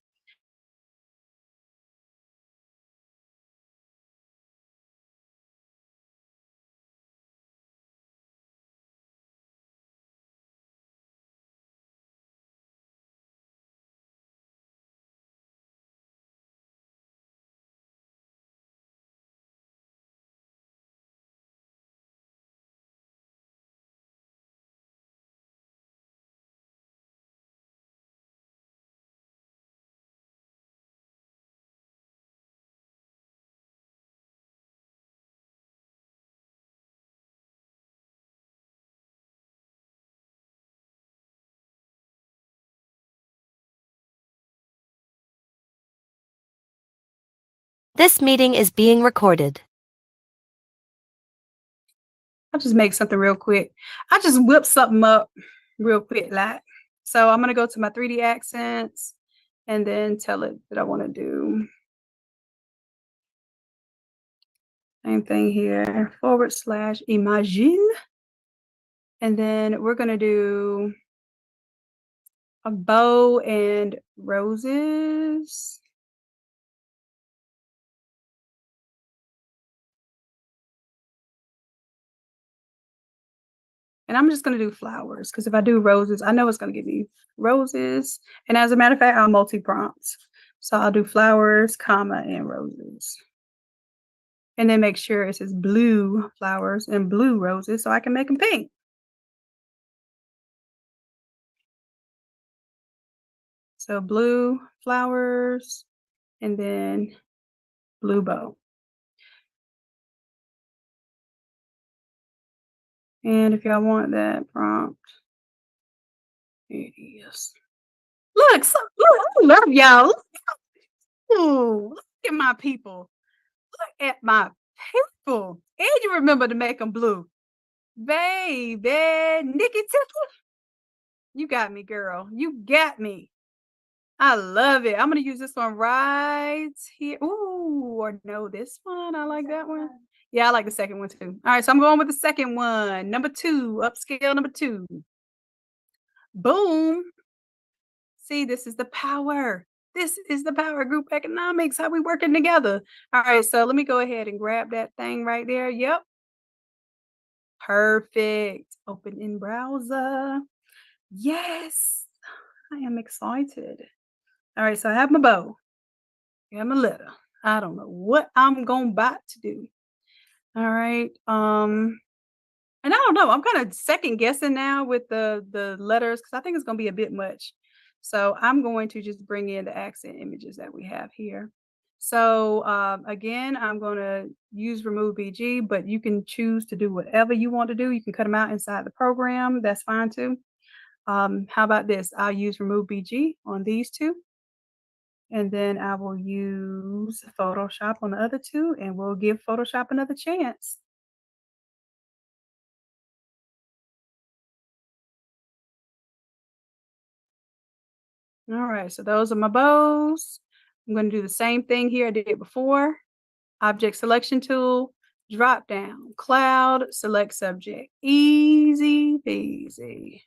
This meeting is being recorded. I'll just make something real quick. I just whip something up real quick, like. So I'm gonna go to my 3D accents and then tell it that I want to do same thing here, / imagine. And then we're gonna do a bow and roses. And I'm just gonna do flowers because if I do roses, I know it's gonna give me roses. And as a matter of fact, I'll multi-prompt. So I'll do flowers, comma, and roses. And then make sure it says blue flowers and blue roses so I can make them pink. So blue flowers and then blue bow. And if y'all want that prompt, here it is. Look, I love y'all. Ooh, look at my people. Look at my people. And you remember to make them blue. Baby, Nikki Tiffany. You got me, girl. You got me. I love it. I'm going to use this one right here. Ooh, or no, this one. I like that one. Yeah, I like the second one too. All right, so I'm going with the second one. Number 2, upscale number 2. Boom. See, this is the power. This is the power group economics, how we working together. All right, so let me go ahead and grab that thing right there. Yep. Perfect. Open in browser. Yes, I am excited. All right, so I have my bow. I have my letter. I don't know what I'm about to do. All right. And I don't know. I'm kind of second guessing now with the letters because I think it's going to be a bit much. So I'm going to just bring in the accent images that we have here. So again, I'm going to use remove BG, but you can choose to do whatever you want to do. You can cut them out inside the program. That's fine too. How about this? I'll use remove BG on these two. And then I will use Photoshop on the other two, and we'll give Photoshop another chance. All right, so those are my bows. I'm going to do the same thing here I did before. Object selection tool, drop down, cloud, select subject. Easy peasy.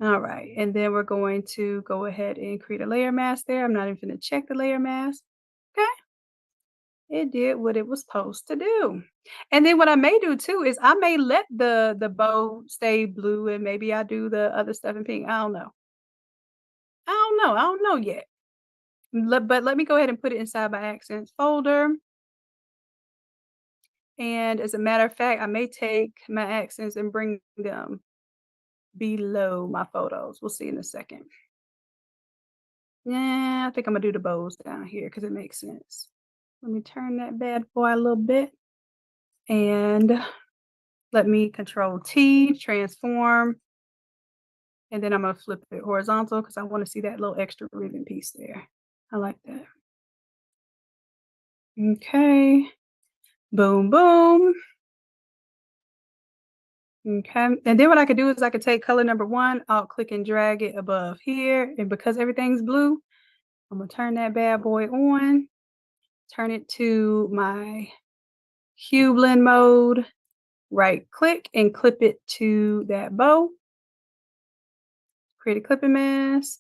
All right, and then we're going to go ahead and create a layer mask there. I'm not even going to check the layer mask. Okay. It did what it was supposed to do. And then what I may do too is I may let the bow stay blue and maybe I do the other stuff in pink. I don't know. I don't know yet. But let me go ahead and put it inside my accents folder. And as a matter of fact, I may take my accents and bring them below my photos. We'll see in a second. Yeah, I think I'm gonna do the bows down here because it makes sense. Let me turn that bad boy a little bit. And let me control T, transform. And then I'm gonna flip it horizontal because I want to see that little extra ribbon piece there. I like that. Okay. Boom, boom. Okay. And then what I could do is I could take color number 1, I'll click and drag it above here. And because everything's blue, I'm gonna turn that bad boy on, turn it to my hue blend mode, right click and clip it to that bow. Create a clipping mask.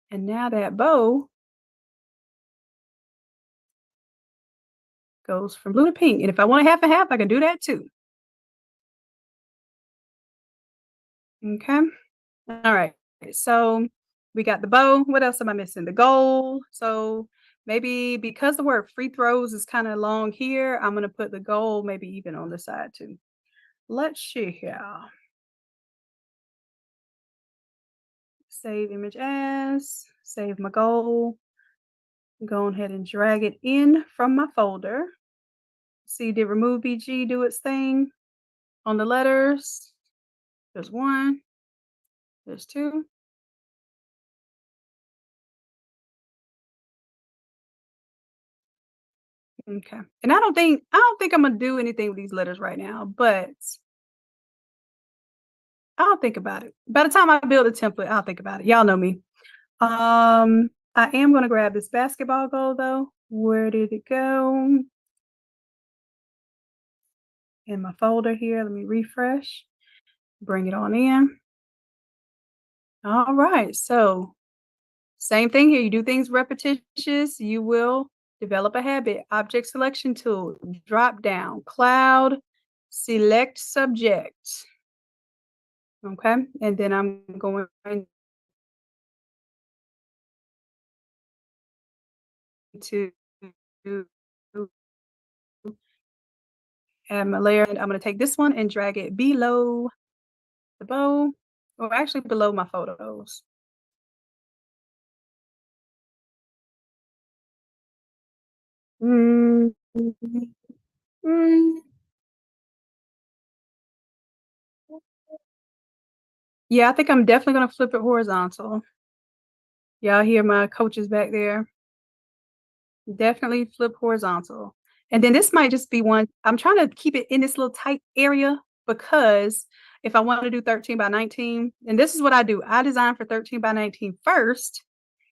And now that bow goes from blue to pink. And if I want a half and half, I can do that too. Okay. All right. So we got the bow. What else am I missing? The goal. So maybe because the word free throws is kind of long here, I'm going to put the goal maybe even on the side too. Let's see here. Save image as, save my goal. Go ahead and drag it in from my folder. See, did remove BG do its thing on the letters? There's 1, there's 2. Okay. And I don't think I'm gonna do anything with these letters right now, but I'll think about it. By the time I build a template, I'll think about it. Y'all know me. I am gonna grab this basketball goal though. Where did it go? In my folder here. Let me refresh. Bring it on in. All right. So same thing here. You do things repetitious, you will develop a habit. Object selection tool, drop down, cloud, select subject. Okay. And then I'm going to add my layer. And I'm going to take this one and drag it below the bow, or actually below my photos. Mm, mm. Yeah, I think I'm definitely going to flip it horizontal. Y'all hear my coaches back there? Definitely flip horizontal. And then this might just be one, I'm trying to keep it in this little tight area because if I want to do 13 by 19, and this is what I do, I design for 13 by 19 first,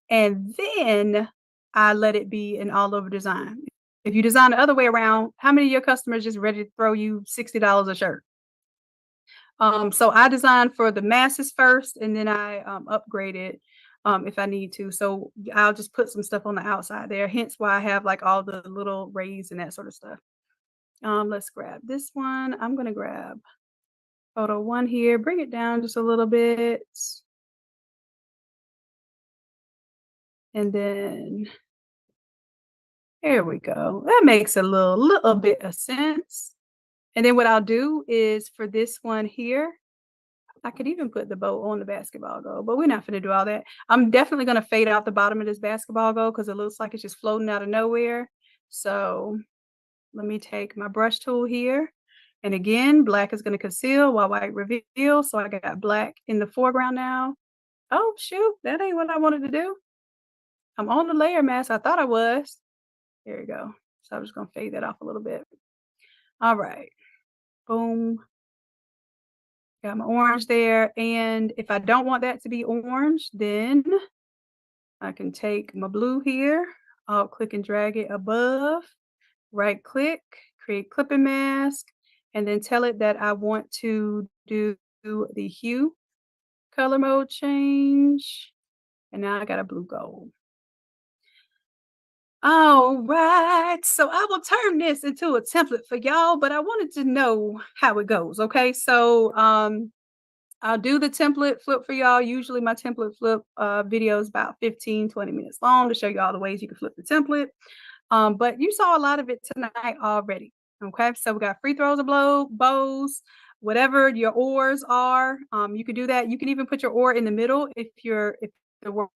and then I let it be an all over design. If you design the other way around, how many of your customers just ready to throw you $60 a shirt? So I design for the masses first, and then I upgrade it if I need to. So I'll just put some stuff on the outside there. Hence why I have like all the little rays and that sort of stuff. Let's grab this one. I'm gonna grab photo one here. Bring it down just a little bit, and then there we go. That makes a little bit of sense. And then what I'll do is for this one here, I could even put the bow on the basketball goal, but we're not gonna do all that. I'm definitely gonna fade out the bottom of this basketball goal because it looks like it's just floating out of nowhere. So let me take my brush tool here. And again, black is gonna conceal while white reveal. So I got black in the foreground now. Oh shoot, that ain't what I wanted to do. I'm on the layer mask. I thought I was. There we go. So I'm just gonna fade that off a little bit. All right. Boom. Got my orange there. And if I don't want that to be orange, then I can take my blue here, I'll click and drag it above, right click, create clipping mask, and then tell it that I want to do the hue color mode change. And now I got a blue gold. All right, so I will turn this into a template for y'all, but I wanted to know how it goes. Okay, so I'll do the template flip for y'all. Usually my template flip video is about 15-20 minutes long to show you all the ways you can flip the template. But you saw a lot of it tonight already. Okay, so we got free throws of bows, whatever your oars are. You can do that. You can even put your oar in the middle if the word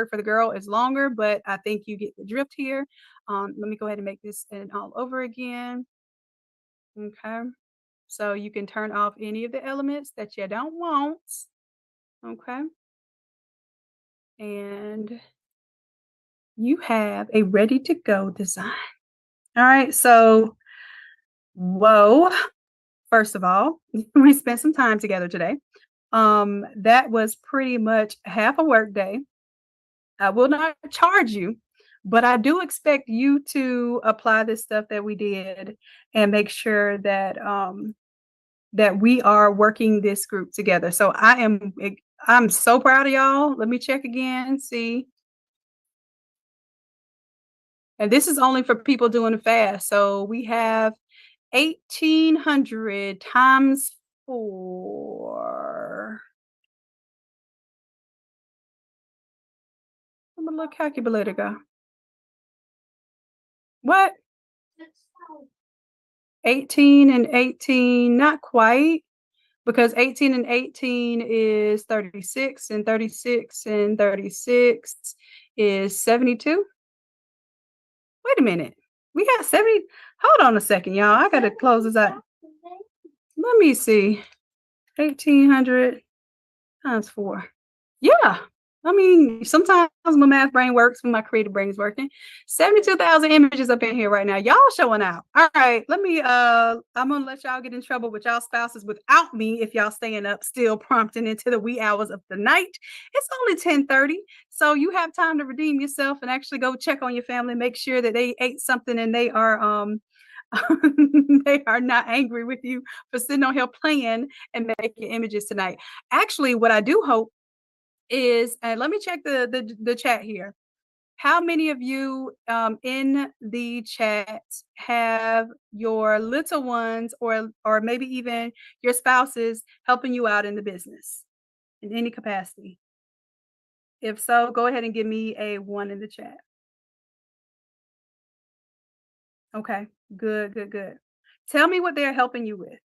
for the girl is longer, but I think you get the drift here. Let me go ahead and make this an all over again. Okay. So you can turn off any of the elements that you don't want. Okay. And you have a ready to go design. All right. So, whoa. First of all, we spent some time together today. That was pretty much half a work day. I will not charge you, but I do expect you to apply this stuff that we did and make sure that that we are working this group together. So I'm so proud of y'all. Let me check again, see. And this is only for people doing it fast. So we have 1,800 times 4. Where'd my little calculator go? What? 18 and 18, not quite, because 18 and 18 is 36, and 36 and 36 is 72. Wait a minute. We got 70. Hold on a second, y'all. I gotta close this out. Let me see. 1,800 times 4. Yeah. I mean, sometimes my math brain works when my creative brain's working. 72,000 images up in here right now. Y'all showing out. All right, I'm gonna let y'all get in trouble with y'all spouses without me if y'all staying up still prompting into the wee hours of the night. It's only 10:30, so you have time to redeem yourself and actually go check on your family, make sure that they ate something and they are they are not angry with you for sitting on here playing and making images tonight. Actually, what I do hope is, and let me check the chat here. How many of you in the chat have your little ones or maybe even your spouses helping you out in the business in any capacity? If so, go ahead and give me a one in the chat. Okay, good, good, good. Tell me what they're helping you with.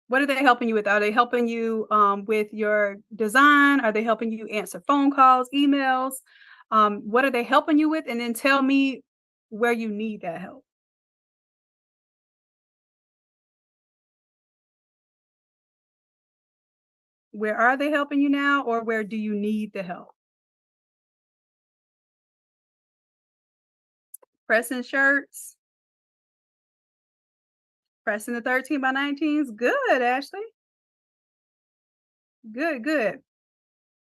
What are they helping you with? Are they helping you with your design? Are they helping you answer phone calls, emails? What are they helping you with? And then tell me where you need that help. Where are they helping you now, or where do you need the help? Pressing shirts, pressing the 13 by 19s. Good, Ashley. Good, good.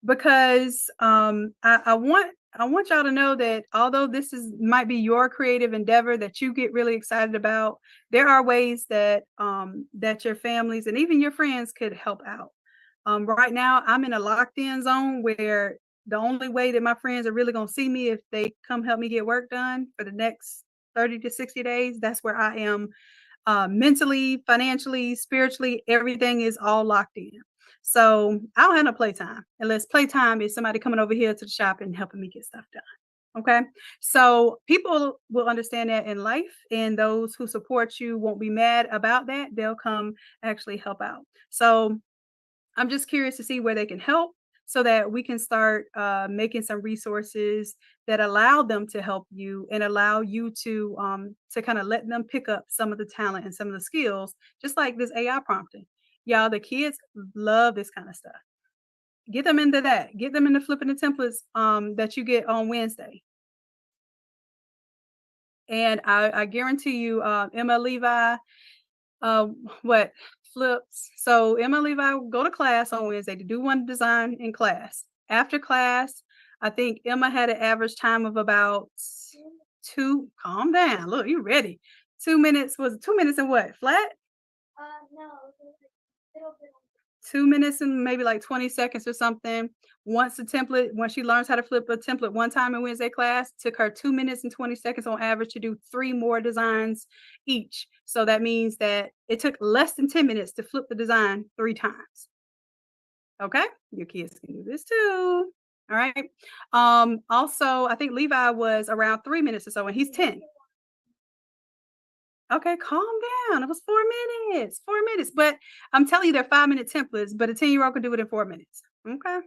Because I want y'all to know that although this is might be your creative endeavor that you get really excited about, there are ways that that your families and even your friends could help out. Right now, I'm in a locked in zone where the only way that my friends are really gonna see me if they come help me get work done for the next 30 to 60 days. That's where I am mentally, financially, spiritually, everything is all locked in. So I don't have no playtime unless playtime is somebody coming over here to the shop and helping me get stuff done. Okay. So people will understand that in life, and those who support you won't be mad about that. They'll come actually help out. So I'm just curious to see where they can help so that we can start making some resources that allow them to help you and allow you to kind of let them pick up some of the talent and some of the skills, just like this AI prompting. Y'all, the kids love this kind of stuff. Get them into that. Get them into flipping the templates that you get on Wednesday. And I guarantee you, Emma Levi, uh, what flips. So Emma Levi will go to class on Wednesday to do one design in class. After class, I think Emma had an average time of about two. Calm down. Look, you ready? 2 minutes was 2 minutes and what? Flat? No, it was a little bit. 2 minutes and maybe like 20 seconds or something. Once she learns how to flip a template one time in Wednesday class, took her 2 minutes and 20 seconds on average to do three more designs each. So that means that it took less than 10 minutes to flip the design three times. Okay, your kids can do this too. All right. Also, I think Levi was around 3 minutes or so, and he's 10. Okay, calm down. It was 4 minutes. 4 minutes. But I'm telling you, they're 5 minute templates, but a 10-year-old can do it in 4 minutes. Okay.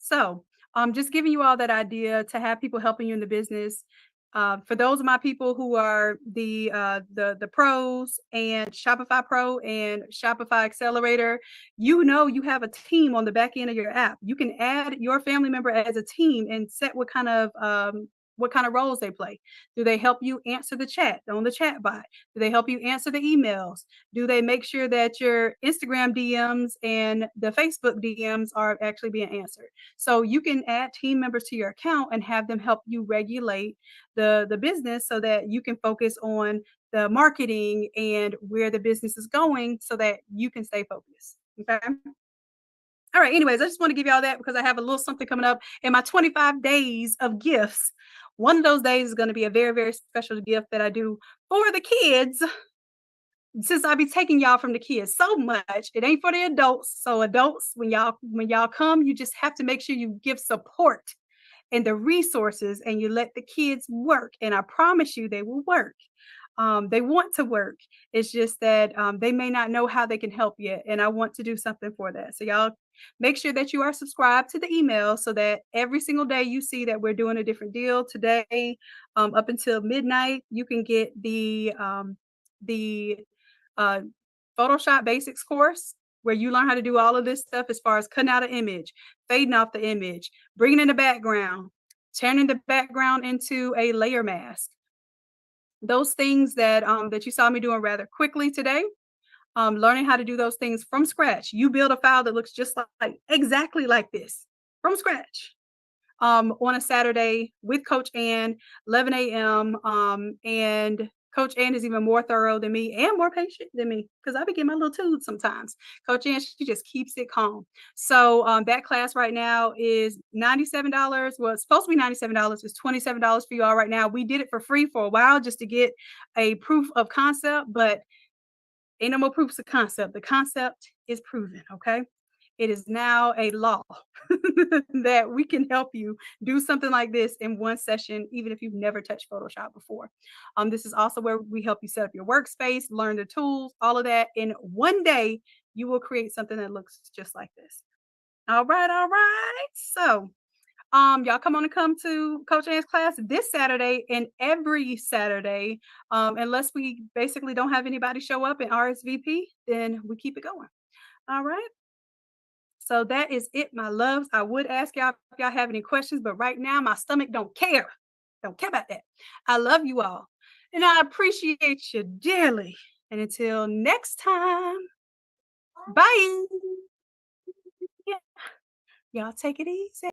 So, just giving you all that idea to have people helping you in the business. For those of my people who are the pros and Shopify Pro and Shopify Accelerator, you know you have a team on the back end of your app. You can add your family member as a team and set what kind of roles they play. Do they help you answer the chat on the chat bot? Do they help you answer the emails? Do they make sure that your Instagram DMs and the Facebook DMs are actually being answered? So you can add team members to your account and have them help you regulate the business so that you can focus on the marketing and where the business is going so that you can stay focused. Okay. All right. Anyways, I just want to give y'all that because I have a little something coming up in my 25 days of gifts. One of those days is going to be a very, very special gift that I do for the kids since I be taking y'all from the kids so much. It ain't for the adults. So adults, when y'all come, you just have to make sure you give support and the resources and you let the kids work. And I promise you they will work. They want to work. It's just that they may not know how they can help yet. And I want to do something for that. So y'all make sure that you are subscribed to the email so that every single day you see that we're doing a different deal. Today, up until midnight, you can get the uh, Photoshop Basics course. where you learn how to do all of this stuff as far as cutting out an image, fading off the image, bringing in the background, turning the background into a layer mask. Those things that that you saw me doing rather quickly today, learning how to do those things from scratch. You build a file that looks just like exactly like this from scratch on a Saturday with Coach Ann, 11 a.m. And Coach Ann is even more thorough than me and more patient than me because I be getting my little tools sometimes. Coach Ann, she just keeps it calm. So that class right now is $97. Well, it's supposed to be $97. It's $27 for you all right now. We did it for free for a while just to get a proof of concept, but ain't no more proofs of concept. The concept is proven, okay? It is now a law that we can help you do something like this in one session, even if you've never touched Photoshop before. This is also where we help you set up your workspace, learn the tools, all of that. In one day, you will create something that looks just like this. All right, all right. So y'all come to Coach Ann's class this Saturday and every Saturday. Unless we basically don't have anybody show up in RSVP, then we keep it going. All right. So that is it, my loves. I would ask y'all if y'all have any questions, but right now my stomach don't care. Don't care about that. I love you all. And I appreciate you dearly. And until next time, bye. Yeah. Y'all take it easy.